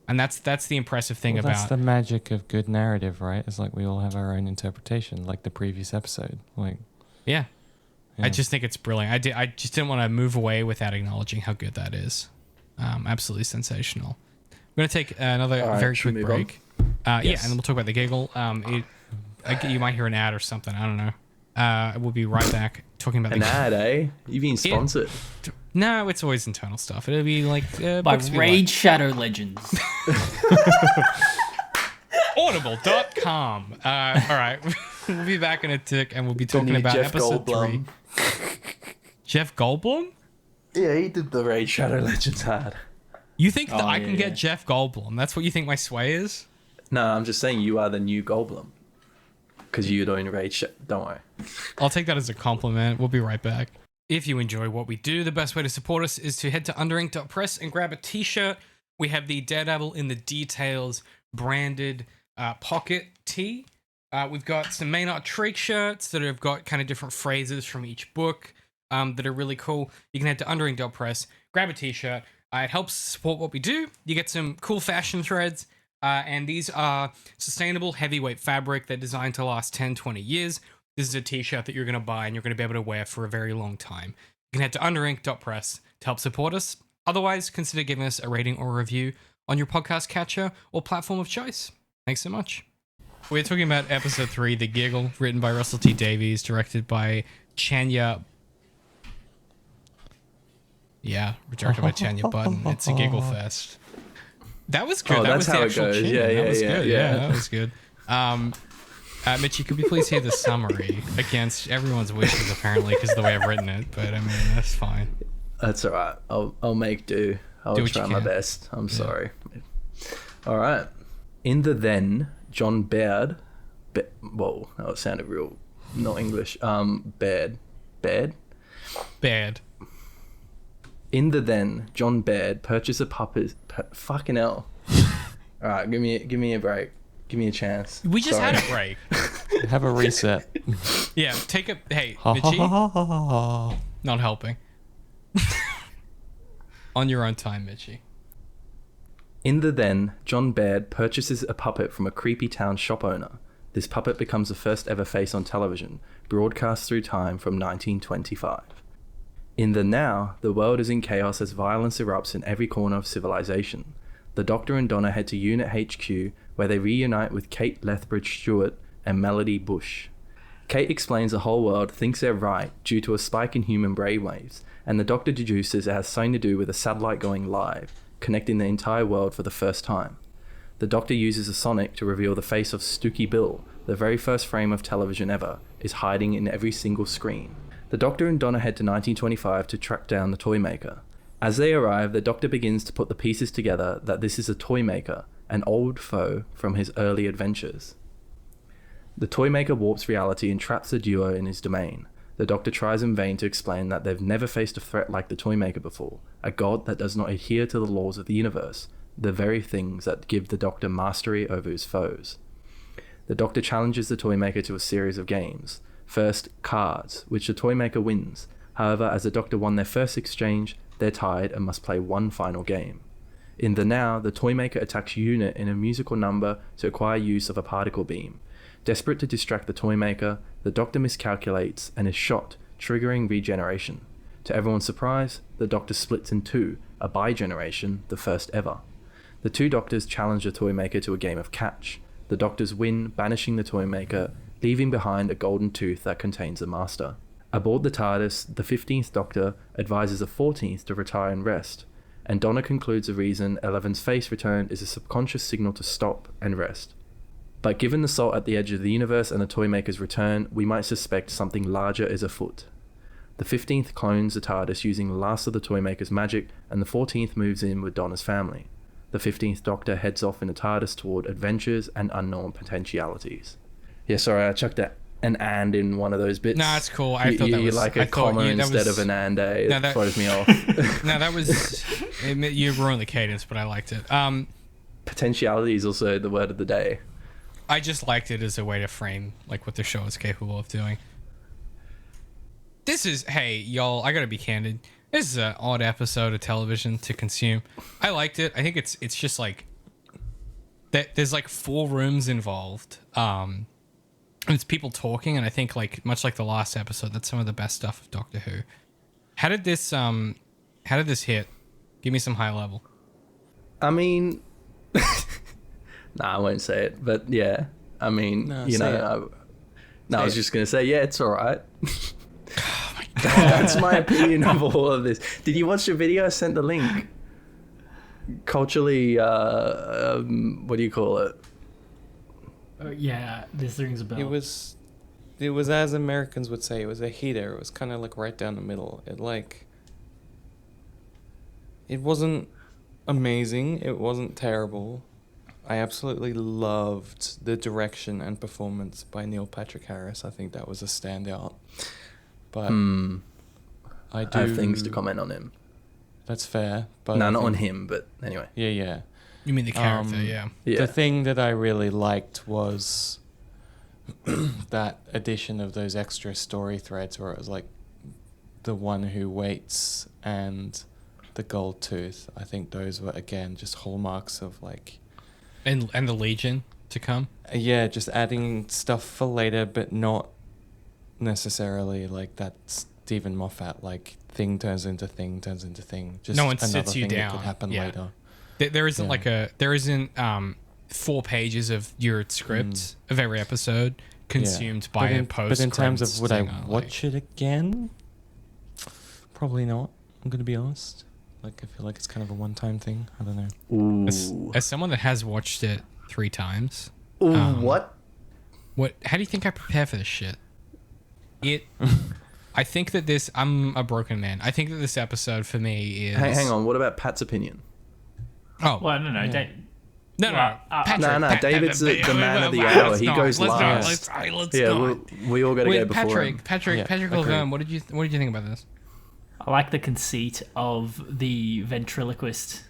And that's the impressive thing That's about the magic of good narrative, right? It's like we all have our own interpretation, like the previous episode. Like, yeah. I Yeah. just think it's brilliant. I just didn't want to move away without acknowledging how good that is. Absolutely sensational. I'm going to take another All right, very should we quick move break. Yeah, Yes. and then we'll talk about the giggle. You might hear an ad or something. I don't know. We'll be right back talking about An the ad, eh? You've been sponsored. No, it's always internal stuff. It'll be like By books we Raid like. Shadow Legends. Audible.com. All right, we'll be back in a tick, and we'll be talking new about Jeff episode Goldblum. 3. Jeff Goldblum? Yeah, he did the Raid Shadow Legends ad. You think that Oh, I can yeah. get Jeff Goldblum? That's what you think my sway is? No, I'm just saying you are the new Goldblum. Because you're doing Raid Shadow. Don't worry. I'll take that as a compliment. We'll be right back. If you enjoy what we do, the best way to support us is to head to underink.press and grab a t-shirt. We have the Daredevil in the Details branded pocket tee. We've got some Maynard Treek shirts that have got kind of different phrases from each book that are really cool. You can head to underink.press, grab a t-shirt. It helps support what we do. You get some cool fashion threads. And these are sustainable heavyweight fabric. They're designed to last 10, 20 years. this is a t-shirt that you're going to buy and you're going to be able to wear for a very long time. You can head to underink.press to help support us. Otherwise, consider giving us a rating or a review on your podcast catcher or platform of choice. Thanks so much. We're talking about episode 3, The Giggle, written by Russell T Davies, directed by Chanya. Yeah, directed by Chanya Button. It's a giggle fest. That was good. Oh, that that's was the how it actual goes. tune. Yeah, that was yeah, good. yeah. That was good. Mitchie, could we please hear the summary against everyone's wishes, apparently, because of the way I've written it. But I mean, that's fine. That's all right. I'll make do. I'll try my best. I'm sorry. All right. In the then, John Baird. Whoa, that sounded real not English. Baird. Bad. In the then, John Baird purchased a puppet. Fucking hell. All right, give me a break. Give me a chance. We just Sorry. had a break. Have a reset. Yeah, take a... Hey, Ha, ha, Mitchie, ha, ha, ha, ha. not helping. On your own time, Mitchie. In the then, John Baird purchases a puppet from a creepy town shop owner. This puppet becomes the first ever face on television, broadcast through time from 1925. In the now, the world is in chaos as violence erupts in every corner of civilization. The Doctor and Donna head to Unit HQ, where they reunite with Kate Lethbridge Stewart and Melody Bush. Kate explains the whole world thinks they're right due to a spike in human brainwaves, and the Doctor deduces it has something to do with a satellite going live, connecting the entire world for the first time. The Doctor uses a sonic to reveal the face of Stooky Bill, the very first frame of television ever, is hiding in every single screen. The Doctor and Donna head to 1925 to track down the toy maker. As they arrive, the Doctor begins to put the pieces together that this is a toy maker, an old foe from his early adventures. The toy maker warps reality and traps the duo in his domain. The Doctor tries in vain to explain that they've never faced a threat like the toy maker before, a god that does not adhere to the laws of the universe, the very things that give the Doctor mastery over his foes. The Doctor challenges the toy maker to a series of games. First, cards, which the toy maker wins. However, as the Doctor won their first exchange, they're tied and must play one final game. In the now, the toy maker attacks Unit in a musical number to acquire use of a particle beam. Desperate to distract the toy maker, the Doctor miscalculates and is shot, triggering regeneration. To everyone's surprise, the Doctor splits in two, a bi-generation, the first ever. The two Doctors challenge the toy maker to a game of catch. The Doctors win, banishing the toy maker, leaving behind a golden tooth that contains the master. Aboard the TARDIS, the 15th Doctor advises the 14th to retire and rest, and Donna concludes the reason 11's face return is a subconscious signal to stop and rest. But given the salt at the edge of the universe and the toy maker's return, we might suspect something larger is afoot. The 15th clones the TARDIS using the last of the toy maker's magic, and the 14th moves in with Donna's family. The 15th Doctor heads off in the TARDIS toward adventures and unknown potentialities. Yeah, sorry, I chucked an and in one of those bits. No, it's cool. I thought that was like a comma instead of an and a. No, It throws me off. No, that was... You ruined the cadence, but I liked it. Potentiality is also the word of the day. I just liked it as a way to frame like what the show is capable of doing. This is... Hey, y'all, I gotta be candid. This is an odd episode of television to consume. I liked it. I think it's just like... There's like 4 rooms involved. And it's people talking, and I think like much like the last episode, that's some of the best stuff of Doctor Who. How did this hit? Give me some high level. I mean, I won't say it, but yeah. I mean, I was just gonna say, yeah, it's all right. Oh my god, that's my opinion of all of this. Did you watch the video? I sent the link. Culturally, what do you call it? Yeah, this rings a bell. It was as Americans would say, it was a heater. It was kind of like right down the middle. It wasn't amazing. It wasn't terrible. I absolutely loved the direction and performance by Neil Patrick Harris. I think that was a standout. But I have things to comment on him. That's fair. But no, not on him, but anyway. Yeah. You mean the character? Yeah. The thing that I really liked was that addition of those extra story threads where it was like the one who waits and the gold tooth. I think those were, again, just hallmarks of like... And the Legion to come? Yeah, just adding stuff for later, but not necessarily like that Stephen Moffat like thing turns into thing. Just No one another sits you thing that down. could happen Yeah. later. There isn't Yeah. there isn't 4 pages of your script of every episode consumed by a post. But in terms of would I stinger, watch it again? Probably not. I'm gonna be honest. Like I feel like it's kind of a one-time thing. I don't know. Ooh. as someone that has watched it 3 times, Ooh, what? how do you think I prepare for this shit? I think that I'm a broken man. I think that this episode for me is. Hang on. What about Pat's opinion? Oh, Well, no. Yeah. no. Patrick, No, David's the man of the hour. He goes last. Let's Yeah, not. we all got to go Wait, before him. Patrick Yeah, Laverne, what did you think about this? I like the conceit of the ventriloquist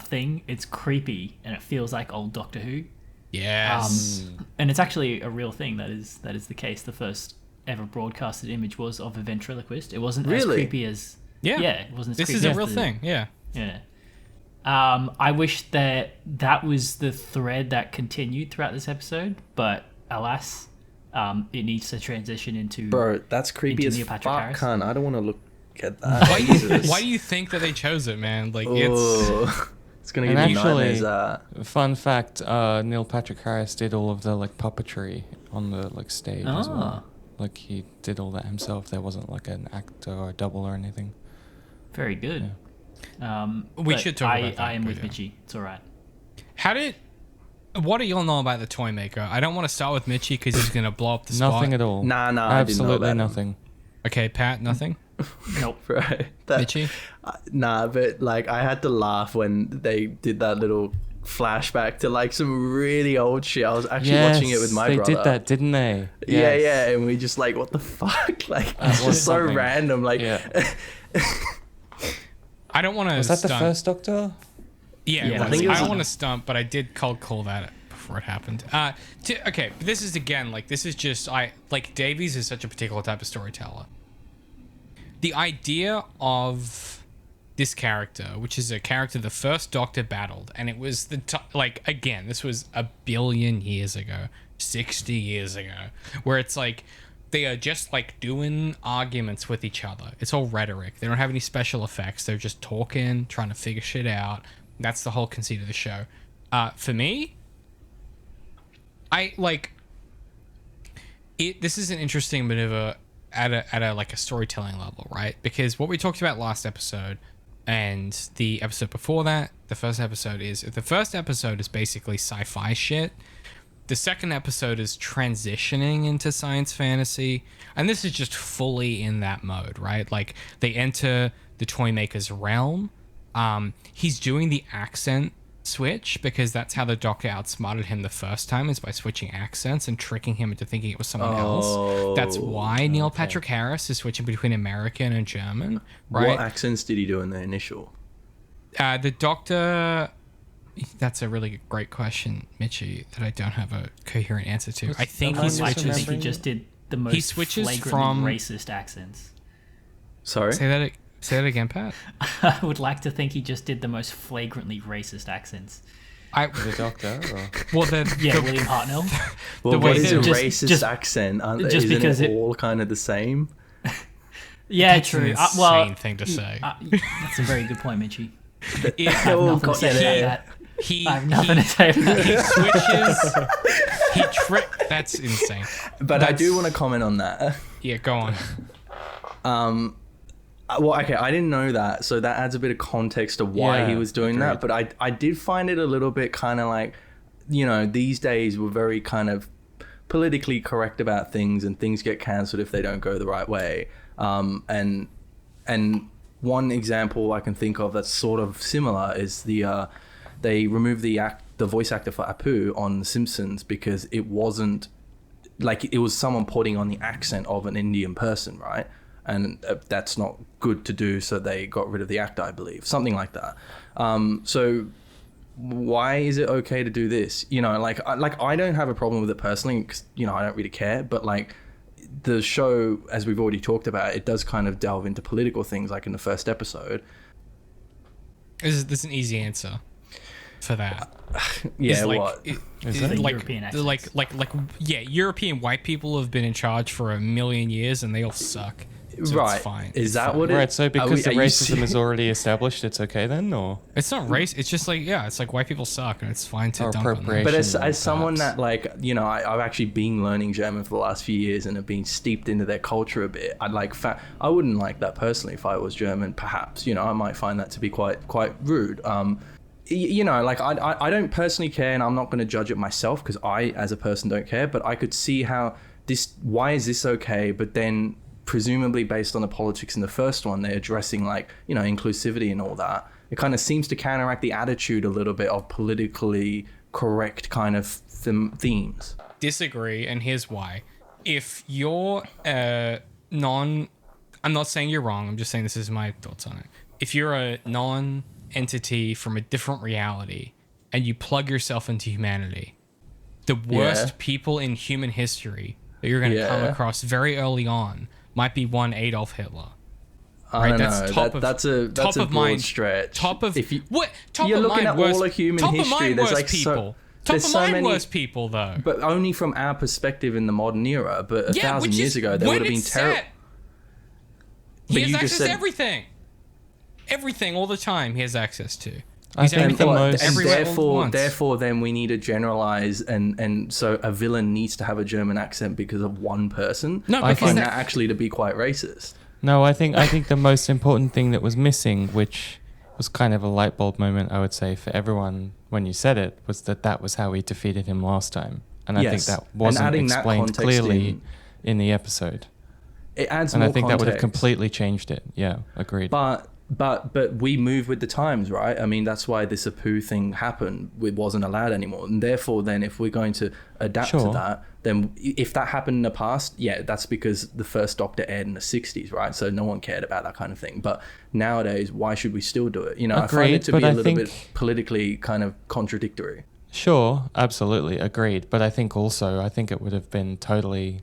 thing. It's creepy and it feels like old Doctor Who. Yes. And it's actually a real thing. That is the case. The first ever broadcasted image was of a ventriloquist. It wasn't as Really? creepy as it wasn't as This creepy is a as real the- thing. Yeah. Yeah. I wish that was the thread that continued throughout this episode, but alas, it needs to transition into. Bro, that's creepy Into as Neil Patrick fuck, Harris. cunt. I don't want to look at that. Why do you think that they chose it, man? Like it's Oh, it's gonna And give you actually, nightmares. fun fact: Neil Patrick Harris did all of the like puppetry on the like stage as well. Like he did all that himself. There wasn't like an actor or a double or anything. Very good. We but should talk about that, I am but with yeah. Michi. It's all right. What do y'all know about the toy maker? I don't want to start with Michi because he's gonna blow up the spot. Nothing at all. Nah, I didn't know absolutely about him. nothing. Okay, Pat, nothing. Nope. Right. That, Michi. nah, but like I had to laugh when they did that little flashback to like some really old shit. I was actually watching it with my they brother. did that, didn't they? Yeah, Yes. yeah, and we just like, what the fuck? Like, That it's was just so something. random. Like, Yeah. I don't want to. Was that the first Doctor? Yeah, Yeah, it I was. think it I was don't a- want to stump, but I did call that before it happened. Okay, but this is again like this is just Davies is such a particular type of storyteller. The idea of this character, which is a character the first Doctor battled, and it was again, this was a billion years ago, 60 years ago, where it's like they are just like doing arguments with each other. It's all rhetoric. They don't have any special effects. They're just talking, trying to figure shit out. That's the whole conceit of the show. For me, I like it. This is an interesting maneuver at a like a storytelling level, right? Because what we talked about last episode and the episode before that, the first episode is basically sci-fi shit. The second episode is transitioning into science fantasy, and this is just fully in that mode, right? Like they enter the toy maker's realm. He's doing the accent switch because that's how the Doctor outsmarted him the first time, is by switching accents and tricking him into thinking it was someone else. That's why Neil Patrick Harris is switching between American and German, right? what accents did he do in the initial? The Doctor. That's a really great question, Michi, that I don't have a coherent answer to. I think I'm he just I think switches. he just did the most switches flagrantly from- racist accents. Sorry? Say that again, Pat. I would like to think he just did the most flagrantly racist accents. The Doctor? Or? Well, Yeah, the William Hartnell. Well, way what is a that- racist accent? Aren't they? just Isn't because it it- all kind of the same? Yeah, That's true. an insane Well, thing to say. that's a very good point, Michi. It- I have Oh, nothing to got say you there. about that. he I have nothing to say about he that. switches. That's insane. But I do That's- want to comment on that. Yeah, go on. Well, okay, I didn't know that, so that adds a bit of context to why he Yeah, was doing that. agreed. But I did find it a little bit kind of like, you know, these days we're very kind of politically correct about things, and things get cancelled if they don't go the right way. And one example I can think of that's sort of similar is they removed the voice actor for Apu on The Simpsons because it wasn't like, it was someone putting on the accent of an Indian person, right? And that's not good to do, so they got rid of the actor, I believe, something like that. So why is it okay to do this? You know, like I don't have a problem with it personally, 'cause, you know, I don't really care. But like the show, as we've already talked about, it does kind of delve into political things, like in the first episode. This is an easy answer. for that. Yeah, It's like, what? Is it- it? like, European accents. yeah, European white people have been in charge for a million years and they all suck. So Right. It's fine. Is It's that fine. what Right, so because the are you racism is already established, it's okay then, or? It's not race. It's just like, yeah, it's like white people suck and it's fine to Or dunk on them. appropriation. But as Perhaps. someone that, like, you know, I've actually been learning German for the last few years and have been steeped into their culture a bit. I'd like, I wouldn't like that personally if I was German. Perhaps, you know, I might find that to be quite rude. You know, like I don't personally care, and I'm not going to judge it myself because I, as a person, don't care. But I could see how why is this okay? But then, presumably based on the politics in the first one, they're addressing, like, you know, inclusivity and all that. It kind of seems to counteract the attitude a little bit of politically correct kind of themes. Disagree, and here's why. If you're I'm not saying you're wrong, I'm just saying this is my thoughts on it. If you're a non-entity from a different reality and you plug yourself into humanity, the worst people in human history that you're going to come across very early on might be one Adolf Hitler. I don't know. That's a top broad stretch. Top of if you, what? Top you're of looking mind at worst, all of human top history. Of mind there's worst like people. Top there's of so mind many, worst people though. but only from our perspective in the modern era. But a thousand years ago, there would have been terrible. He has you access just said to everything all the time. He has access to. I He's think everything the most- and everywhere all at once. therefore, then we need to generalize, and so a villain needs to have a German accent because of one person. No, I because find that- that actually to be quite racist. No, I think the most important thing that was missing, which was kind of a light bulb moment, I would say, for everyone when you said it, was that was how he defeated him last time. And I think Yes. that And wasn't adding that explained context clearly in the episode. It adds And more I think that would have context. completely changed it. Yeah, agreed. But we move with the times, right? I mean, that's why this Apu thing happened. It wasn't allowed anymore, and therefore, then if we're going to adapt to Sure. that, then if that happened in the past, yeah, that's because the first Doctor aired in the '60s, right? So no one cared about that kind of thing. But nowadays, why should we still do it? You know, I find Agreed, it to but be a I little bit think- politically kind of contradictory. Sure, absolutely, agreed. But I think it would have been totally,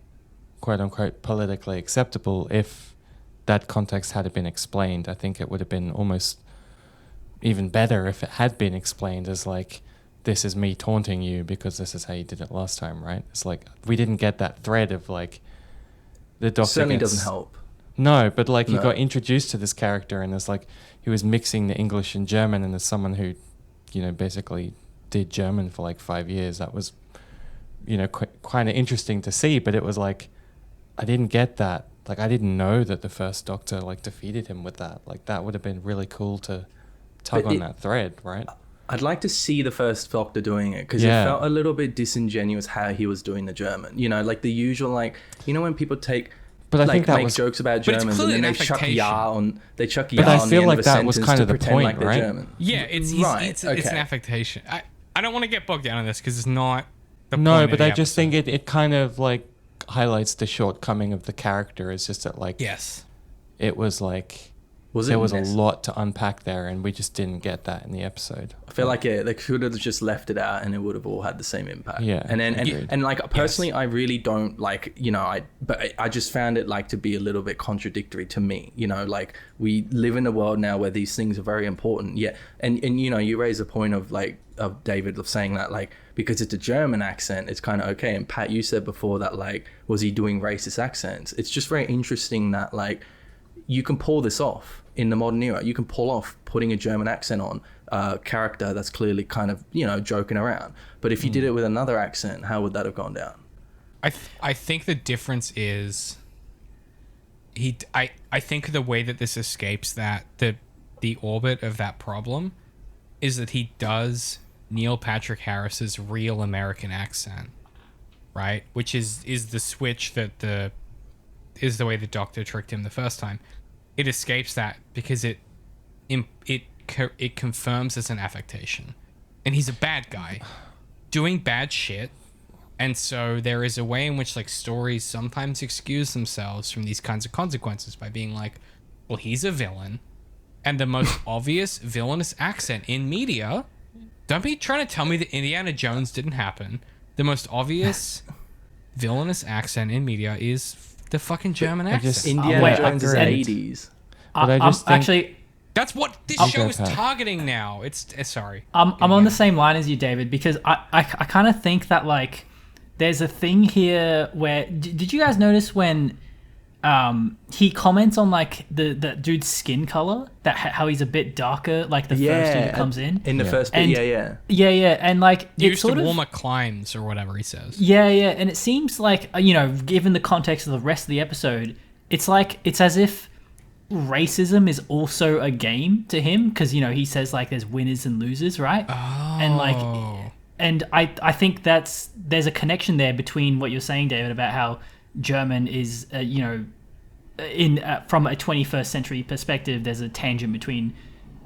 quote unquote, politically acceptable if that context had been explained. I think it would have been almost even better if it had been explained as like, this is me taunting you because this is how you did it last time, right? It's like, we didn't get that thread of like, the Doctor Certainly gets- doesn't help. No, but like, he No. got introduced to this character and it's like, he was mixing the English and German, and as someone who, you know, basically did German for like 5 years, that was, you know, kind of interesting to see. But it was like, I didn't get that. Like, I didn't know that the first Doctor like defeated him with that. Like, that would have been really cool to tug But on that thread, right? I'd like to see the first Doctor doing it because Yeah. it felt a little bit disingenuous how he was doing the German. You know, like the usual, like, you know, when people take, But I like, think that make was, jokes about But it's Germans and clearly then an they chuck affectation. ya on, they chuck But ya I on feel the like end of a that was sentence kind to of the pretend point, like they're right? German. Yeah, it's an okay. affectation. I don't want to get bogged down in this because it's not the no, point of but the I just episode. think it kind of like highlights the shortcoming of the character. It's just that like, Yes. it was like, Was it there was a necessary? lot to unpack there, and we just didn't get that in the episode. I feel like they could have just left it out and it would have all had the same impact. Yeah, And then agreed. and like personally, I really don't like, you know, but I just found it like to be a little bit contradictory to me. You know, like we live in a world now where these things are very important. Yeah, and you know, you raise a point of like of David of saying that like because it's a German accent, it's kind of okay. And Pat, you said before that like was he doing racist accents? It's just very interesting that like you can pull this off in the modern era. You can pull off putting a German accent on a character that's clearly kind of, you know, joking around. But if you did it with another accent, how would that have gone down? I think the difference is I think the way that this escapes that the orbit of that problem is that he does Neil Patrick Harris's real American accent, right? Which is the switch that is the way the Doctor tricked him the first time. It escapes that because it confirms as an affectation, and he's a bad guy doing bad shit. And so there is a way in which like stories sometimes excuse themselves from these kinds of consequences by being like, well, he's a villain, and the most obvious villainous accent in media, don't be trying to tell me that Indiana Jones didn't happen. The most obvious villainous accent in media is the fucking German accent. just- Indiana wait, Jones is agreed. 80s. But I I'm just think- actually, That's what this I'll show go is Pat. targeting now. It's sorry. I'm on the same line as you, David, because I kind of think that like there's a thing here where did you guys notice when he comments on like the dude's skin color, that how he's a bit darker, like the first dude that comes in the first bit, And- yeah, and like it's Used to sort of warmer climes or whatever he says. yeah, and it seems like given the context of the rest of the episode, it's like it's as if racism is also a game to him, because he says like there's winners and losers, right? And I think there's a connection there between what you're saying, David, about how German is from a 21st century perspective, there's a tangent between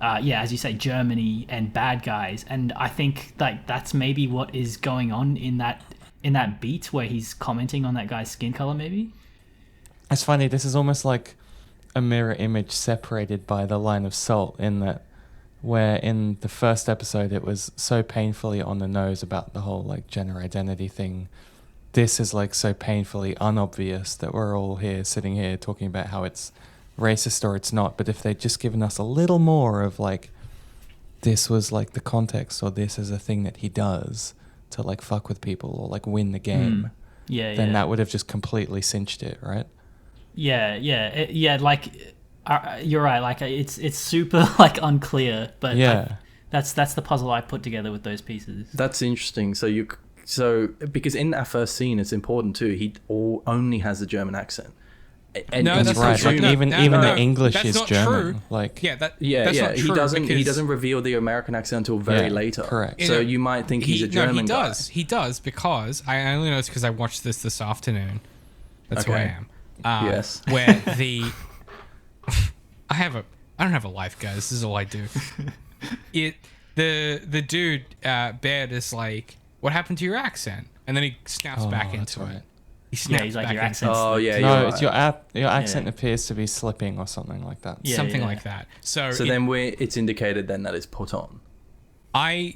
as you say, Germany and bad guys, and I think like that's maybe what is going on in that beat where he's commenting on that guy's skin color. Maybe It's funny, this is almost like a mirror image separated by the line of salt, in that where in the first episode it was so painfully on the nose about the whole like gender identity thing. This is like so painfully unobvious that we're all sitting here talking about how it's racist or it's not. But if they'd just given us a little more of like, this was like the context, or this is a thing that he does to like fuck with people or like win the game, then that would have just completely cinched it, right? Like you're right. Like it's super like unclear, but that's the puzzle I put together with those pieces. That's interesting. So because in that first scene, it's important too. He only has a German accent. And No, that's right. not true. Like even the English that's is not German. True. Like that's not true. He doesn't reveal the American accent until very later. Correct. So you might think he's a German guy. No, he does because I only know it's because I watched this afternoon. That's who I am. Yes. Where I don't have a life, guys. This is all I do. The dude Baird is like, what happened to your accent? And then he snaps back into it. He snaps he's like, back your into accent's Oh yeah, no, you're it's right. your accent appears to be slipping or something like that. Yeah. something like that. So then it's indicated then that it's put on. I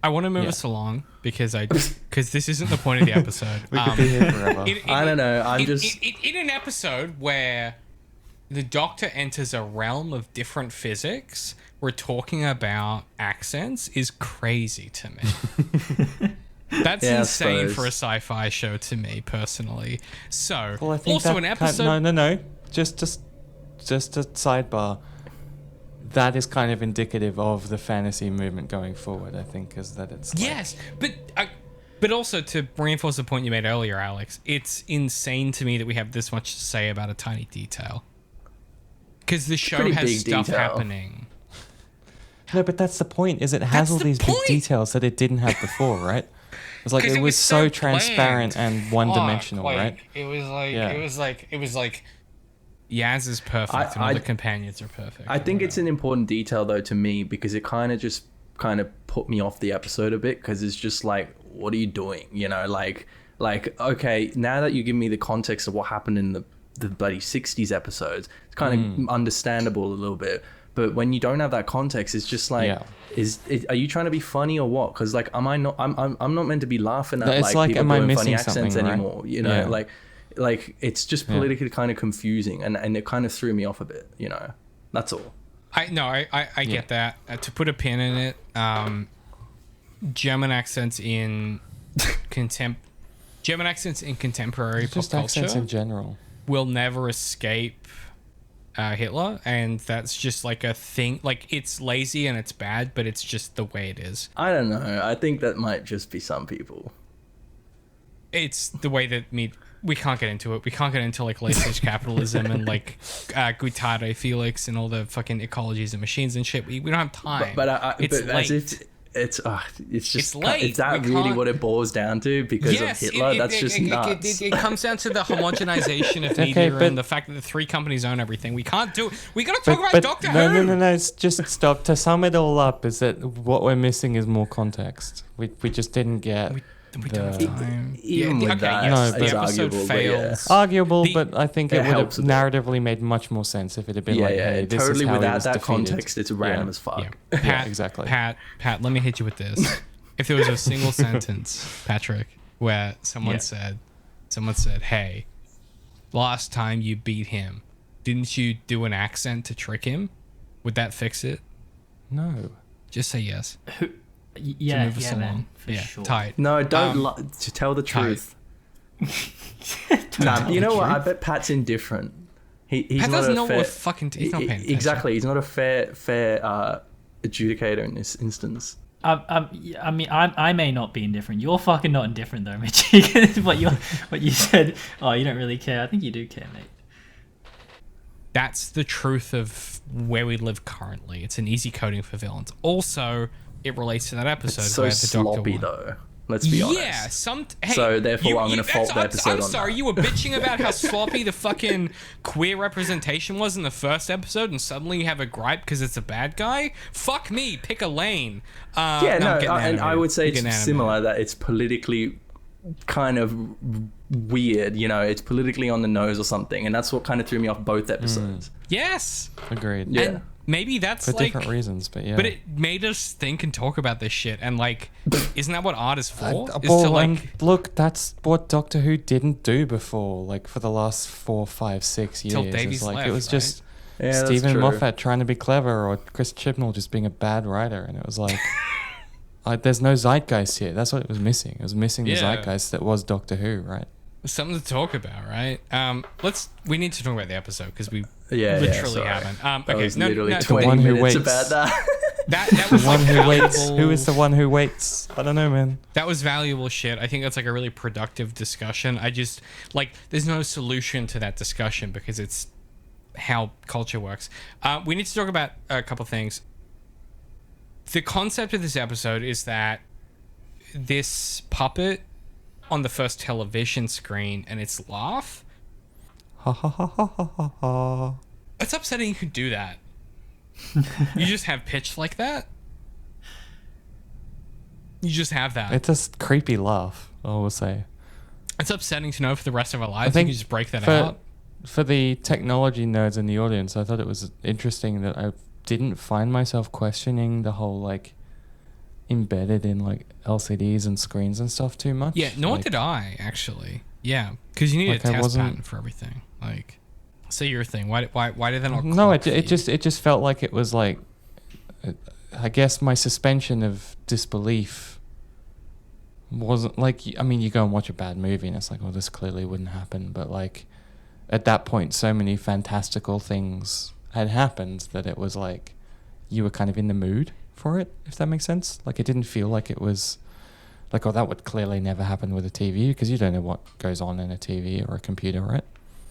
want to move us along because this isn't the point of the episode. We could be here forever. I don't know. In an episode where the Doctor enters a realm of different physics, we're talking about accents is crazy to me. That's insane for a sci-fi show to me personally. So, Well, I think also that an episode. No. Just a sidebar. That is kind of indicative of the fantasy movement going forward, I think, is that it's Yes, but also to reinforce the point you made earlier, Alex, it's insane to me that we have this much to say about a tiny detail. Because the show has stuff happening. No, but that's the point, is it has all these big details that it didn't have before, right? It's like it was so transparent and one-dimensional, right? It was like Yaz is perfect and all the companions are perfect. I think it's an important detail though to me, because it kind of put me off the episode a bit, because it's just like, what are you doing? Like okay, now that you give me the context of what happened in the bloody 60s episodes, it's kind of understandable a little bit. But when you don't have that context, it's just like, are you trying to be funny or what? Because like, I'm not meant to be laughing at it's like people doing funny missing accents something, anymore. right? Like it's just politically kind of confusing, and it kind of threw me off a bit. That's all. I get that. To put a pin in it, German accents in contemporary pop just culture accents in general will never escape Hitler, and that's just like a thing. Like, it's lazy and it's bad, but it's just the way it is. I don't know. I think that might just be some people. It's the way that we can't get into it. We can't get into like late stage capitalism and like Guattari Felix and all the fucking ecologies and machines and shit. We don't have time. But it's but late. as if it's just It's late. Is that We really can't- what it boils down to because of Hitler? That's just nuts. It comes down to the homogenization of media and the fact that the three companies own everything. We can't do it. We got to talk about Doctor Who. No. It's just stop. To sum it all up, is that what we're missing is more context. We just didn't get. We don't have time. Even with that, yes, the it's episode arguable, but yeah. fails. Arguable, but I think it would have helps a bit. narratively made much more sense if it had been like, hey, this totally is how he without was that defeated. context, it's random as fuck. Yeah. Pat, exactly. Pat, let me hit you with this. If there was a single sentence, Patrick, where someone said, "Hey, last time you beat him, didn't you do an accent to trick him?" Would that fix it? No. Just say yes. Yeah, move us yeah, along. man, for Yeah, sure. tight. No, don't to tell the truth. Nah, you know what? I bet Pat's indifferent. He's Pat not doesn't a know fair, what fucking he's not paying attention. Exactly. He's not a fair adjudicator in this instance. I mean, I may not be indifferent. You're fucking not indifferent though, Michi. what you said. Oh, you don't really care. I think you do care, mate. That's the truth of where we live currently. It's an easy coding for villains. Also, it relates to that episode It's so where the Doctor sloppy won. though. Let's be honest. Yeah, hey, So, therefore, I'm gonna fault the episode I'm on sorry, that. you were bitching about how sloppy the fucking queer representation was in the first episode, and suddenly you have a gripe because it's a bad guy? Fuck me, pick a lane. Yeah, no, I'm getting and animated. I would say I'm it's getting similar, that it's politically kind of weird, you know, it's politically on the nose or something, and that's what kind of threw me off both episodes. Yes. Agreed. Yeah. And maybe that's For like different reasons, but yeah. But it made us think and talk about this shit, and like, isn't that what art is for? Is Well, to like, and look, that's what Doctor Who didn't do before, like for the last 4, 5, 6 years. Till It's Davies like left, it was right? just Yeah, that's Stephen true. Moffat trying to be clever, or Chris Chibnall just being a bad writer, and it was like, there's no zeitgeist here. That's what it was missing. It was missing the Yeah. zeitgeist that was Doctor Who, right? something to talk about, right? We need to talk about the episode because we Yeah, literally sorry. haven't. That Okay, was no, literally no, 20 one who minutes waits. about that. that was The one like who waits. valuable- Who is the one who waits? I don't know, man. That was valuable shit. I think that's like a really productive discussion. I just like there's no solution to that discussion because it's how culture works. We need to talk about a couple things. The concept of this episode is that this puppet on the first television screen and its laugh, Ha ha ha ha ha ha ha. it's upsetting you could do that. You just have pitch like that. You just have that. It's a creepy laugh, I will say. It's upsetting to know for the rest of our lives. think You can just break that for, out. For the technology nerds in the audience, I thought it was interesting that I didn't find myself questioning the whole like embedded in like LCDs and screens and stuff too much. Yeah, nor Like, did I actually. Yeah, because you need Like, a I test wasn't- pattern for everything. Like, say your thing. Why did they not? No, clock it feed? just felt like it was like, I guess my suspension of disbelief wasn't like, I mean, you go and watch a bad movie and it's like, oh, this clearly wouldn't happen. But like at that point, so many fantastical things had happened that it was like you were kind of in the mood for it, if that makes sense. Like it didn't feel like it was like, oh, that would clearly never happen with a TV, because you don't know what goes on in a TV or a computer, right?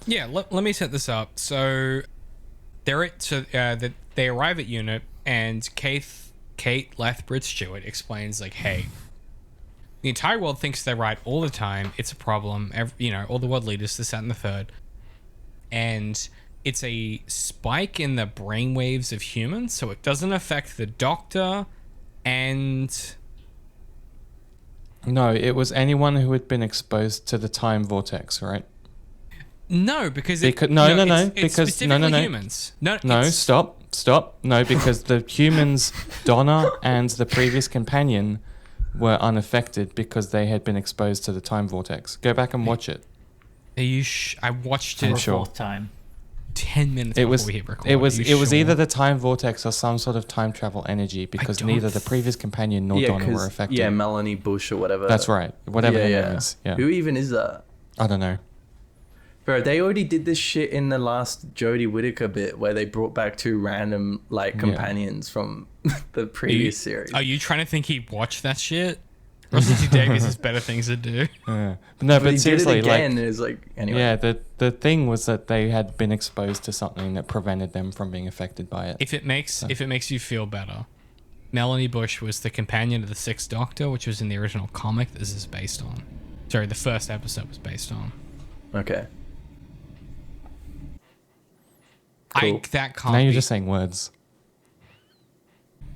Yeah, let me set this up. So they arrive at unit, and Kate Lethbridge Stewart explains like, hey, the entire world thinks they're right all the time. It's a problem. All the world leaders, this, that, and the third, and it's a spike in the brainwaves of humans, so it doesn't affect the Doctor, and No, it was anyone who had been exposed to the time vortex, right? no, because no, it's because specifically humans. No, No, it's- stop. No, because the humans, Donna and the previous companion, were unaffected because they had been exposed to the time vortex. Go back and watch it. Are you I watched it I'm sure. Fourth time. 10 minutes It was before we hit record. it was Are you sure? either the time vortex or some sort of time travel energy, because don't neither the previous companion nor Donna were affected. yeah, Melanie Bush or whatever. That's right. Whatever her yeah. name is. Yeah. Who even is that? I don't know. Bro, they already did this shit in the last Jodie Whittaker bit where they brought back 2 random like companions from the previous series. Are you trying to think he watched that shit? Russell T Davies has better things to do. Yeah. No, but but he seriously, did it again. like, It's like anyway. yeah, the thing was that they had been exposed to something that prevented them from being affected by it. If it makes you feel better, Melanie Bush was the companion of the Sixth Doctor, which was in the original comic that this is based on. Sorry, the first episode was based on. Okay. That can't Now you're be- just saying words.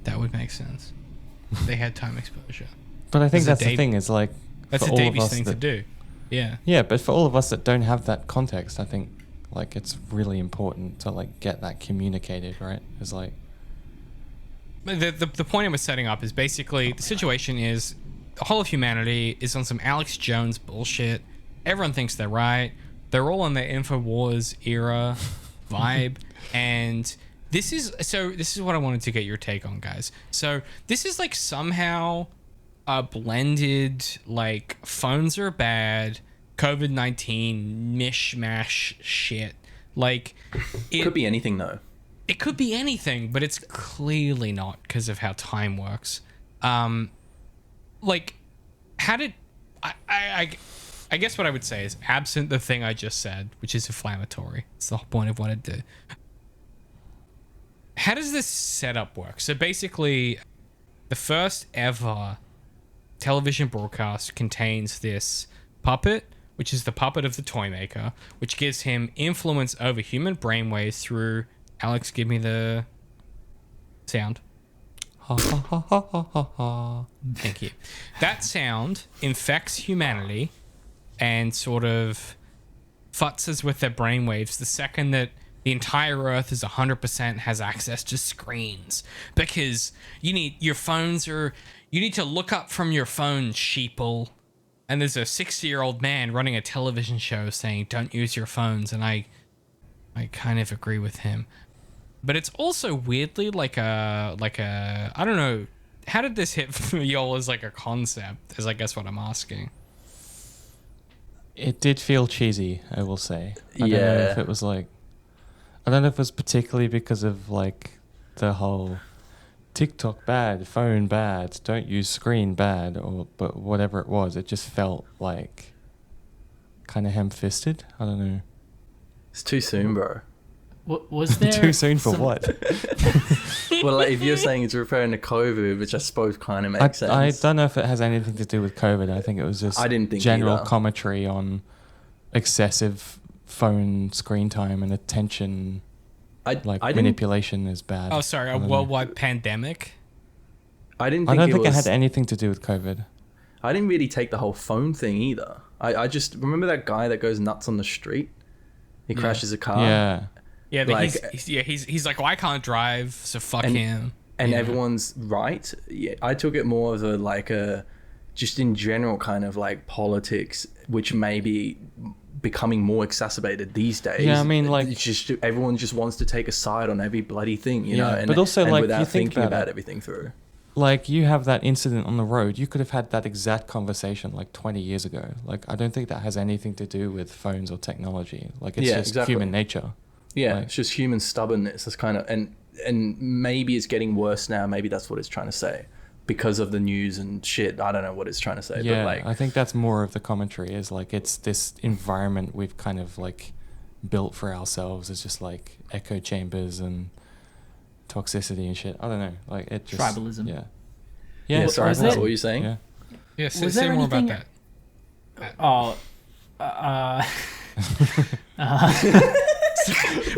That would make sense. They had time exposure. But I think That's a that's the thing, is like, That's for a all of Davies us thing to that- do. Yeah. Yeah, but for all of us that don't have that context, I think like it's really important to like get that communicated, right? It's like, The point I was setting up is basically the situation is the whole of humanity is on some Alex Jones bullshit. Everyone thinks they're right. They're all on the InfoWars era vibe, and This is what I wanted to get your take on, guys. So this is like somehow a blended, like, phones are bad, COVID-19 mishmash shit. Like, It could be anything though. it could be anything, but it's clearly not because of how time works. Like, how did I guess what I would say is, absent the thing I just said, which is inflammatory. It's the whole point of what I do. How does this setup work? So basically, the first ever television broadcast contains this puppet, which is the puppet of the toy maker, which gives him influence over human brainwaves through... Alex, give me the sound. Ha ha ha ha ha ha ha. Thank you. That sound infects humanity and sort of futzes with their brainwaves the second that the entire Earth is 100% has access to screens. Because you need to look up from your phone, sheeple. And there's a 60-year-old man running a television show saying, don't use your phones. And I kind of agree with him. But it's also weirdly like a I don't know, how did this hit for y'all as like a concept, is I guess what I'm asking. It did feel cheesy, I will say. I don't know Yeah. if it was like... I don't know if it was particularly because of like the whole TikTok bad, phone bad, don't use screen bad, but whatever it was, it just felt like kind of ham-fisted. I don't know. It's too soon, bro. Was there Too soon for some- what? Well, like, if you're saying it's referring to COVID, which I suppose kind of makes sense. I don't know if it has anything to do with COVID. I think it was just I didn't think general either. commentary on excessive phone screen time and attention, I didn't, manipulation is bad. Oh, sorry, I a don't know. worldwide pandemic? I didn't I think don't it think was, it had anything to do with COVID. I didn't really take the whole phone thing either. I just remember that guy that goes nuts on the street. He crashes a car. Yeah. Yeah, but Like- he's like, well, I can't drive, so fuck him. And Yeah. everyone's right. Yeah, I took it more of a just in general kind of like politics, which may be becoming more exacerbated these days. Yeah, I mean, like- it's just everyone just wants to take a side on every bloody thing, you Yeah, know. And, but also, and like, without you think thinking about about it. everything through. Like, you have that incident on the road. You could have had that exact conversation like 20 years ago. Like, I don't think that has anything to do with phones or technology. Like, it's Yeah, just exactly. human nature. Yeah, Like- it's just human stubbornness. That's kind of and maybe it's getting worse now. Maybe that's what it's trying to say because of the news and shit. I don't know what it's trying to say. Yeah, but like, I think that's more of the commentary, is like, it's this environment we've kind of like built for ourselves. It's just like echo chambers and toxicity and shit. I don't know. Like, it just... Tribalism. Yeah. yeah, sorry, was that's there- what you're saying. Yeah. Yeah, Was say there more about anything- that. Oh,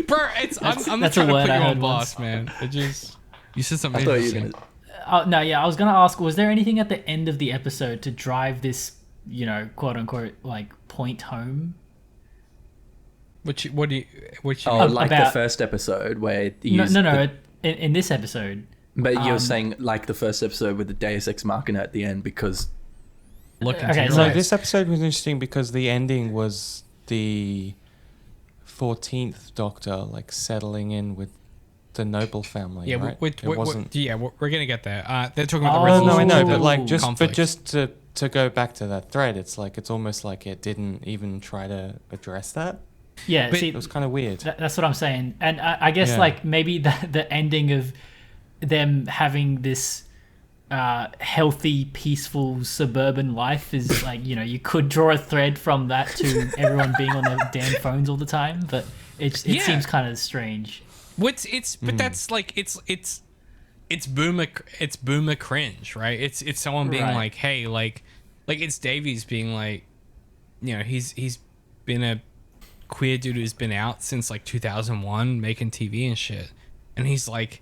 Bro, I'm not that's a trying to word put I you on heard blast, man. It just... You said something I thought you were interesting. gonna. no, yeah. I was gonna ask, was there anything at the end of the episode to drive this, Oh, quote unquote, like point home? What you Oh, mean? like the about- first episode where he No, used no. the- In this episode, But you're saying like the first episode with the Deus Ex Machina at the end because Look into Okay, your so No, eyes. this episode was interesting because the ending was the 14th Doctor like settling in with the Noble family, Yeah, right? it wasn't... we're gonna get there. They're talking about the Oh, Oh, no, I resolution know, of the but like conflict. just to go back to that thread, it's like it's almost like it didn't even try to address that. yeah. But- See, It was kind of weird. that's what I'm saying, and I guess Yeah. like maybe the ending of them having this healthy, peaceful suburban life is like, you could draw a thread from that to everyone being on their damn phones all the time, but it Yeah. seems kind of strange. But that's like it's boomer cringe, right? It's someone being Right. like, hey, like it's Davies being like, he's been a queer dude who's been out since like 2001 making TV and shit, and he's like,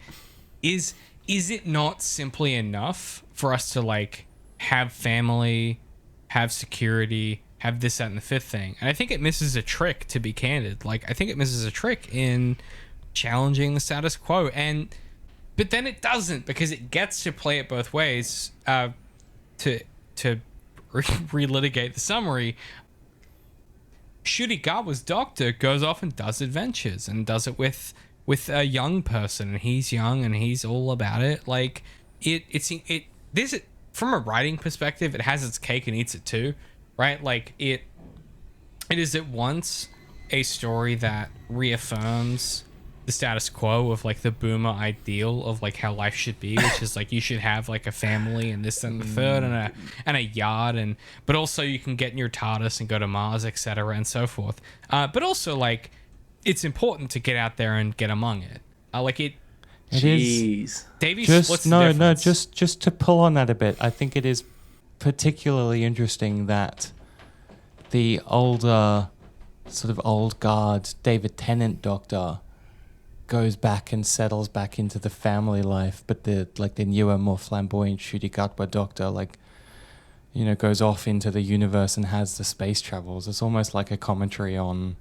is it not simply enough for us to like have family, have security, have this, that, and the fifth thing? And I think it misses a trick, to be candid. Like, I think it misses a trick in challenging the status quo, but then it doesn't, because it gets to play it both ways. To relitigate the summary, Shurigawa's doctor goes off and does adventures and does it with with a young person, and he's young and he's all about it. Like this from a writing perspective, it has its cake and eats it too, right? Like it is at once a story that reaffirms the status quo of like the boomer ideal of like how life should be, which is like you should have like a family and this and the third and a yard, but also you can get in your TARDIS and go to Mars, etc. and so forth. But also like it's important to get out there and get among it. It Jeez. Davey Just splits the difference. just to pull on that a bit. I think it is particularly interesting that the older, sort of old guard David Tennant Doctor goes back and settles back into the family life, but the newer, more flamboyant Ncuti Gatwa Doctor, goes off into the universe and has the space travels. It's almost like a commentary on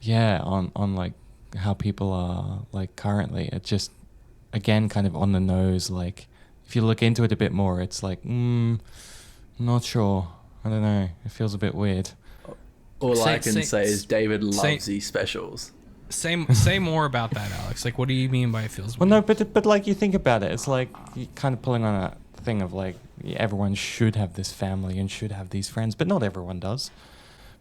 like how people are like currently. It just, again, kind of on the nose. Like if you look into it a bit more, it's like, not sure. I don't know. It feels a bit weird. All I can say is David loves these specials. Say more about that, Alex. Like, what do you mean by it feels weird? Well, no, but like you think about it, it's like you're kind of pulling on a thing of like everyone should have this family and should have these friends, but not everyone does.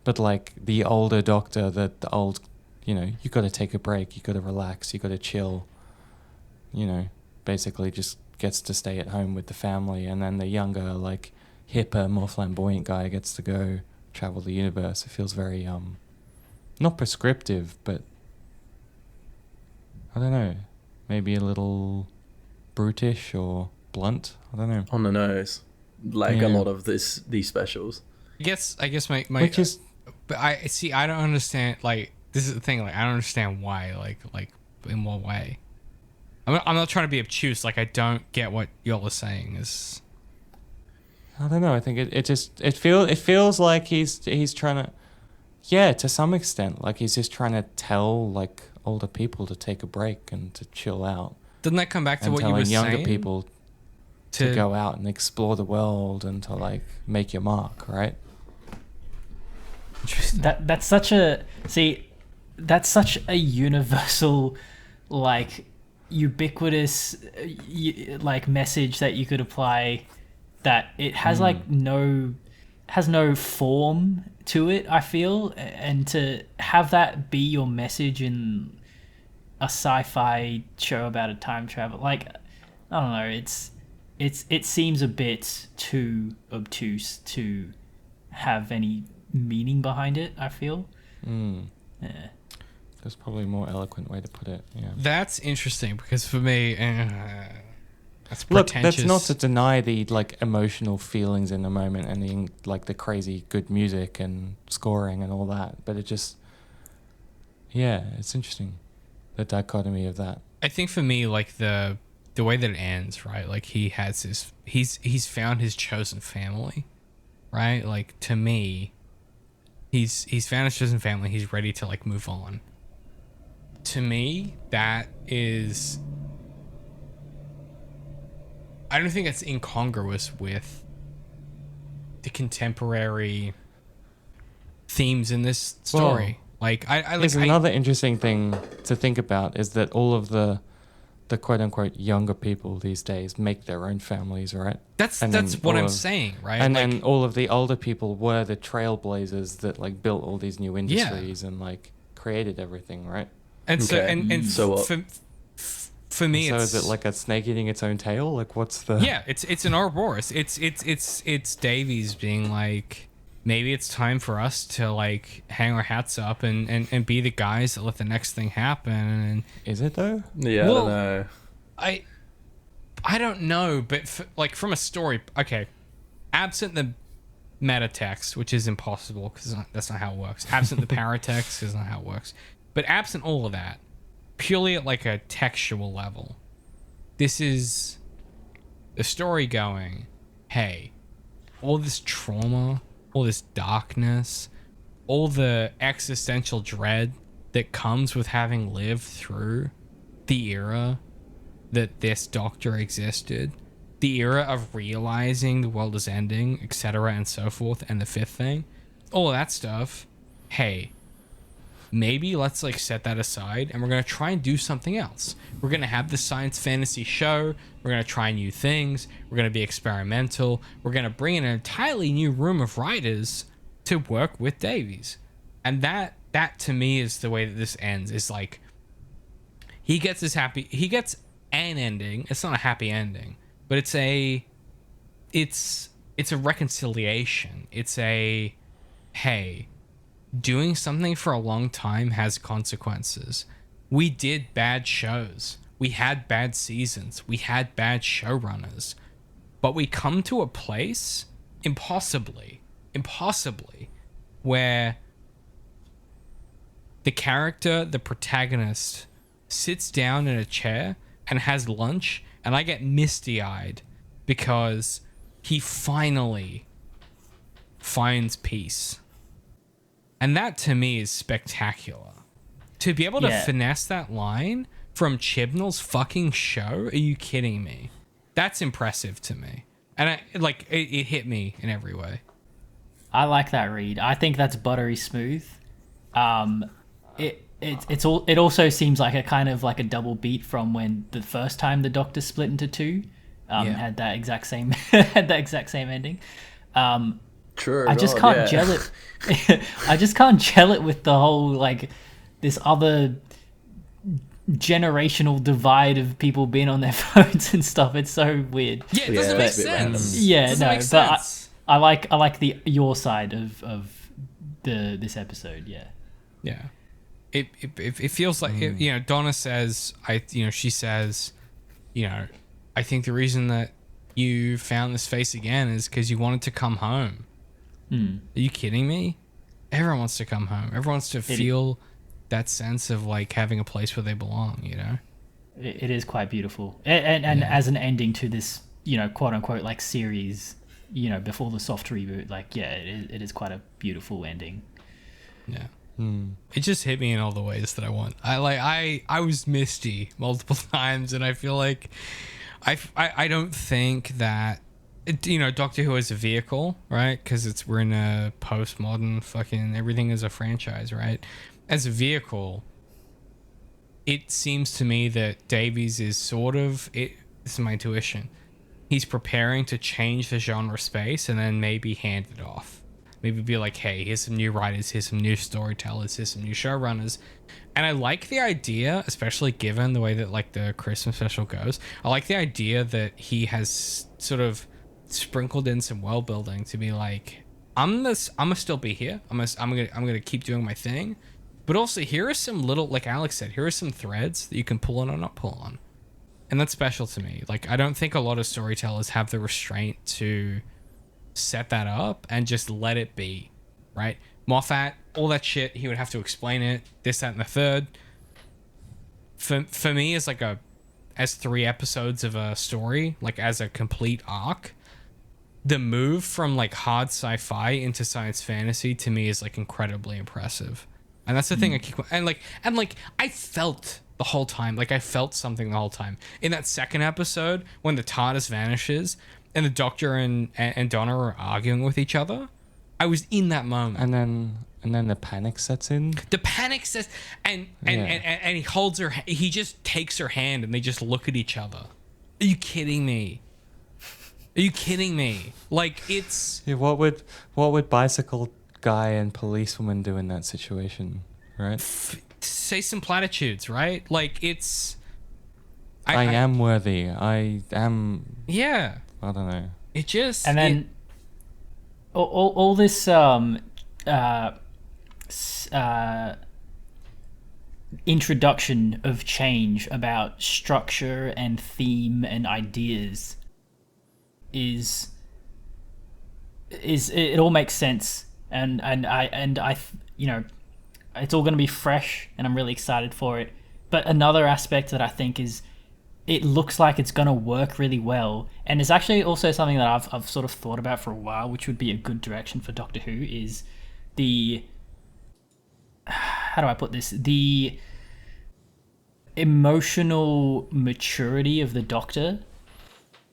But like the older Doctor, the old, you got to take a break, you got to relax, you got to chill. Basically just gets to stay at home with the family, and then the younger, like hipper, more flamboyant guy gets to go travel the universe. It feels very not prescriptive, but I don't know, maybe a little brutish or blunt. I don't know. On the nose, like a lot of these specials. I guess my which is, but I don't understand. Like this is the thing. Like I don't understand why. Like in what way? I'm not trying to be obtuse. Like I don't get what y'all are saying. Is I don't know. I think it feels like he's trying to, to some extent, like he's just trying to tell like older people to take a break and to chill out. Doesn't that come back to what you were saying? saying? Younger people to go out and explore the world and to like make your mark, right? Interesting. That's such a universal, like ubiquitous, like message that you could apply. That it has no form to it, I feel, and to have that be your message in a sci-fi show about a time travel, like I don't know, it seems a bit too obtuse to have any meaning behind it, I feel. Yeah. There's probably a more eloquent way to put it. Yeah. That's interesting because for me, that's look, pretentious. that's not to deny the like emotional feelings in the moment and the crazy good music and scoring and all that, but it just, it's interesting, the dichotomy of that. I think for me, like the way that it ends, right? Like he has he's found his chosen family, right? Like to me, he's found his chosen family. He's ready to like move on. To me, that is, I don't think it's incongruous with the contemporary themes in this story. Well, another interesting thing to think about is that all of the quote unquote younger people these days make their own families, right? That's what I'm saying, right? And like, then all of the older people were the trailblazers that like built all these new industries and like created everything, right? And so and so for me, so it's, is it like a snake eating its own tail? Like what's the? Yeah, it's an Ouroboros. It's Davies being like, maybe it's time for us to like hang our hats up and be the guys that let the next thing happen. And is it though? Yeah, well, I don't know. I don't know, but like from a story, okay, absent the meta text, which is impossible because that's not how it works. Absent the paratext is not how it works. But absent all of that, purely at like a textual level, this is the story going, hey, all this trauma, all this darkness, all the existential dread that comes with having lived through the era that this Doctor existed, the era of realizing the world is ending, etc. and so forth, and the fifth thing, all of that stuff, hey, maybe let's like set that aside and we're going to try and do something else. We're going to have the science fantasy show. We're going to try new things. We're going to be experimental. We're going to bring in an entirely new room of writers to work with Davies. And that to me is the way that this ends. Is like he gets an ending. It's not a happy ending, but it's a reconciliation. It's a, hey, doing something for a long time has consequences. We did bad shows. We had bad seasons. We had bad showrunners. But we come to a place, impossibly, where the character, the protagonist, sits down in a chair and has lunch, and I get misty-eyed because he finally finds peace. And that to me is spectacular. To be able to finesse that line from Chibnall's fucking show, are you kidding me? That's impressive to me. And it hit me in every way. I like that read. I think that's buttery smooth. It also seems like a kind of like a double beat from when the first time the Doctor split into two, had that exact same ending. True. I just can't gel it. I just can't gel it with the whole like this other generational divide of people being on their phones and stuff. It's so weird. Yeah, it doesn't make sense. Yeah, no, but I like your side of this episode. Yeah. It feels like Donna says she says, I think the reason that you found this face again is because you wanted to come home. Are you kidding me? Everyone wants to come home. Everyone wants to feel that sense of like having a place where they belong. It is quite beautiful, and as an ending to this, quote unquote like series, before the soft reboot, like it is quite a beautiful ending. Yeah. It just hit me in all the ways that I want. I was misty multiple times, and I feel like I don't think that Doctor Who is a vehicle, right? Because we're in a postmodern fucking everything is a franchise, right? As a vehicle, it seems to me that Davies is sort of it. This is my intuition. He's preparing to change the genre space and then maybe hand it off. Maybe be like, hey, here's some new writers, here's some new storytellers, here's some new showrunners. And I like the idea, especially given the way that like the Christmas special goes. I like the idea that he has sort of sprinkled in some world building to be like, I'm gonna still be here. I'm gonna keep doing my thing. But also here are some little, like Alex said, here are some threads that you can pull on or not pull on. And that's special to me. Like I don't think a lot of storytellers have the restraint to set that up and just let it be, right? Moffat, all that shit, he would have to explain it, this, that, and the third. For me, as 3 episodes of a story, like as a complete arc, the move from like hard sci-fi into science fantasy to me is like incredibly impressive. And that's the thing I keep, and I felt the whole time, like I felt something the whole time. In that second episode, when the TARDIS vanishes and the Doctor and Donna are arguing with each other, I was in that moment. And then the panic sets in. The panic sets, and he holds her. He just takes her hand, and they just look at each other. Are you kidding me? Are you kidding me? Like it's. Yeah, what would bicycle guy and policewoman do in that situation, right? Say some platitudes, right? Like it's. I am worthy. I am. Yeah. I don't know. It just and then all this introduction of change about structure and theme and ideas is it all makes sense, and I it's all going to be fresh, and I'm really excited for it. But another aspect that I think is it looks like it's going to work really well, and it's actually also something that I've sort of thought about for a while, which would be a good direction for Doctor Who, is the, how do I put this, the emotional maturity of the Doctor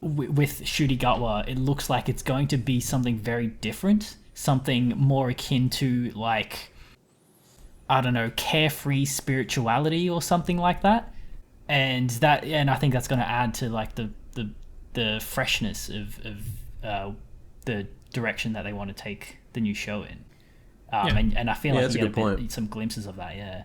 with Ncuti Gatwa. It looks like it's going to be something very different, something more akin to like I don't know, carefree spirituality or something like that. And I think that's going to add to like the freshness of the direction that they want to take the new show in. And I feel like that's you a good point. some glimpses of that. Yeah.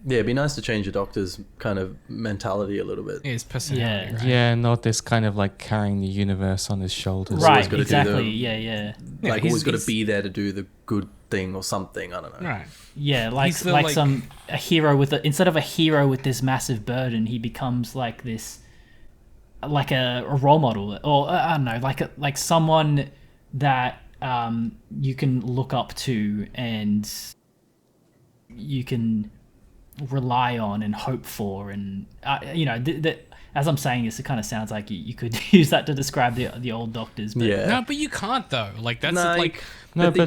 Yeah, it'd be nice to change the Doctor's kind of mentality a little bit. His personality, right? Yeah, not this kind of like carrying the universe on his shoulders. Right. gotta do Exactly. the- Yeah. Like, he's- always got to he's- be there to do the good thing or something. I don't know. Right. Yeah, like He's the, a hero with instead of a hero with this massive burden, he becomes like this, like a role model, or I don't know, like someone that you can look up to and you can rely on and hope for, and as I'm saying this, it kind of sounds like you could use that to describe the old Doctors. But Yeah. No, but you can't though. Like that's No, like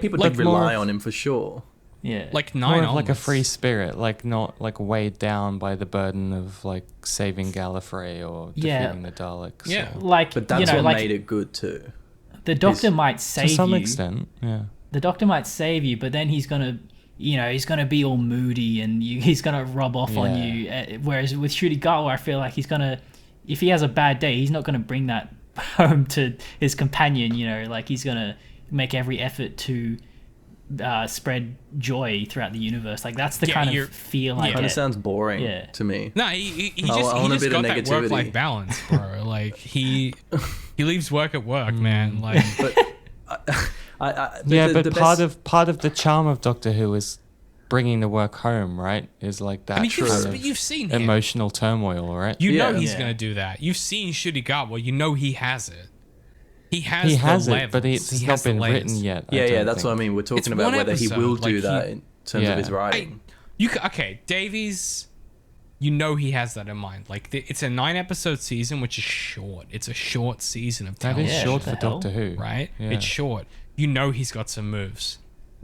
people like did rely more- on him for sure. yeah, like More 9 of like a onwards. free spirit, like not like weighed down by the burden of like saving Gallifrey or Yeah. defeating the Daleks. Yeah. or- like But that's what like made it good too. the Doctor might to save some you. extent, yeah. The Doctor might save you, but then he's gonna be all moody and he's gonna rub off on Yeah. you. Whereas with Ncuti Gatwa, I feel like he's gonna, if he has a bad day, he's not gonna bring that home to his companion. Like he's gonna make every effort to spread joy throughout the universe. Like that's the Yeah, kind you're- of feel I yeah. Kind get. of sounds boring Yeah. to me. No, he I just want a bit of got that negativity. work-life balance, bro. Like he leaves work at work, man. Like But part of the charm of Doctor Who is bringing the work home, right? Is like that I mean, kind of you've seen him. emotional turmoil, right? You know Yeah. he's Yeah. gonna do that. You've seen Ncuti Gatwa. You know he has it. He has. He the has levels. it, but it's He not has the been layers. written yet. Yeah, that's what I mean. We're talking It's about one whether he episode, will do like, that in terms of his Yeah. writing. Okay, Davies. You know he has that in mind. Like it's a 9-episode season, which is short. It's a short season of That television, is Yeah, short what for the hell? Doctor Who, right? Yeah. It's short. You know he's got some moves.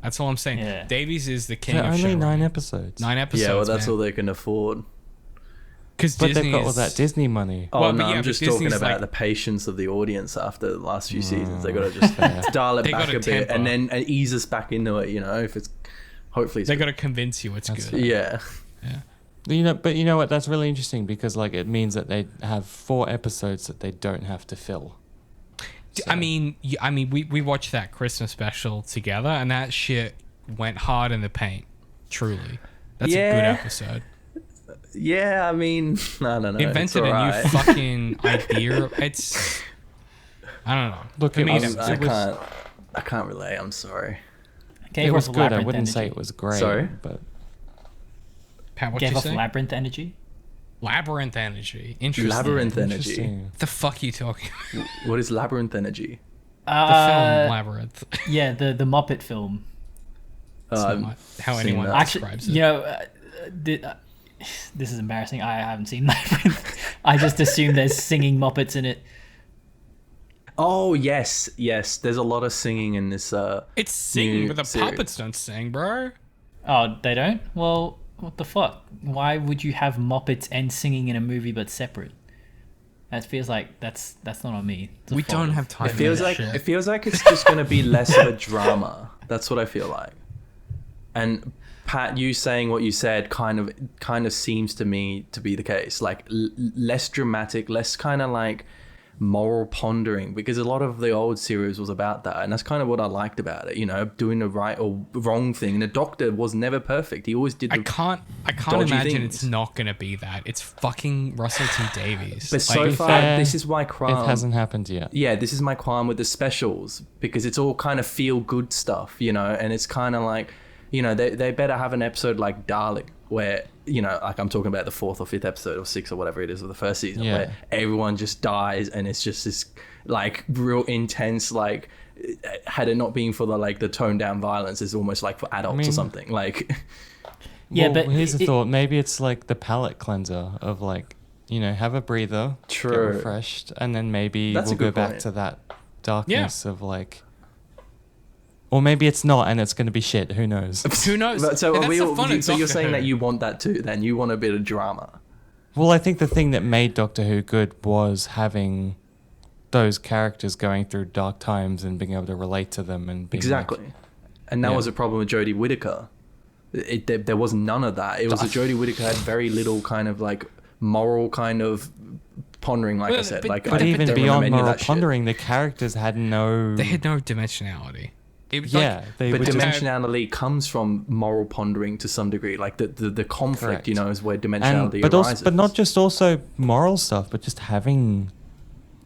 That's all I'm saying. Yeah. Davies is the king They're of only show 9 writing. episodes. 9 episodes. Yeah, well, that's all they can afford. Because But they've got all that Disney money. Oh Well, no, but yeah, I'm but just talking Disney's about like- the patience of the audience after the last few seasons. They got to just dial it They back gotta a bit temper. and then ease us back into it. If it's hopefully it's They good. got to convince you it's That's good. Yeah. But you know what? That's really interesting because like it means that they have 4 episodes that they don't have to fill. I mean, we watched that Christmas special together, and that shit went hard in the paint. Truly, that's a good Yeah. episode. Yeah, I mean, I don't know. Invented it's a alright. new fucking idea. It's, I don't know. Look, For it me, was- that- I can't relate. I'm sorry. Gave It off was good. I labyrinth wouldn't energy. say it was great. Sorry? But Pat, what Gave you off say? labyrinth energy. Labyrinth energy. Interesting. Labyrinth energy. interesting. What the fuck are you talking about? What is labyrinth energy? The film Labyrinth. Yeah, the Muppet film. It's Um, not how seen anyone that. Actually, describes it. this is embarrassing. I haven't seen Labyrinth. I just assume there's singing Muppets in it. Oh yes. There's a lot of singing in this. It's singing, new but the series. puppets don't sing, bro. Oh, they don't? Well, what the fuck? Why would you have Muppets and singing in a movie but separate? That feels like that's not on me. It's a We fault. don't have time. It feels for that like shit. it feels like it's just gonna be less of a drama. That's what I feel like. And Pat, you saying what you said kind of seems to me to be the case. Like less dramatic, less kind of like moral pondering, because a lot of the old series was about that, and that's kind of what I liked about it. Doing the right or wrong thing. And the Doctor was never perfect. He always did. I can't dodgy imagine things. it's not gonna be that. It's fucking Russell T Davies. But so Like, far, fair, this is my qualm. it hasn't happened yet. Yeah, this is my qualm with the specials, because it's all kind of feel good stuff, and it's kind of like, they better have an episode like Dalek where, like I'm talking about the 4th or 5th episode or 6th or whatever it is of the first season, Yeah. where everyone just dies and it's just this like real intense, like had it not been for the toned down violence, it's almost like for adults or mean- something. Like, Yeah, Well, but here's a it- thought. Maybe it's like the palate cleanser of like, have a breather, get True. refreshed, and then maybe That's a we'll go good back point. to that darkness of like, or maybe it's not, and it's going to be shit. Who knows? who knows? but so And are that's we the all, fun of so you're Doctor saying Who. that you want that too? Then you want a bit of drama. Well, I think the thing that made Doctor Who good was having those characters going through dark times and being able to relate to them and being Exactly. like, And that Yeah. was a problem with Jodie Whittaker. there was none of that. It was a Jodie Whittaker had very little kind of like moral kind of pondering, like I said. But I even don't beyond remember any of moral that shit. pondering, the characters had no... They had no dimensionality. It was Yeah, they But would just... dimensionality comes from moral pondering to some degree. Like the conflict, Correct. you know, is where And, dimensionality but arises. also, but not just also moral stuff, but just having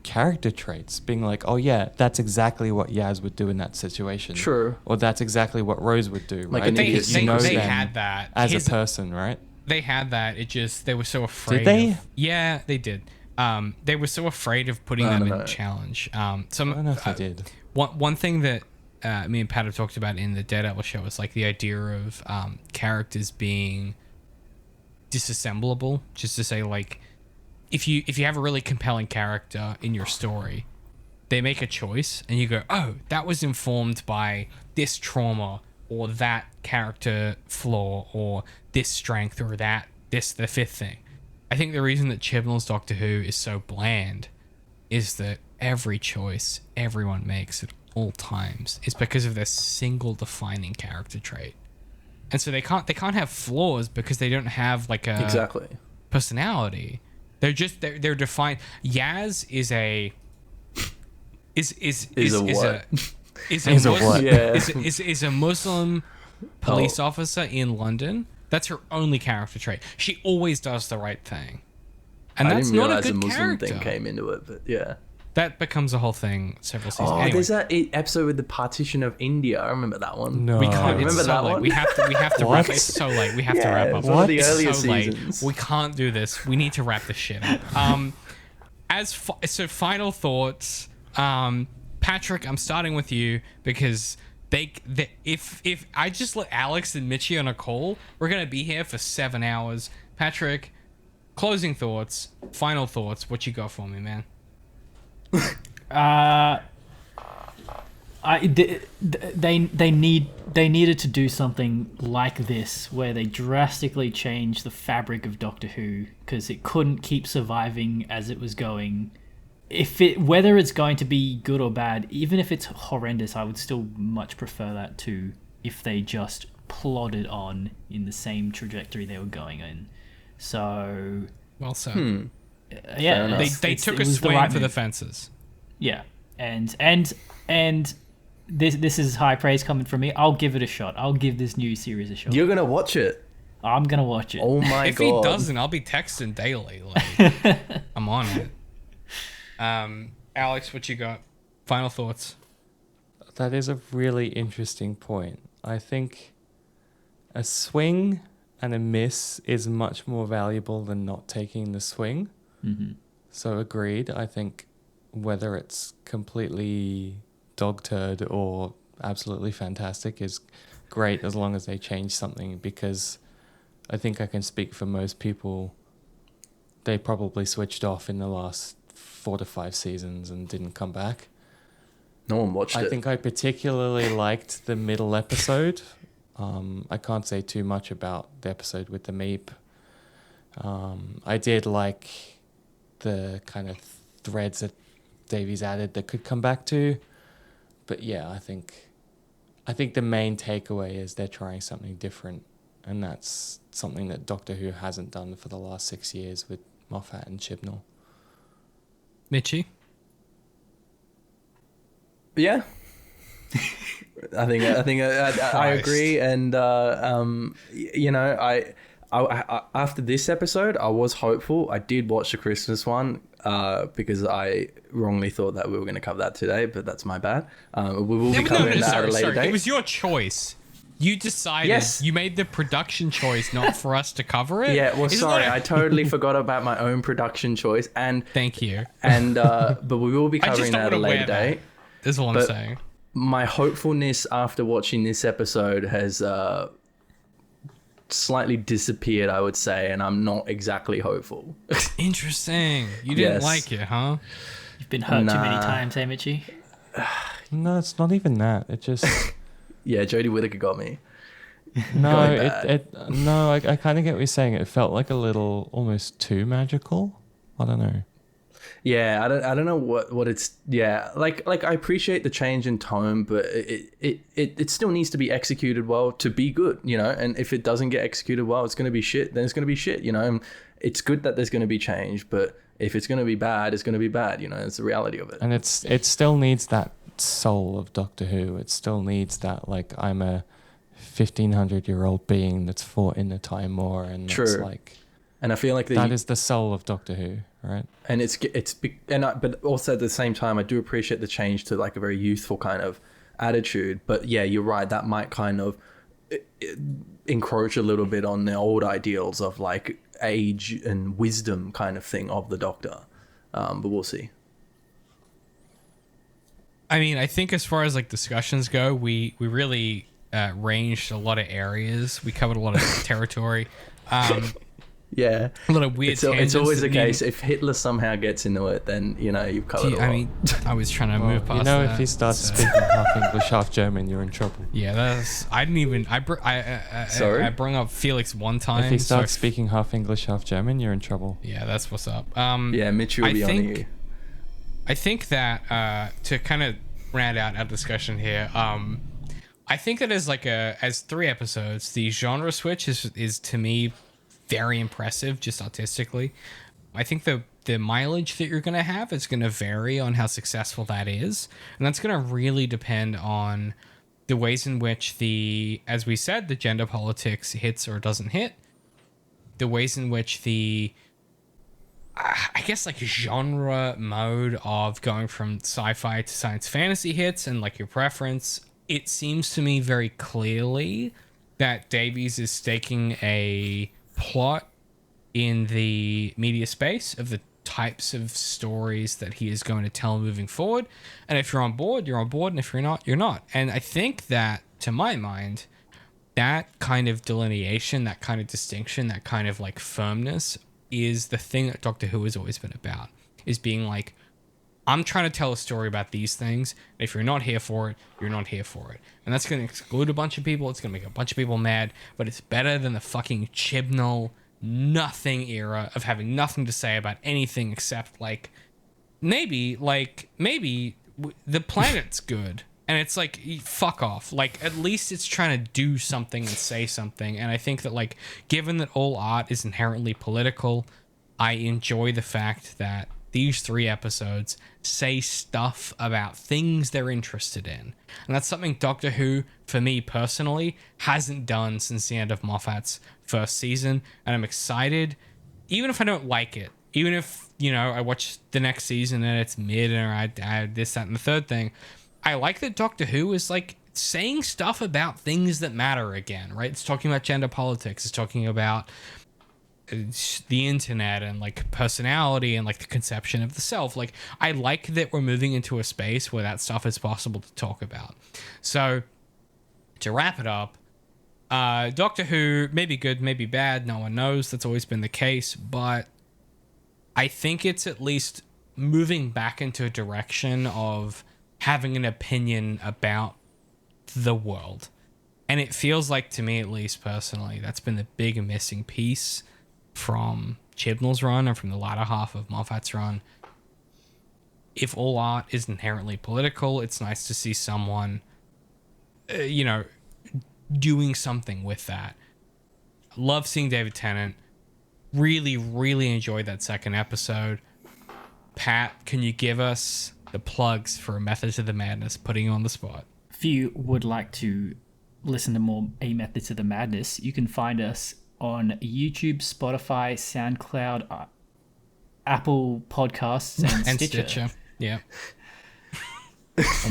character traits, being like, oh yeah, that's exactly what Yaz would do in that situation. True. Or that's exactly what Rose would do, Like right? an they, idiot Because they, you know they them had that. as Here's- a person, right? They had that. It just, they were so afraid. they? Of, yeah, they did. They were so afraid of putting I them don't in know. challenge. I don't know if they did. One thing that me and Pat have talked about in the Daredevil show is like the idea of characters being disassemblable. Just to say, like, if you have a really compelling character in your story, they make a choice and you go, oh, that was informed by this trauma or that character flaw or this strength or that the fifth thing. I think the reason that Chibnall's Doctor Who is so bland is that every choice everyone makes at all times is because of their single defining character trait. And so they can't have flaws because they don't have like a Exactly. personality. They're just they're defined. Yaz is a what? is a Is a Muslim, what? Yeah. is a Muslim police Oh. officer in London. That's her only character trait. She always does the right thing, and I that's didn't not a realize good the Muslim character. thing came into it, but yeah. That becomes a whole thing several seasons. Oh, anyway, there's that episode with the partition of India. I remember that one. No. we can't. remember It's so that late. one? We have to What? wrap. It's so late. We have to Yeah, wrap up. it's one of the It's earlier so late. seasons. We can't do this. We need to wrap this shit up. So final thoughts. Patrick, I'm starting with you because if I just let Alex and Michi on a call, we're gonna be here for 7 hours. Patrick, closing thoughts, final thoughts. What you got for me, man? They needed to do something like this where they drastically changed the fabric of Doctor Who because it couldn't keep surviving as it was going. Whether it's going to be good or bad, even if it's horrendous, I would still much prefer that to if they just plodded on in the same trajectory they were going in. So Well said. yeah, enough. They took it a was the swing right for the move. fences. Yeah, and this is high praise coming from me. I'll give it a shot. I'll give this new series a shot. You're gonna watch it. I'm gonna watch it. Oh my If god. he doesn't, I'll be texting daily. Like, I'm on it. Alex, what you got? Final thoughts. That is a really interesting point. I think a swing and a miss is much more valuable than not taking the swing. Mm-hmm. So agreed. I think whether it's completely dog turd or absolutely fantastic is great as long as they change something, because I think I can speak for most people. They probably switched off in the last 4 to 5 seasons and didn't come back. No one watched it. I think I particularly liked the middle episode. I can't say too much about the episode with the Meep. I did like the kind of threads that Davies added that could come back to. But yeah, I think the main takeaway is they're trying something different. And that's something that Doctor Who hasn't done for the last 6 years with Moffat and Chibnall. Michi? Yeah. I think I agree, and you know, I after this episode, I was hopeful. I did watch the Christmas one because I wrongly thought that we were going to cover that today, but that's my bad. We will be covering that at a later date. It was your choice. You decided. Yes. You made the production choice, not for us to cover it. Yeah, well, Isn't sorry, that a- I totally forgot about my own production choice, and Thank you. but we will be I just covering don't that at a want to later wear date. that. Is all I'm But- saying. My hopefulness after watching this episode has slightly disappeared, I would say, and I'm not exactly hopeful. Interesting. You didn't Yes. like it, huh? You've been hurt too many Nah. times, hey Michi? No, it's not even that. It just... Yeah, Jodie Whittaker got me. No, Going I kind of get what you're saying. It felt like a little almost too magical. I don't know. Yeah, I don't know what it's. Yeah, like I appreciate the change in tone, but it still needs to be executed well to be good, you know. And if it doesn't get executed well, it's going to be shit. Then it's going to be shit, you know. And it's good that there's going to be change, but if it's going to be bad, it's going to be bad, you know. It's the reality of it. And it still needs that soul of Doctor Who. It still needs that, like, I'm a 1,500-year-old being that's fought in the Time War, and True. it's like, and I feel like that is the soul of Doctor Who, right? And but also at the same time, I do appreciate the change to like a very youthful kind of attitude. But yeah, you're right. That might kind of encroach a little bit on the old ideals of like age and wisdom kind of thing of the Doctor. But we'll see. I mean, I think as far as like discussions go, we really ranged a lot of areas. We covered a lot of territory. Yeah, a lot of weird it's always the case. If Hitler somehow gets into it, then, you know, you've covered a lot. I mean, I was trying to move past you know, that, if he starts speaking half English, half German, you're in trouble. Yeah, that's... I didn't even... Sorry? I brought up Felix one time. If he starts speaking half English, half German, you're in trouble. Yeah, that's what's up. Yeah, Mitch will be on you. I think that, to kind of round out our discussion here, I think that as 3 episodes, the genre switch is to me very impressive, just artistically. I think the mileage that you're going to have is going to vary on how successful that is, and that's going to really depend on the ways in which as we said, the gender politics hits or doesn't hit, the ways in which I guess like genre mode of going from sci-fi to science fantasy hits, and like your preference. It seems to me very clearly that Davies is staking a plot in the media space of the types of stories that he is going to tell moving forward. And if you're on board, you're on board. And if you're not, you're not. And I think that, to my mind, that kind of delineation, that kind of distinction, that kind of like firmness is the thing that Doctor Who has always been about, is being like, I'm trying to tell a story about these things. And if you're not here for it, you're not here for it. And that's going to exclude a bunch of people. It's going to make a bunch of people mad. But it's better than the fucking Chibnall nothing era of having nothing to say about anything except like maybe the planet's good. And it's like, fuck off. Like, at least it's trying to do something and say something. And I think that, like, given that all art is inherently political, I enjoy the fact that these 3 episodes say stuff about things they're interested in. And that's something Doctor Who, for me personally, hasn't done since the end of Moffat's first season. And I'm excited, even if I don't like it, even if, you know, I watch the next season and it's mid and I add this, that, and the third thing, I like that Doctor Who is, like, saying stuff about things that matter again, right? It's talking about gender politics. It's talking about the internet and like personality and like the conception of the self. Like, I like that we're moving into a space where that stuff is possible to talk about. So to wrap it up, Doctor Who may be good, may be bad, no one knows. That's always been the case, but I think it's at least moving back into a direction of having an opinion about the world. And it feels like, to me at least personally, that's been the big missing piece from Chibnall's run and from the latter half of Moffat's run. If all art is inherently political, it's nice to see someone, doing something with that. Love seeing David Tennant. Really, really enjoyed that second episode. Pat, can you give us the plugs for Methods of the Madness, putting you on the spot? If you would like to listen to more A Methods of the Madness, you can find us on YouTube, Spotify, SoundCloud, Apple Podcasts, and Stitcher. Yeah.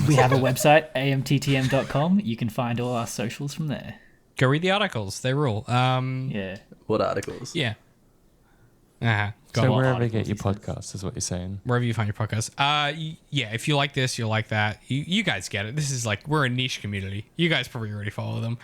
We have a website, AMTTM.com. You can find all our socials from there. Go read the articles. They rule. Yeah. What articles? Yeah. So wherever you get your podcasts is what you're saying. Wherever you find your podcast. Yeah, if you like this, you'll like that. You guys get it. This is like, we're a niche community. You guys probably already follow them.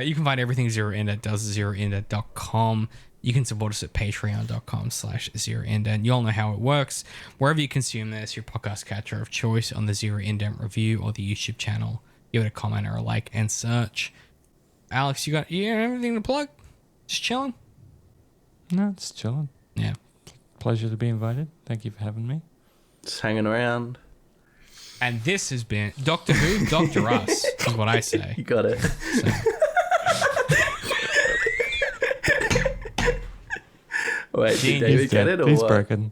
You can find everything Zero Indent does at zeroindent.com. You can support us at patreon.com/zeroindent. You all know how it works. Wherever you consume this, your podcast catcher of choice on the Zero Indent review or the YouTube channel. Give it a comment or a like and search. Alex, you got anything to plug? Just chilling? No, just chilling. Yeah. pleasure to be invited. Thank you for having me. Just hanging around. And this has been Doctor Who, Doctor Us, is what I say. You got it. So, Wait, did Genius. David get it or He's what? broken.